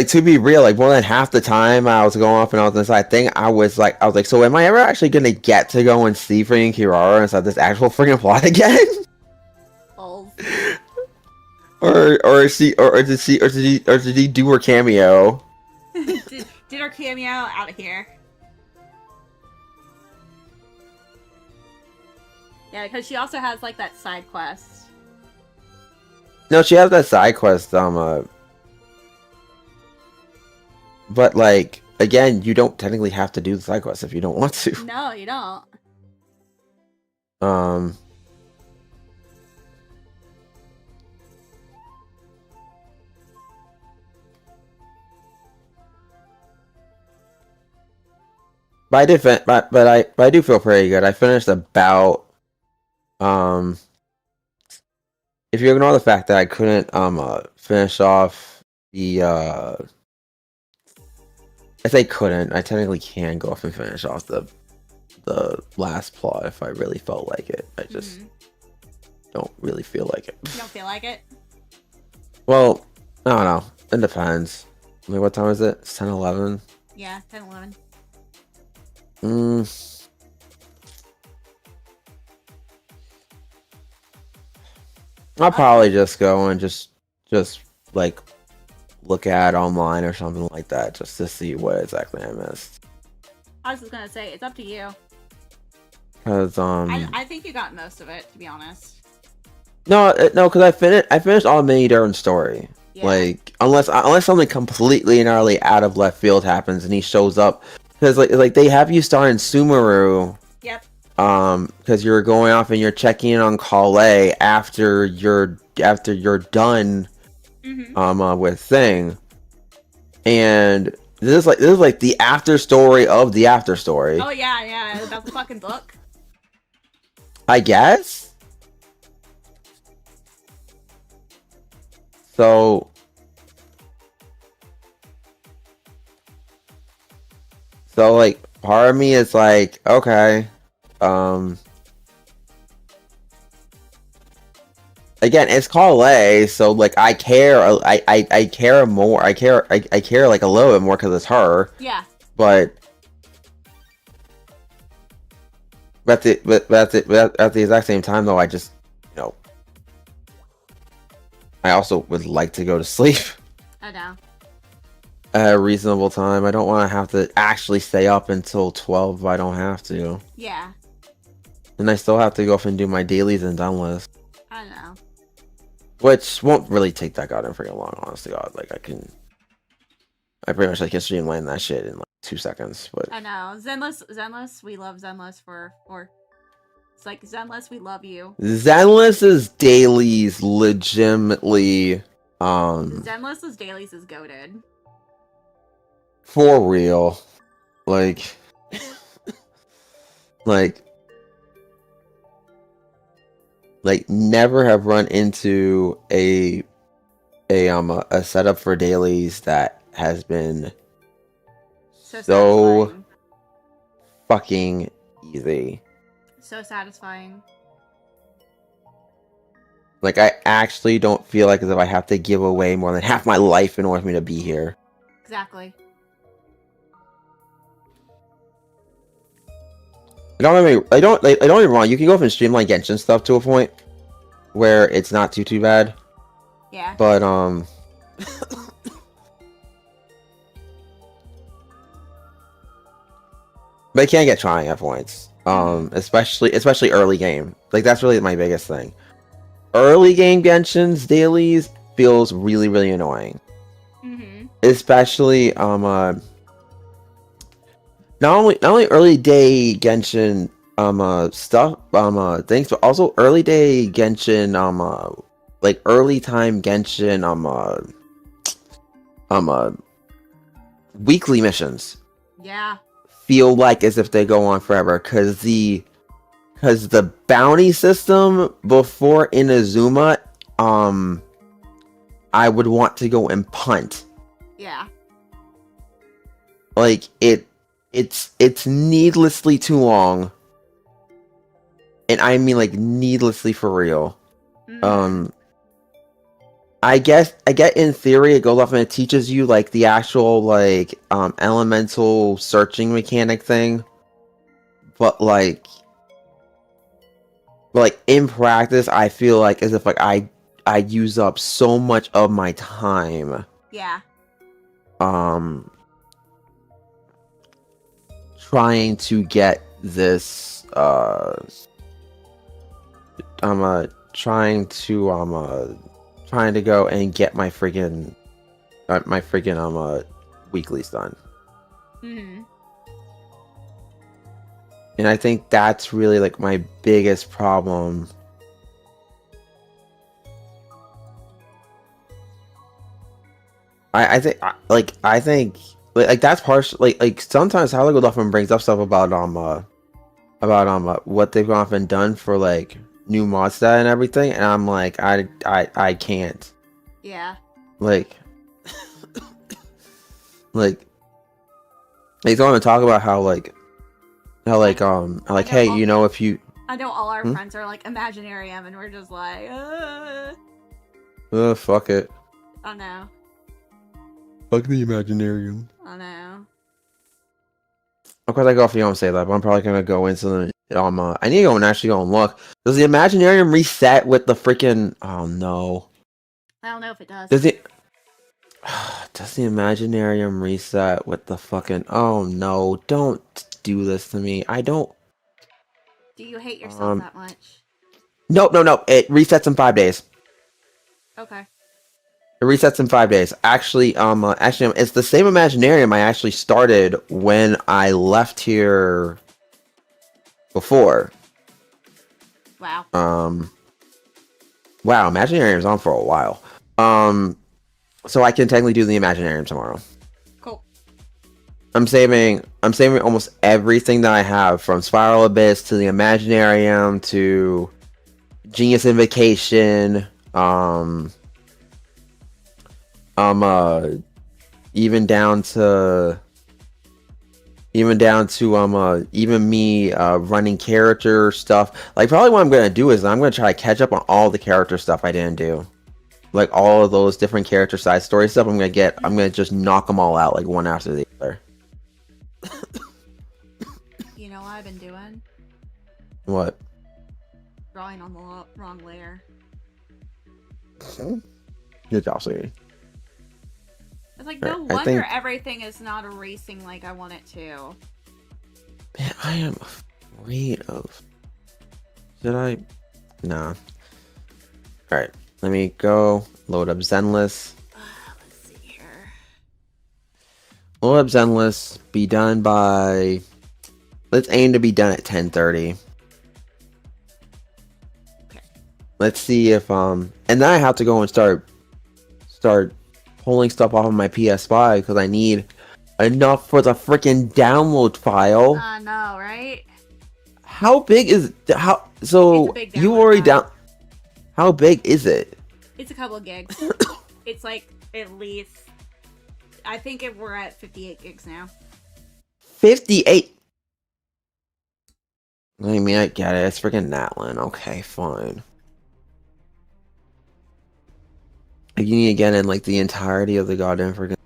to be real, like more than half the time I was going off and I was inside thing, I was like, so am I ever actually gonna get to go and see freaking Kirara inside this actual freaking plot again? Oh. Did he do her cameo? did her cameo out of here? Yeah, because she also has like that side quest. No, she has that side quest. But like again, you don't technically have to do the side quest if you don't want to. No, you don't. But I do feel pretty good. I finished about if you ignore the fact that I couldn't finish off the I say couldn't, I technically can go off and finish off the last plot if I really felt like it. I just don't really feel like it. You don't feel like it? Well, I don't know. It depends. I mean, what time is it? It's 10:11. Yeah, 10:11. I'll probably just go and just like look at it online or something like that just to see what exactly I missed. I was just gonna say it's up to you. Cause I think you got most of it, to be honest. No, because I finished all Minnie Duran's story. Yeah. Like unless something completely and utterly out of left field happens and he shows up, because like they have you start in Sumeru. Yep. because you're going off and you're checking in on call A after you're done with thing, and this is like the after story of the after story. Oh yeah, about the fucking book. I guess. So like part of me is like, okay, again, it's called A, so like I care. I care more. I care like a little bit more because it's her. Yeah. But at the exact same time, though, I just, you know, I also would like to go to sleep. I know. At a reasonable time. I don't want to have to actually stay up until 12 if I don't have to. Yeah. And I still have to go off and do my dailies and done list. I know. Which won't really take that goddamn freaking long, honestly. God, like I pretty much like can streamline that shit in like 2 seconds. But I know. Zenless, we love Zenless for it's like Zenless, we love you. Zenless's dailies legitimately Zenless's dailies is goated. For real. Like like never have run into a setup for dailies that has been so fucking easy. So satisfying. Like I actually don't feel like as if I have to give away more than half my life in order for me to be here. Exactly. I don't get me wrong. You can go up and streamline Genshin stuff to a point where it's not too bad. Yeah. But but it can get trying at points. Especially early game. Like that's really my biggest thing. Early game Genshin's dailies feels really annoying. Especially not only early day Genshin stuff things, but also early day Genshin like early time Genshin weekly missions. Yeah. Feel like as if they go on forever because the bounty system before Inazuma, I would want to go and punt. Yeah. Like it's needlessly too long, and I mean like needlessly for real. I get in theory it goes off and it teaches you like the actual like elemental searching mechanic thing, but like in practice I feel like as if like I use up so much of my time. Yeah. Trying to get this trying to go and get my friggin' weeklies done. And I think that's really like my biggest problem. I think that's partially like sometimes Tyler goes off and brings up stuff about what they've gone off and done for like new mod stat and everything, and I'm like I can't. Yeah. Like he's going to talk about how hey, you know, if you I know all our friends are like Imaginarium and we're just like fuck it. Oh no. Fuck the Imaginarium. Oh no. Of course I go off you don't say that, but I'm probably gonna go into the I need to go and actually go and look. Does the Imaginarium reset with the freaking oh no. I don't know if it does. Does the Imaginarium reset with the fucking oh no, don't do this to me. I don't. Do you hate yourself that much? Nope. It resets in 5 days. Okay. It resets in 5 days. Actually, it's the same Imaginarium I actually started when I left here. before. Wow. Wow, Imaginarium's on for a while. So I can technically do the Imaginarium tomorrow. Cool. I'm saving almost everything that I have, from Spiral Abyss to the Imaginarium to Genius Invocation, even down to even me running character stuff. Like, probably what I'm gonna do is I'm gonna try to catch up on all the character stuff I didn't do. Like, all of those different character side story stuff, I'm gonna just knock them all out, like, one after the other. You know what I've been doing? What? Drawing on the wrong layer. Good job, sweetie. It's like, no wonder everything is not erasing like I want it to. Man, I am afraid of... Should I? Nah. Alright, let me go load up Zenless. Let's see here. Load up Zenless. Be done by... Let's aim to be done at 10:30. Okay. Let's see if and then I have to go and start pulling stuff off of my PS5 because I need enough for the freaking download file. I know, right? How big is how? So you already down? How big is it? It's a couple of gigs. It's like at least, I think we're at 58 gigs now. 58. I mean, I get it. It's freaking Natlin. Okay, fine. You need to get in like the entirety of the goddamn freaking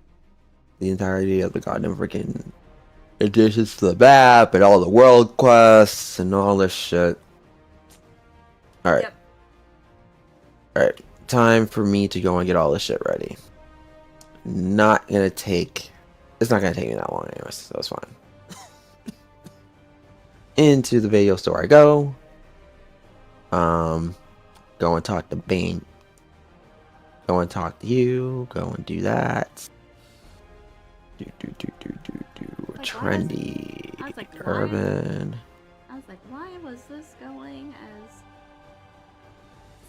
additions to the map and all the world quests and all this shit. Alright. Yep. Alright. Time for me to go and get all this shit ready. It's not gonna take me that long anyways, so it's fine. Into the video store I go. Go and talk to Bane. Go and talk to you. Go and do that. Like, trendy. I was like, urban. I was like, why was this going as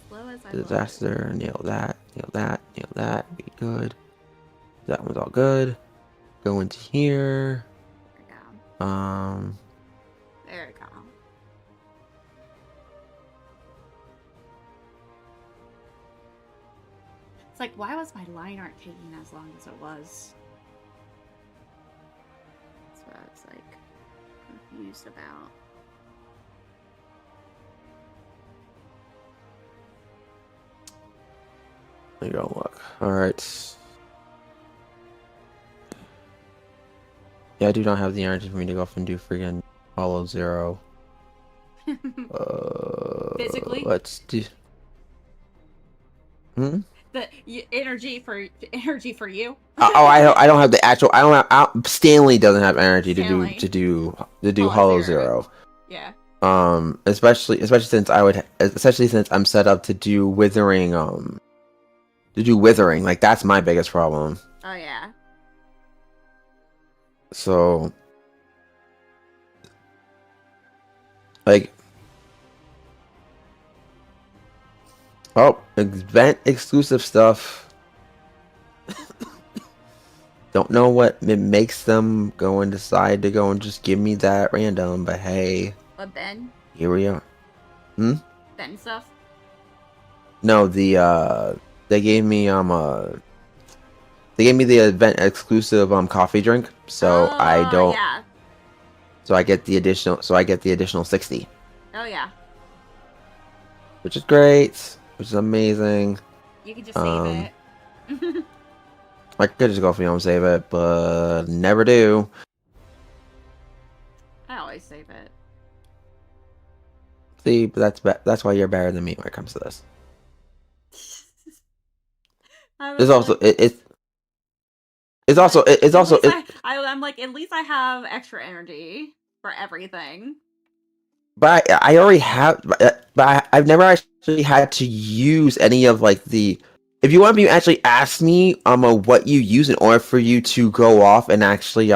slow as I Disaster. Was? Nail that. Nail that. Nail that. Be good. That one's all good. Go into here. There we go. There we go. It's like, why was my line art taking as long as it was? That's what I was like confused about. There you go, look. Alright. Yeah, I do not have the energy for me to go off and do freaking Hollow Zero. Physically? Let's do... The energy for you. I don't have the actual. Stanley doesn't have energy to do Hollow Zero. Yeah. Especially since I'm set up to do Withering. Like, that's my biggest problem. Oh yeah. So, like, oh, event exclusive stuff. Don't know what it makes them go and decide to go and just give me that random, but hey. What, Ben? Here we are. Ben stuff? No, they gave me the event exclusive coffee drink, so I don't. Yeah. So I get the additional 60. Oh yeah. Which is great. Which is amazing. You can just save it. I could just go for and save it, but never do. I always save it. See, but that's why you're better than me when it comes to this. There's also I'm like, at least I have extra energy for everything. But I already have, but I've never actually had to use any of like the. If you want me to actually ask me what you use in order for you to go off and actually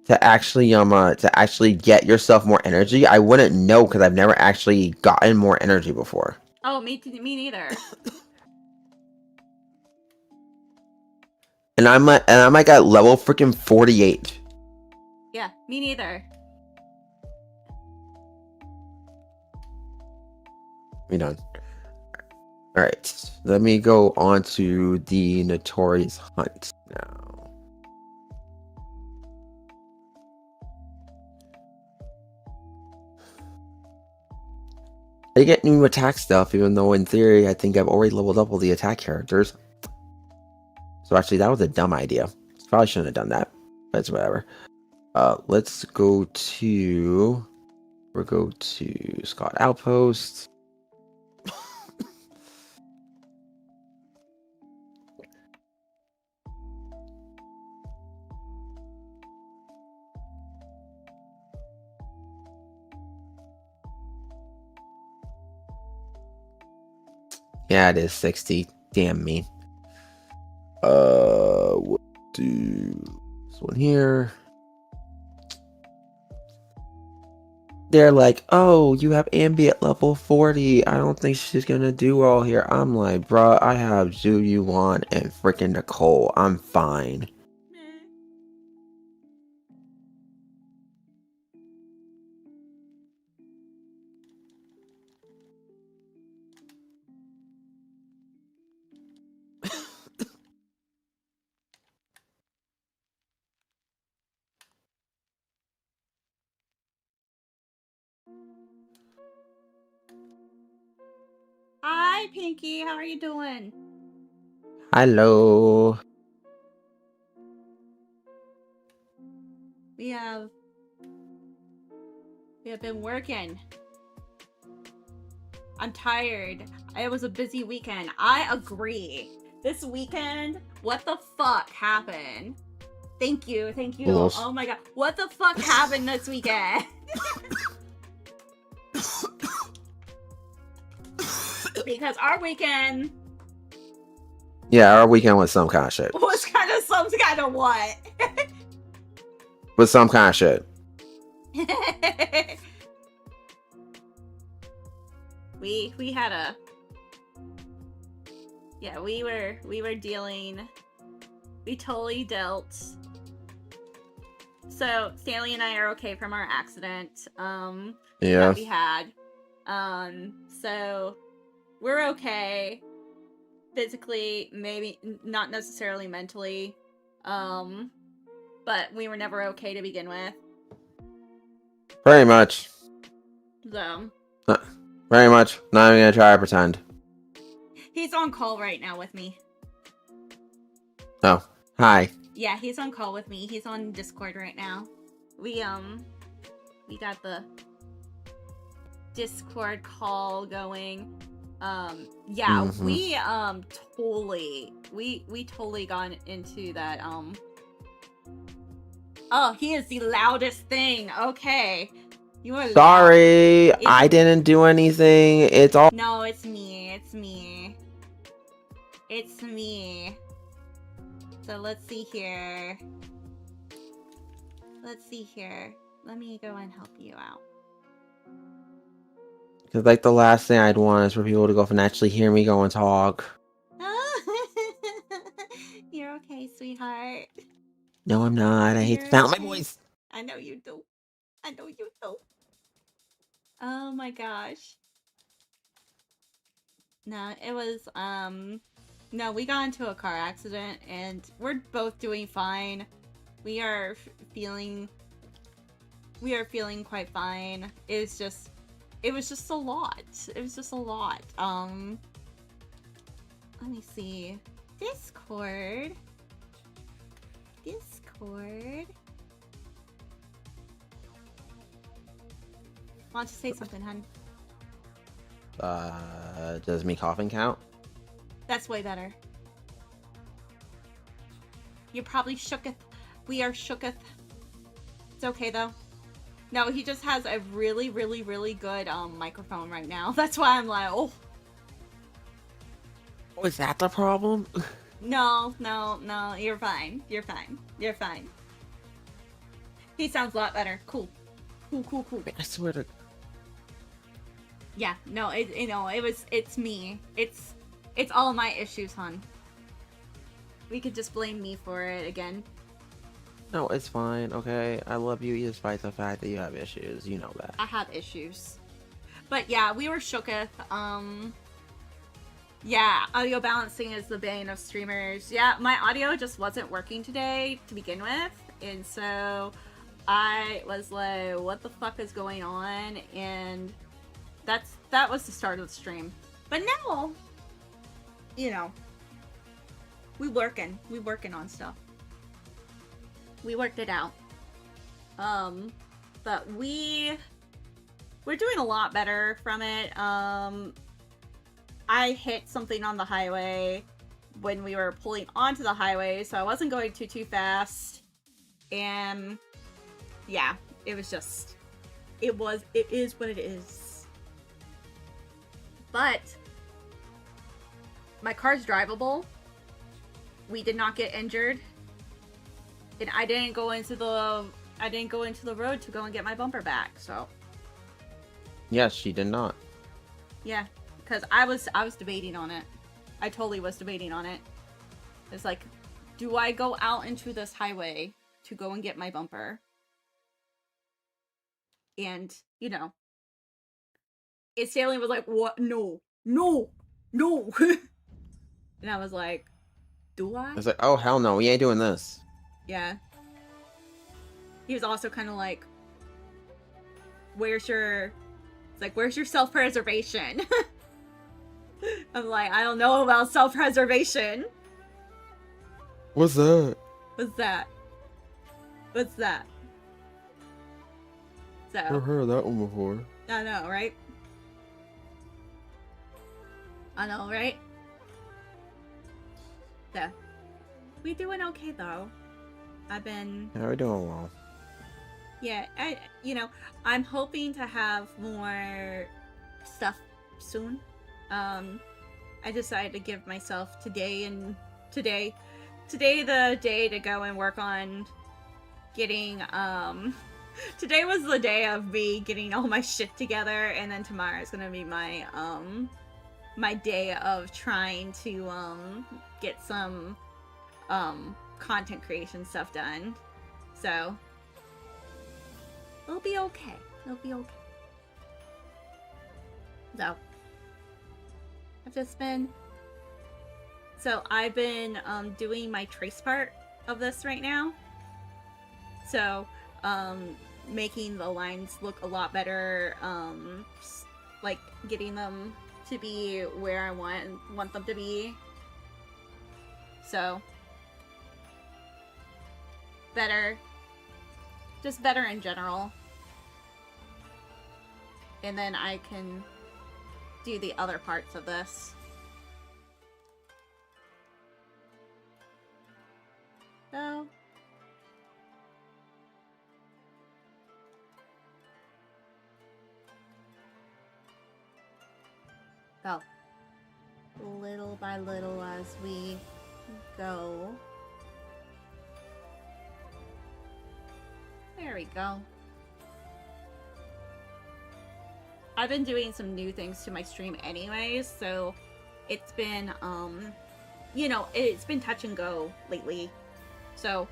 to actually get yourself more energy. I wouldn't know because I've never actually gotten more energy before. Oh, me neither. And I'm like at level freaking 48. Yeah, me neither. We done. All right, let me go on to the Notorious Hunt now. I get new attack stuff, even though in theory I think I've already leveled up all the attack characters. So actually, that was a dumb idea. Probably shouldn't have done that, but it's whatever. Let's go to Scott Outpost. Yeah, it is 60. Damn me. We'll do this one here. They're like, oh, you have ambient level 40. I don't think she's gonna do well here. I'm like, bruh, I have Zhu Yuan and freaking Nicole. I'm fine. Hi, Pinky. How are you doing? Hello. We have been working. I'm tired. It was a busy weekend. I agree. This weekend, what the fuck happened? Thank you. Almost. Oh my god. What the fuck happened this weekend? Because our weekend... Yeah, our weekend was some kind of shit. Was kind of some kind of what? Was some kind of shit. we had a... Yeah, we were dealing... We totally dealt. So Stanley and I are okay from our accident that we had. So we're okay physically, maybe not necessarily mentally. But we were never okay to begin with. Very much. So Very much. Not even gonna try to pretend. he's on call right now with me. Oh, hi. Yeah, he's on call with me. He's on Discord right now. We got the Discord call going. Yeah, we totally got into that. Oh, he is the loudest thing. Okay. You are sorry, I didn't do anything. It's all... No, it's me. It's me. So let's see here. Let me go and help you out. Because, like, the last thing I'd want is for people to go off and actually hear me go and talk. You're okay, sweetheart. No, I'm not. I hate the sound of my voice. I know you do. Oh my gosh. No, it was, no, we got into a car accident and we're both doing fine. We are feeling quite fine. It was just a lot. Let me see. Discord. Why don't you say something, hun? Does me coughing count? That's way better. You're probably shooketh. We are shooketh. It's okay though. No, he just has a really good microphone right now. That's why I'm like, oh. Oh, is that the problem? No, you're fine. He sounds a lot better. Cool. Cool. I swear to... Yeah, no, it's me. It's all my issues, hon. We could just blame me for it again. No, it's fine, okay? I love you despite the fact that you have issues. You know that. I have issues. But yeah, we were shooketh. Yeah, audio balancing is the bane of streamers. Yeah, my audio just wasn't working today to begin with. And so I was like, what the fuck is going on? And that was the start of the stream. But now, you know, we working on stuff. We worked it out. But we're doing a lot better from it. I hit something on the highway when we were pulling onto the highway, so I wasn't going too fast. And yeah, it was just, it is what it is. But my car's drivable. We did not get injured. And I didn't go into the road to go and get my bumper back, so. Yes, she did not. Yeah, because I was debating on it. I totally was debating on it. It's like, do I go out into this highway to go and get my bumper? And, you know, Stanley was like, what? No. And I was like, do I? I was like, oh, hell no, we ain't doing this. Yeah. He was also kind of like, where's your self-preservation? I'm like, I don't know about self-preservation. What's that? So. I've heard that one before. I know, right? So, we doing okay though. Yeah, we're doing well. Yeah, I'm hoping to have more stuff soon. I decided to give myself today the day to go and work on getting, today was the day of me getting all my shit together, and then tomorrow is gonna be my, my day of trying to, get some, content creation stuff done. So, it'll be okay. So, I've been doing my trace part of this right now. So, making the lines look a lot better, like getting them to be where I want them to be. So, just better in general. And then I can do the other parts of this. So, little by little as we go. There we go. I've been doing some new things to my stream anyways, so it's been, it's been touch and go lately. So,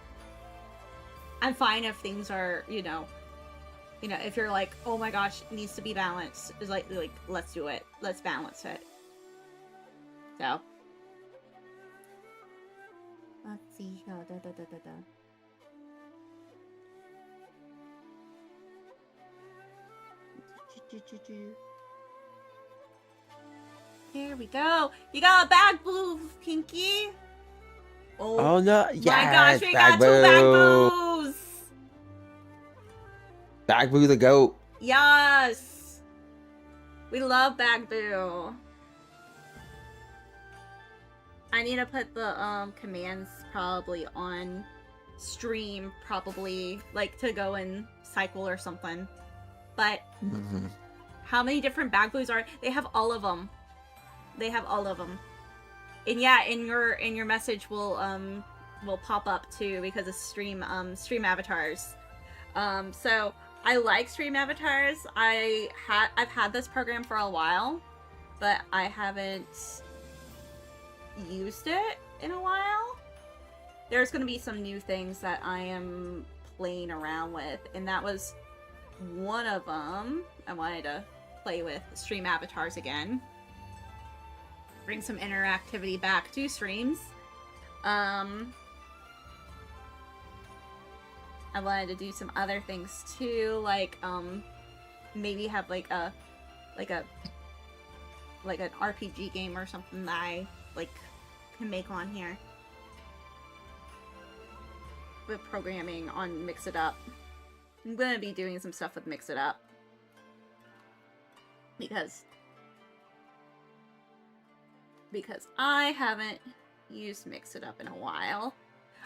I'm fine if things are, if you're like, oh my gosh, it needs to be balanced. It's like, let's do it. Let's balance it. So. Let's see here. Here we go. You got a bag move, Pinky. Oh no! Yes, my gosh, we got 2 bag boos. Bag boo the goat. Yes, we love bag boo. I need to put the commands probably on stream, probably like to go and cycle or something. But how many different bag boos are? They have all of them. And yeah, in your message will pop up too because of stream avatars. So I like stream avatars. I've had this program for a while, but I haven't used it in a while. There's going to be some new things that I am playing around with, and that was one of them. I wanted to play with stream avatars again. Bring some interactivity back to streams. I wanted to do some other things too, like maybe have like an RPG game or something that I can make on here. With programming on Mix It Up. I'm gonna be doing some stuff with Mix It Up. Because I haven't used Mix It Up in a while.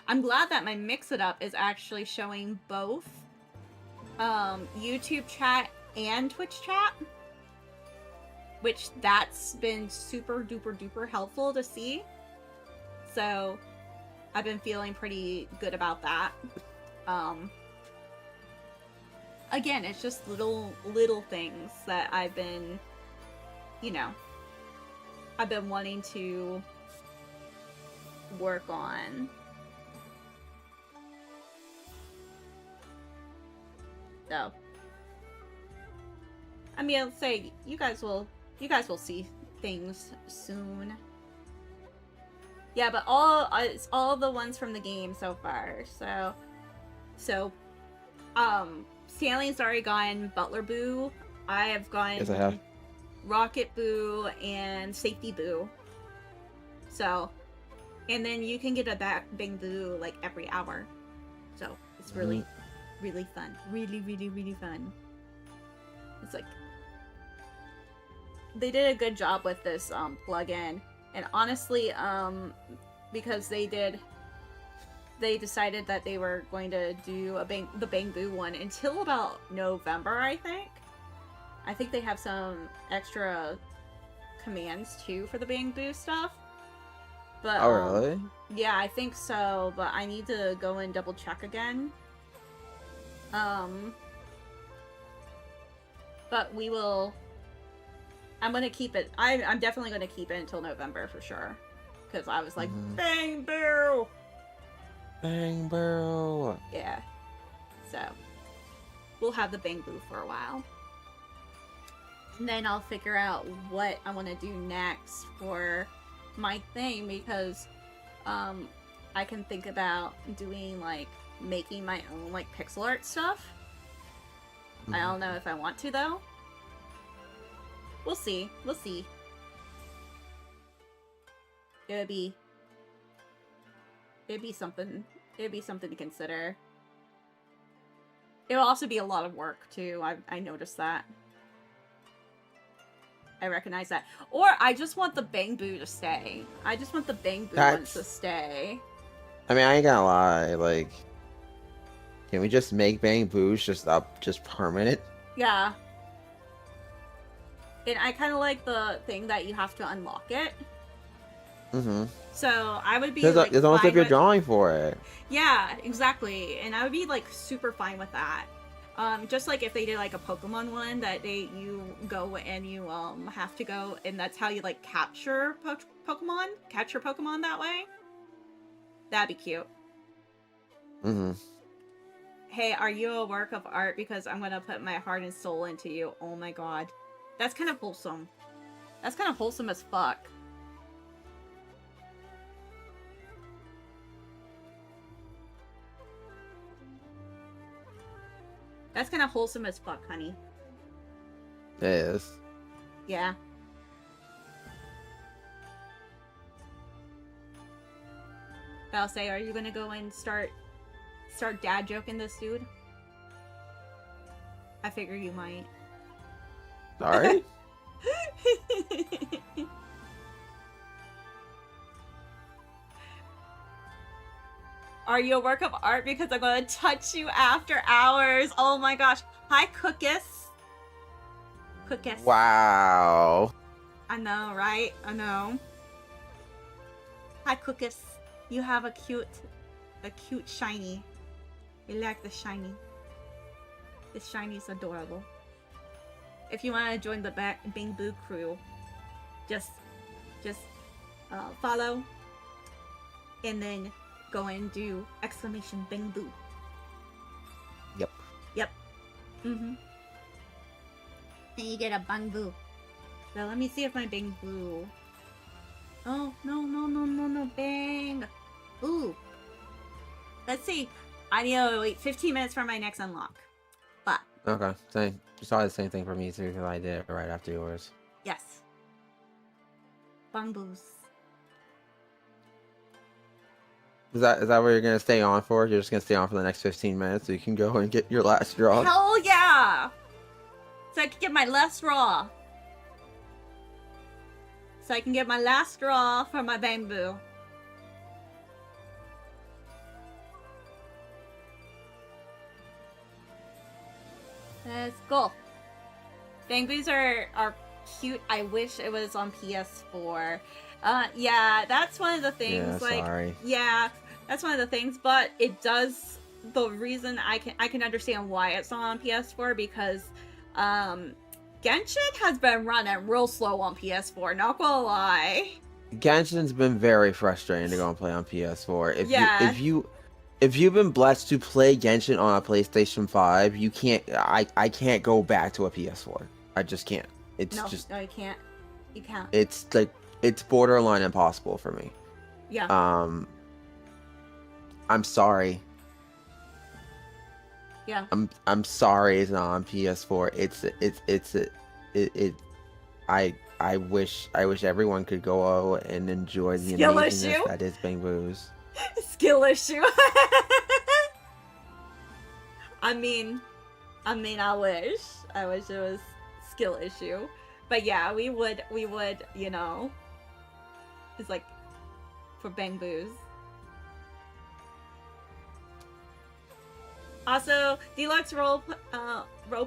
I'm glad that my Mix It Up is actually showing both YouTube chat and Twitch chat. Which that's been super duper duper helpful to see. So I've been feeling pretty good about that. Again, it's just little things that I've been, I've been wanting to work on. So, I mean, I'll say you guys will see things soon. Yeah, but it's all the ones from the game so far. So, Stanley's already gotten Butler Boo. I have gotten Yes, I have. Rocket Boo and Safety Boo. So, and then you can get a Bang Boo like every hour. So it's really fun. Really fun. It's like they did a good job with this plugin. And honestly, because they decided that they were going to do the Bang Boo one until about November, I think. I think they have some extra commands too for the Bang Boo stuff. But oh, really? Yeah, I think so, but I need to go and double check again. But we will. I'm gonna keep it. I'm definitely gonna keep it until November for sure, because I was like, Bang Boo! Bang Boo! Yeah. So we'll have the Bang Boo for a while. And then I'll figure out what I want to do next for my thing, because I can think about doing making my own pixel art stuff. I don't know if I want to though. We'll see. It'd be something. It'd be something to consider. It'll also be a lot of work too. I noticed that. I recognize that. Or I just want the Bang Boo to stay. I just want the Bang Boo ones to stay. I mean, I ain't gonna lie. Can we just make Bang Boos just permanent? Yeah. And I kind of like the thing that you have to unlock it. So I would be it's almost if you're drawing for it. Yeah, exactly. And I would be super fine with that. Just like if they did a Pokemon one that you go and you have to go, and that's how you capture Pokemon, catch your Pokemon that way. That'd be cute. Hey, are you a work of art? Because I'm gonna put my heart and soul into you. Oh my god. That's kind of wholesome. That's kind of wholesome as fuck. That's kind of wholesome as fuck, honey. It is. Yeah. I'll say, are you gonna go and start dad joking this dude? I figure you might. Sorry? Are you a work of art? Because I'm gonna touch you after hours. Oh my gosh. Hi, Cookus. Cookus. Wow. I know, right? I know. Hi, Cookus. You have a cute shiny. You like the shiny. This shiny's adorable. If you want to join the Bing Boo crew, just follow, and then go and do exclamation Bing Boo. Yep. Yep. And you get a Bang Boo. So let me see if my Bing Boo. Oh, no, Bang. Ooh. Let's see. I need to wait 15 minutes for my next unlock. But. Okay. Same. It's probably the same thing for me too, because I did it right after yours. Yes. Bang Boos. Is that what you're gonna stay on for? You're just gonna stay on for the next 15 minutes so you can go and get your last draw? Hell yeah! So I can get my last draw. So I can get my last draw for my bamboo. Let's go. Bamboos are cute. I wish it was on PS4. Yeah, that's one of the things. Yeah, sorry. Yeah, that's one of the things. But it does. The reason I can understand why it's not on PS4 because, Genshin has been running real slow on PS4. Not gonna lie. Genshin's been very frustrating to go and play on PS4. If you've been blessed to play Genshin on a PlayStation 5, you can't. I can't go back to a PS4. I just can't. No, you can't. You can't. It's borderline impossible for me. Yeah. I'm sorry. Yeah. I'm sorry it's not on PS4. I wish everyone could go out and enjoy the amazingness that is Bang Boos. Skill issue. I mean, I wish it was skill issue, but yeah, we would, you know, it's like for Bang Boos. Also, deluxe role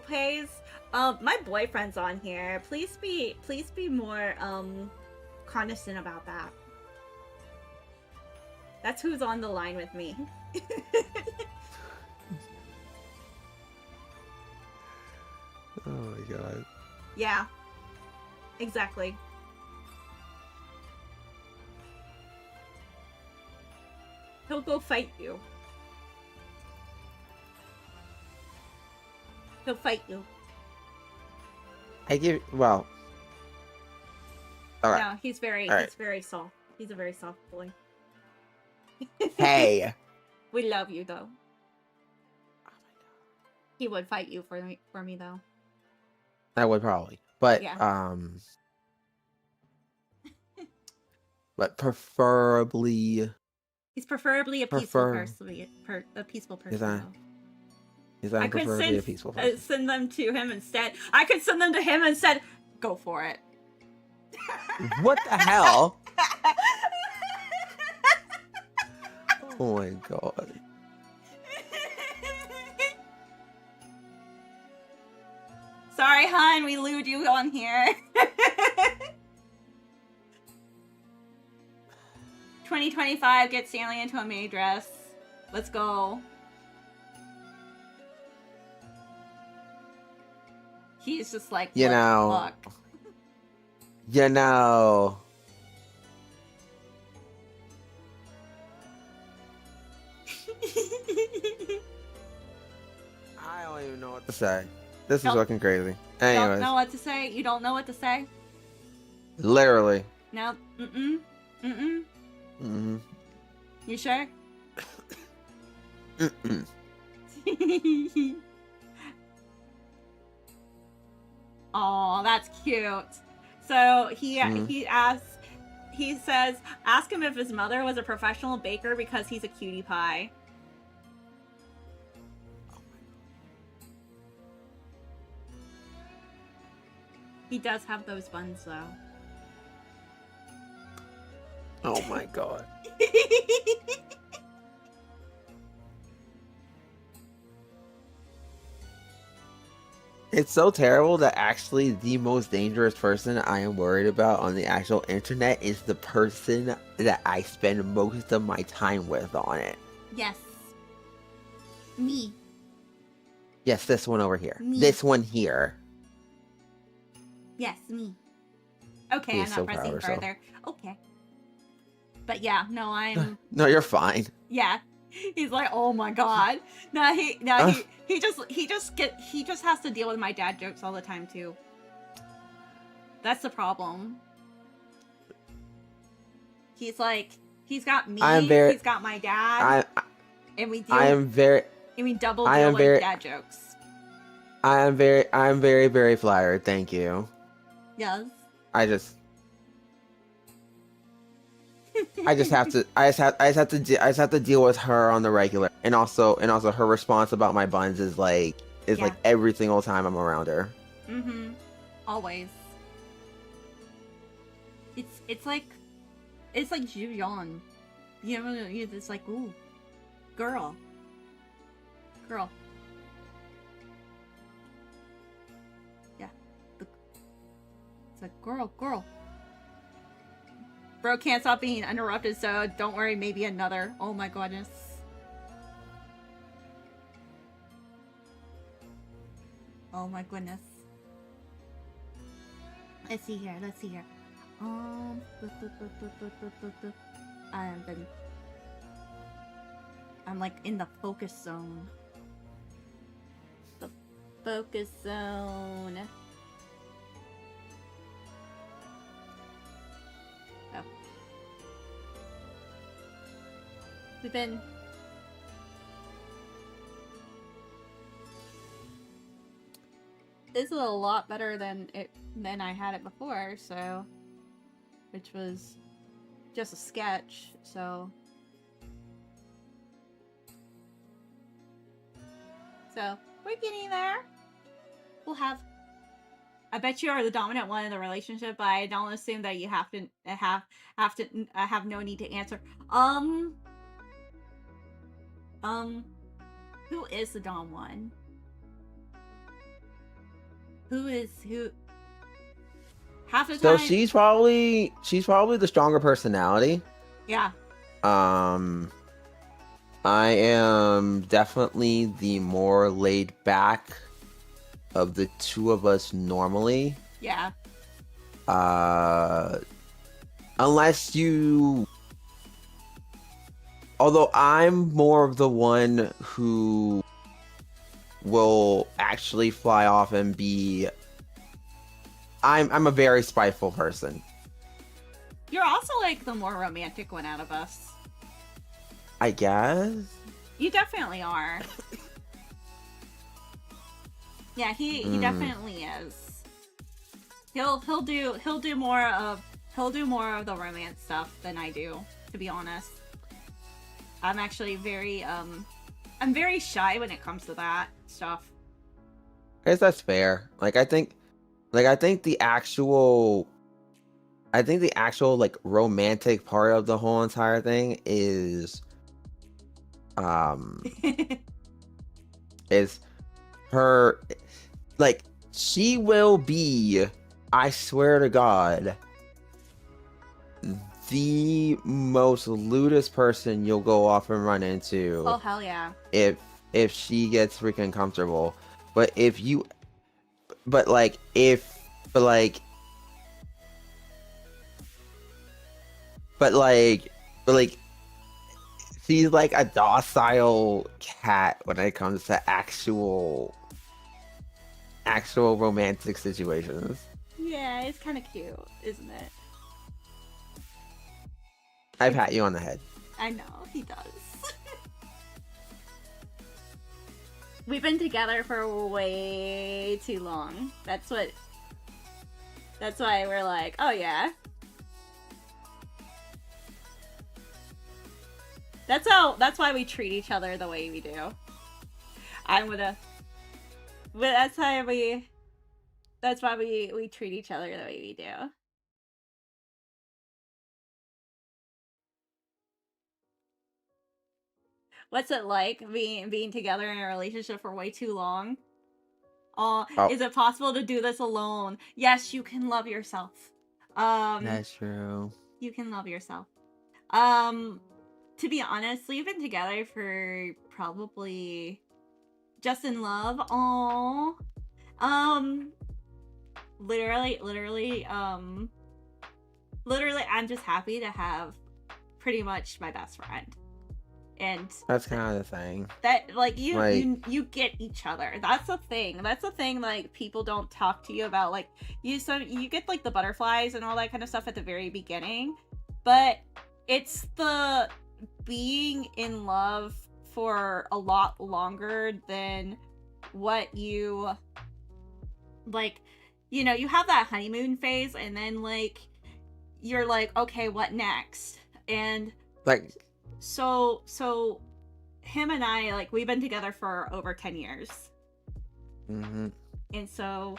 plays. My boyfriend's on here. Please be more cognizant about that. That's who's on the line with me. Oh my god. Yeah. Exactly. He'll go fight you. He'll fight you. Well. Alright. No, he's very soft. He's a very soft boy. Hey. We love you though. He would fight you for me though. I would probably. But yeah. But preferably he's preferably a peaceful person. A peaceful person. I could send them to him instead. I could send them to him instead. Go for it. What the hell? Oh my god. Sorry, hon, we lewd you on here. 2025, get Stanley into a maid dress. Let's go. He's just like, you know. I don't even know what to say. This is looking crazy. Anyways. Don't know what to say? You don't know what to say? Literally. No. You sure? Oh, that's cute. So he says, ask him if his mother was a professional baker because he's a cutie pie. He does have those buns, though. Oh my god. It's so terrible that actually the most dangerous person I am worried about on the actual internet is the person that I spend most of my time with on it. Yes. Me. Yes, this one over here. Me. This one here. Yes, me. Okay, He I'm is not so proud of pressing herself. further. Okay. But yeah, no, I'm... No, you're fine. Yeah. He's like, oh my god. He just has to deal with my dad jokes all the time too. That's the problem. He's like, he's got me, he's got my dad, and we double deal with dad jokes. I am very, very flattered. Thank you. Yes. I just have to deal with her on the regular, and also her response about my buns is like every single time I'm around her. Mm-hmm. Always. It's like Julian. You know, it's like, ooh, girl. Yeah. It's like, girl. Bro can't stop being interrupted, so don't worry, maybe another. Oh my goodness. Oh my goodness. Let's see here. I'm like in the focus zone. The focus zone. Oh. We've been... This is a lot better than I had it before, so... Which was just a sketch, so... So, we're getting there. We'll have... I bet you are the dominant one in the relationship, but I don't assume that you have no need to answer. Who is the dom one? Who? Half the time. So she's probably the stronger personality. Yeah. I am definitely the more laid back of the two of us normally. Yeah. Unless you... Although I'm more of the one who will actually fly off and be... I'm a very spiteful person. You're also like the more romantic one out of us. I guess. You definitely are. Yeah, he definitely is. He'll do more of the romance stuff than I do, to be honest. I'm actually very I'm very shy when it comes to that stuff. I guess that's fair. I think the actual like romantic part of the whole entire thing is is her, like, she will be, I swear to God, the most lewdest person you'll go off and run into. Oh hell yeah. If she gets freaking comfortable. But if you but like if but like but like she's like a docile cat when it comes to actual romantic situations. Yeah, it's kind of cute, isn't it? I pat you on the head. I know, he does. We've been together for way too long. That's why we're like, oh yeah. That's why we treat each other the way we do. But that's why we treat each other the way we do. What's it like being together in a relationship for way too long? Oh, is it possible to do this alone? Yes, you can love yourself. That's true. You can love yourself. To be honest, we've been together for probably Just in love. Aww. Um, literally, I'm just happy to have pretty much my best friend. And that's kind of the thing. That, like, you get each other. That's the thing. That's the thing, like, people don't talk to you about. Like, you get, like, the butterflies and all that kind of stuff at the very beginning. But it's the being in love for a lot longer than what you, like, you know, you have that honeymoon phase, and then, like, you're like, okay, what next? And like, so him and I, like, we've been together for over 10 years. mm-hmm. And so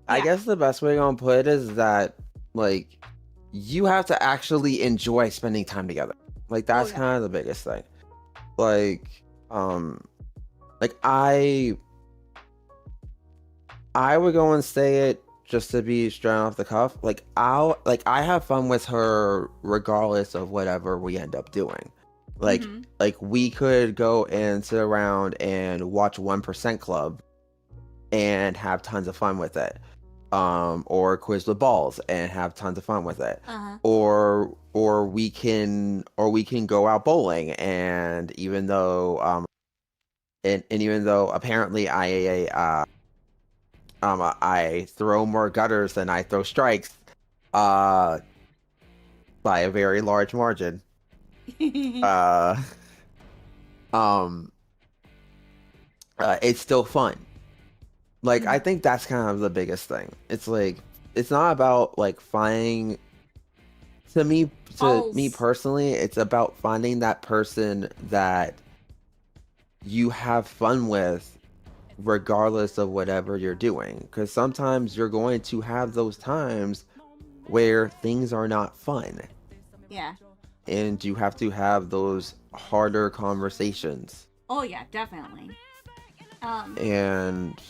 I guess the best way to put it is that, like, you have to actually enjoy spending time together. Like, that's kind of the biggest thing. Like I would go and say it just to be straight off the cuff. Like, I have fun with her regardless of whatever we end up doing. Like, like, we could go and sit around and watch 1% Club and have tons of fun with it. Or Quiz with Balls and have tons of fun with it. Or we can go out bowling, and even though and even though apparently I throw more gutters than I throw strikes, by a very large margin. It's still fun. Like, I think that's kind of the biggest thing. It's like, it's not about, like, finding, to me personally, it's about finding that person that you have fun with regardless of whatever you're doing. Because sometimes you're going to have those times where things are not fun. Yeah. And you have to have those harder conversations. Oh yeah, definitely. And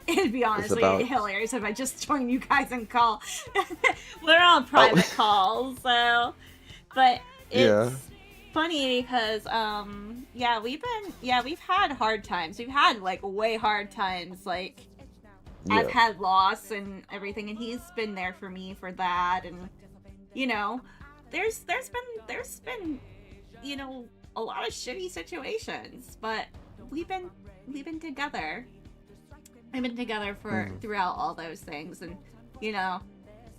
it'd be honestly hilarious if I just joined you guys and call. We're on private calls, so. But it's funny because we've had hard times. We've had, like, way hard times. Like, I've had loss and everything, and he's been there for me for that. And, you know, there's been you know, a lot of shitty situations, but we've been together. I've been together for throughout all those things, and, you know,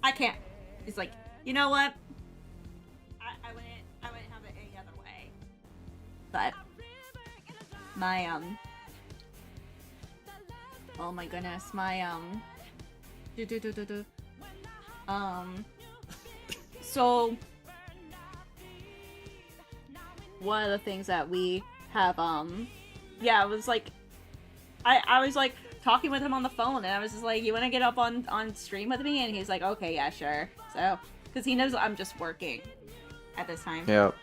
I can't. It's like, you know what? I wouldn't have it any other way. But my oh my goodness, my so one of the things that we have it was like I was like talking with him on the phone, and I was just like, you want to get up on stream with me? And he's like, okay, yeah, sure. So, because he knows I'm just working at this time. Yep.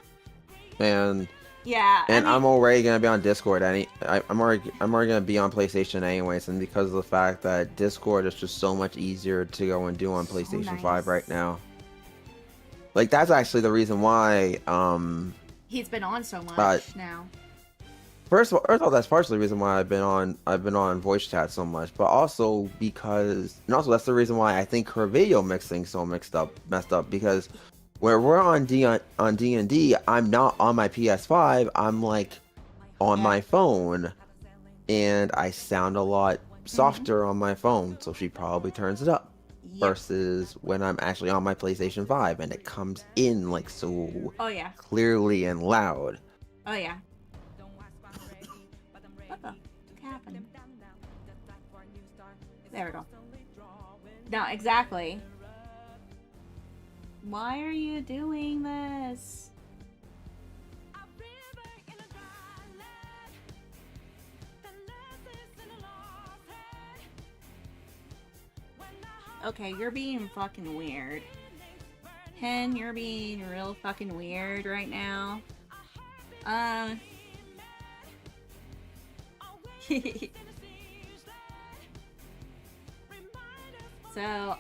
And yeah, and I'm already gonna be on Discord. I'm already gonna be on PlayStation anyways, and because of the fact that Discord is just so much easier to go and do on PlayStation 5 right now. Like, that's actually the reason why he's been on so much now. First of all, that's partially the reason why I've been on voice chat so much, but also that's the reason why I think her video mixing so messed up, because where we're on D&D, I'm not on my PS5, I'm, like, on my phone, and I sound a lot softer on my phone, so she probably turns it up. Versus when I'm actually on my PlayStation 5 and it comes in, like, so clearly and loud. Oh yeah. What the happened? There we go. No, exactly. Why are you doing this? Okay, you're being fucking weird. Ken, you're being real fucking weird right now. So,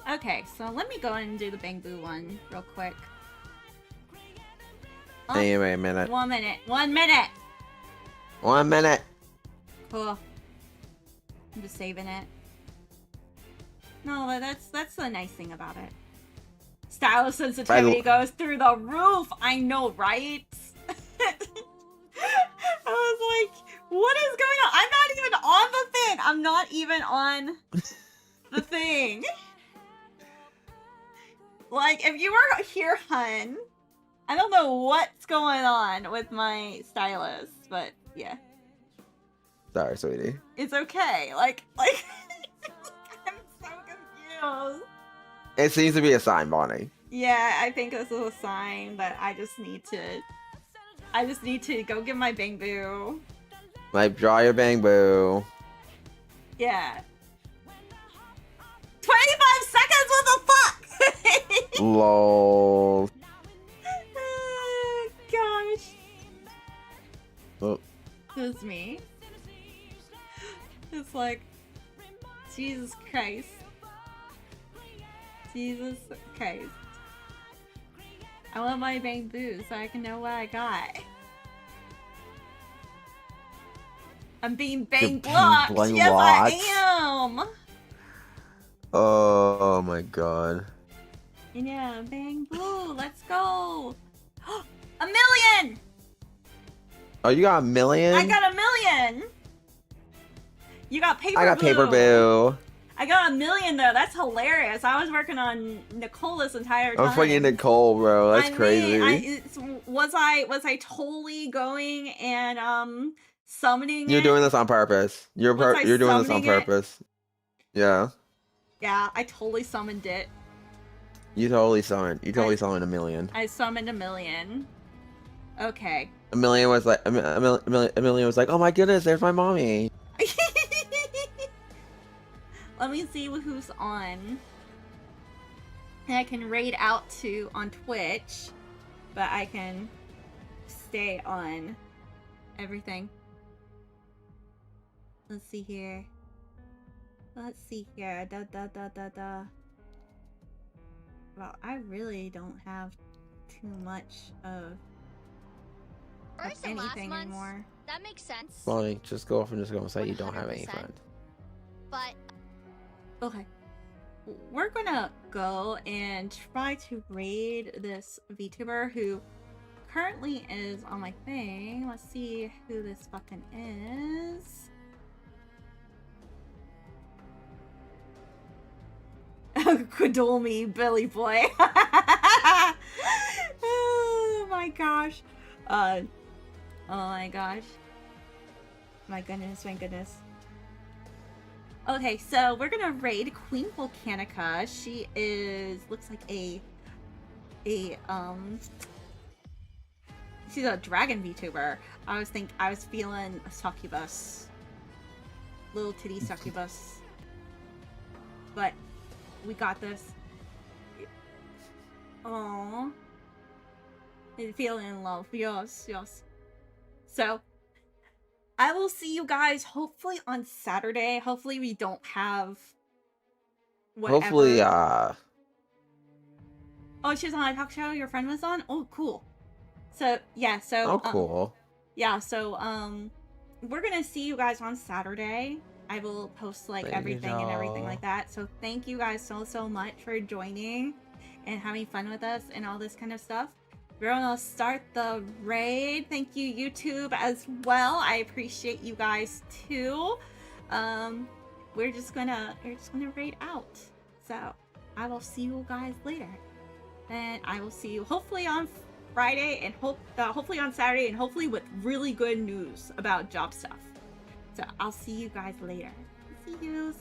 okay, so let me go and do the Bang Boo one real quick. Anyway, a minute. 1 minute. 1 minute! 1 minute. Cool. I'm just saving it. No, but that's the nice thing about it. Style sensitivity goes through the roof. I know, right? I was like, what is going on? I'm not even on the thing. I'm not even on the thing. Like, if you were here, hun, I don't know what's going on with my stylus, but yeah. Sorry, sweetie. It's okay. Like, I'm so confused. It seems to be a sign, Bonnie. Yeah, I think this is a sign that I just need to go get my bang boo. Like, draw your bang boo. Yeah. 25 seconds, what the fuck? Lol. Gosh. Oh. This is me. It's like, Jesus Christ. Jesus Christ. I want my bang boo so I can know what I got. I'm being bang blocked. Yes, I am. Oh my god. Yeah, bang blue. Let's go. $1 million. Oh, you got 1 million? I got $1 million. You got paper boo. I got paper boo. I got $1 million though. That's hilarious. I was working on Nicole this entire time. I'm fucking Nicole, bro. That's crazy. Was I totally going and summoning You're it? doing this on purpose. You're doing this on purpose. Yeah. Yeah, I totally summoned it. You totally summoned 1 million. I summoned $1 million. Okay. 1 million was like a million was like, oh my goodness, there's my mommy. Let me see who's on. And I can raid out to on Twitch, but I can stay on everything. Let's see here. Da. Well, I really don't have too much of anything anymore. That makes sense. Bonnie, just go off and say you don't have any friends. But okay, we're gonna go and try to raid this VTuber who currently is on my thing. Let's see who this fucking is. Kudolmi, Billy Boy. Oh my gosh. Oh my gosh. My goodness. Okay, so we're gonna raid Queen Volcanica. She looks like she's a dragon VTuber. I was feeling a succubus. Little titty succubus. But we got this. Aww. I'm feeling in love. Yes. So, I will see you guys hopefully on Saturday. Hopefully we don't have whatever. Hopefully, Oh, she was on a talk show your friend was on? Oh, cool. So, yeah, so... Oh, cool. Yeah, so, we're gonna see you guys on Saturday. I will post, like, everything and everything like that. So, thank you guys so much for joining and having fun with us and all this kind of stuff. We're gonna start the raid. Thank you, YouTube, as well. I appreciate you guys too. We're just gonna raid out. So I will see you guys later, and I will see you hopefully on Friday and hopefully on Saturday, and hopefully with really good news about job stuff. So I'll see you guys later. See you.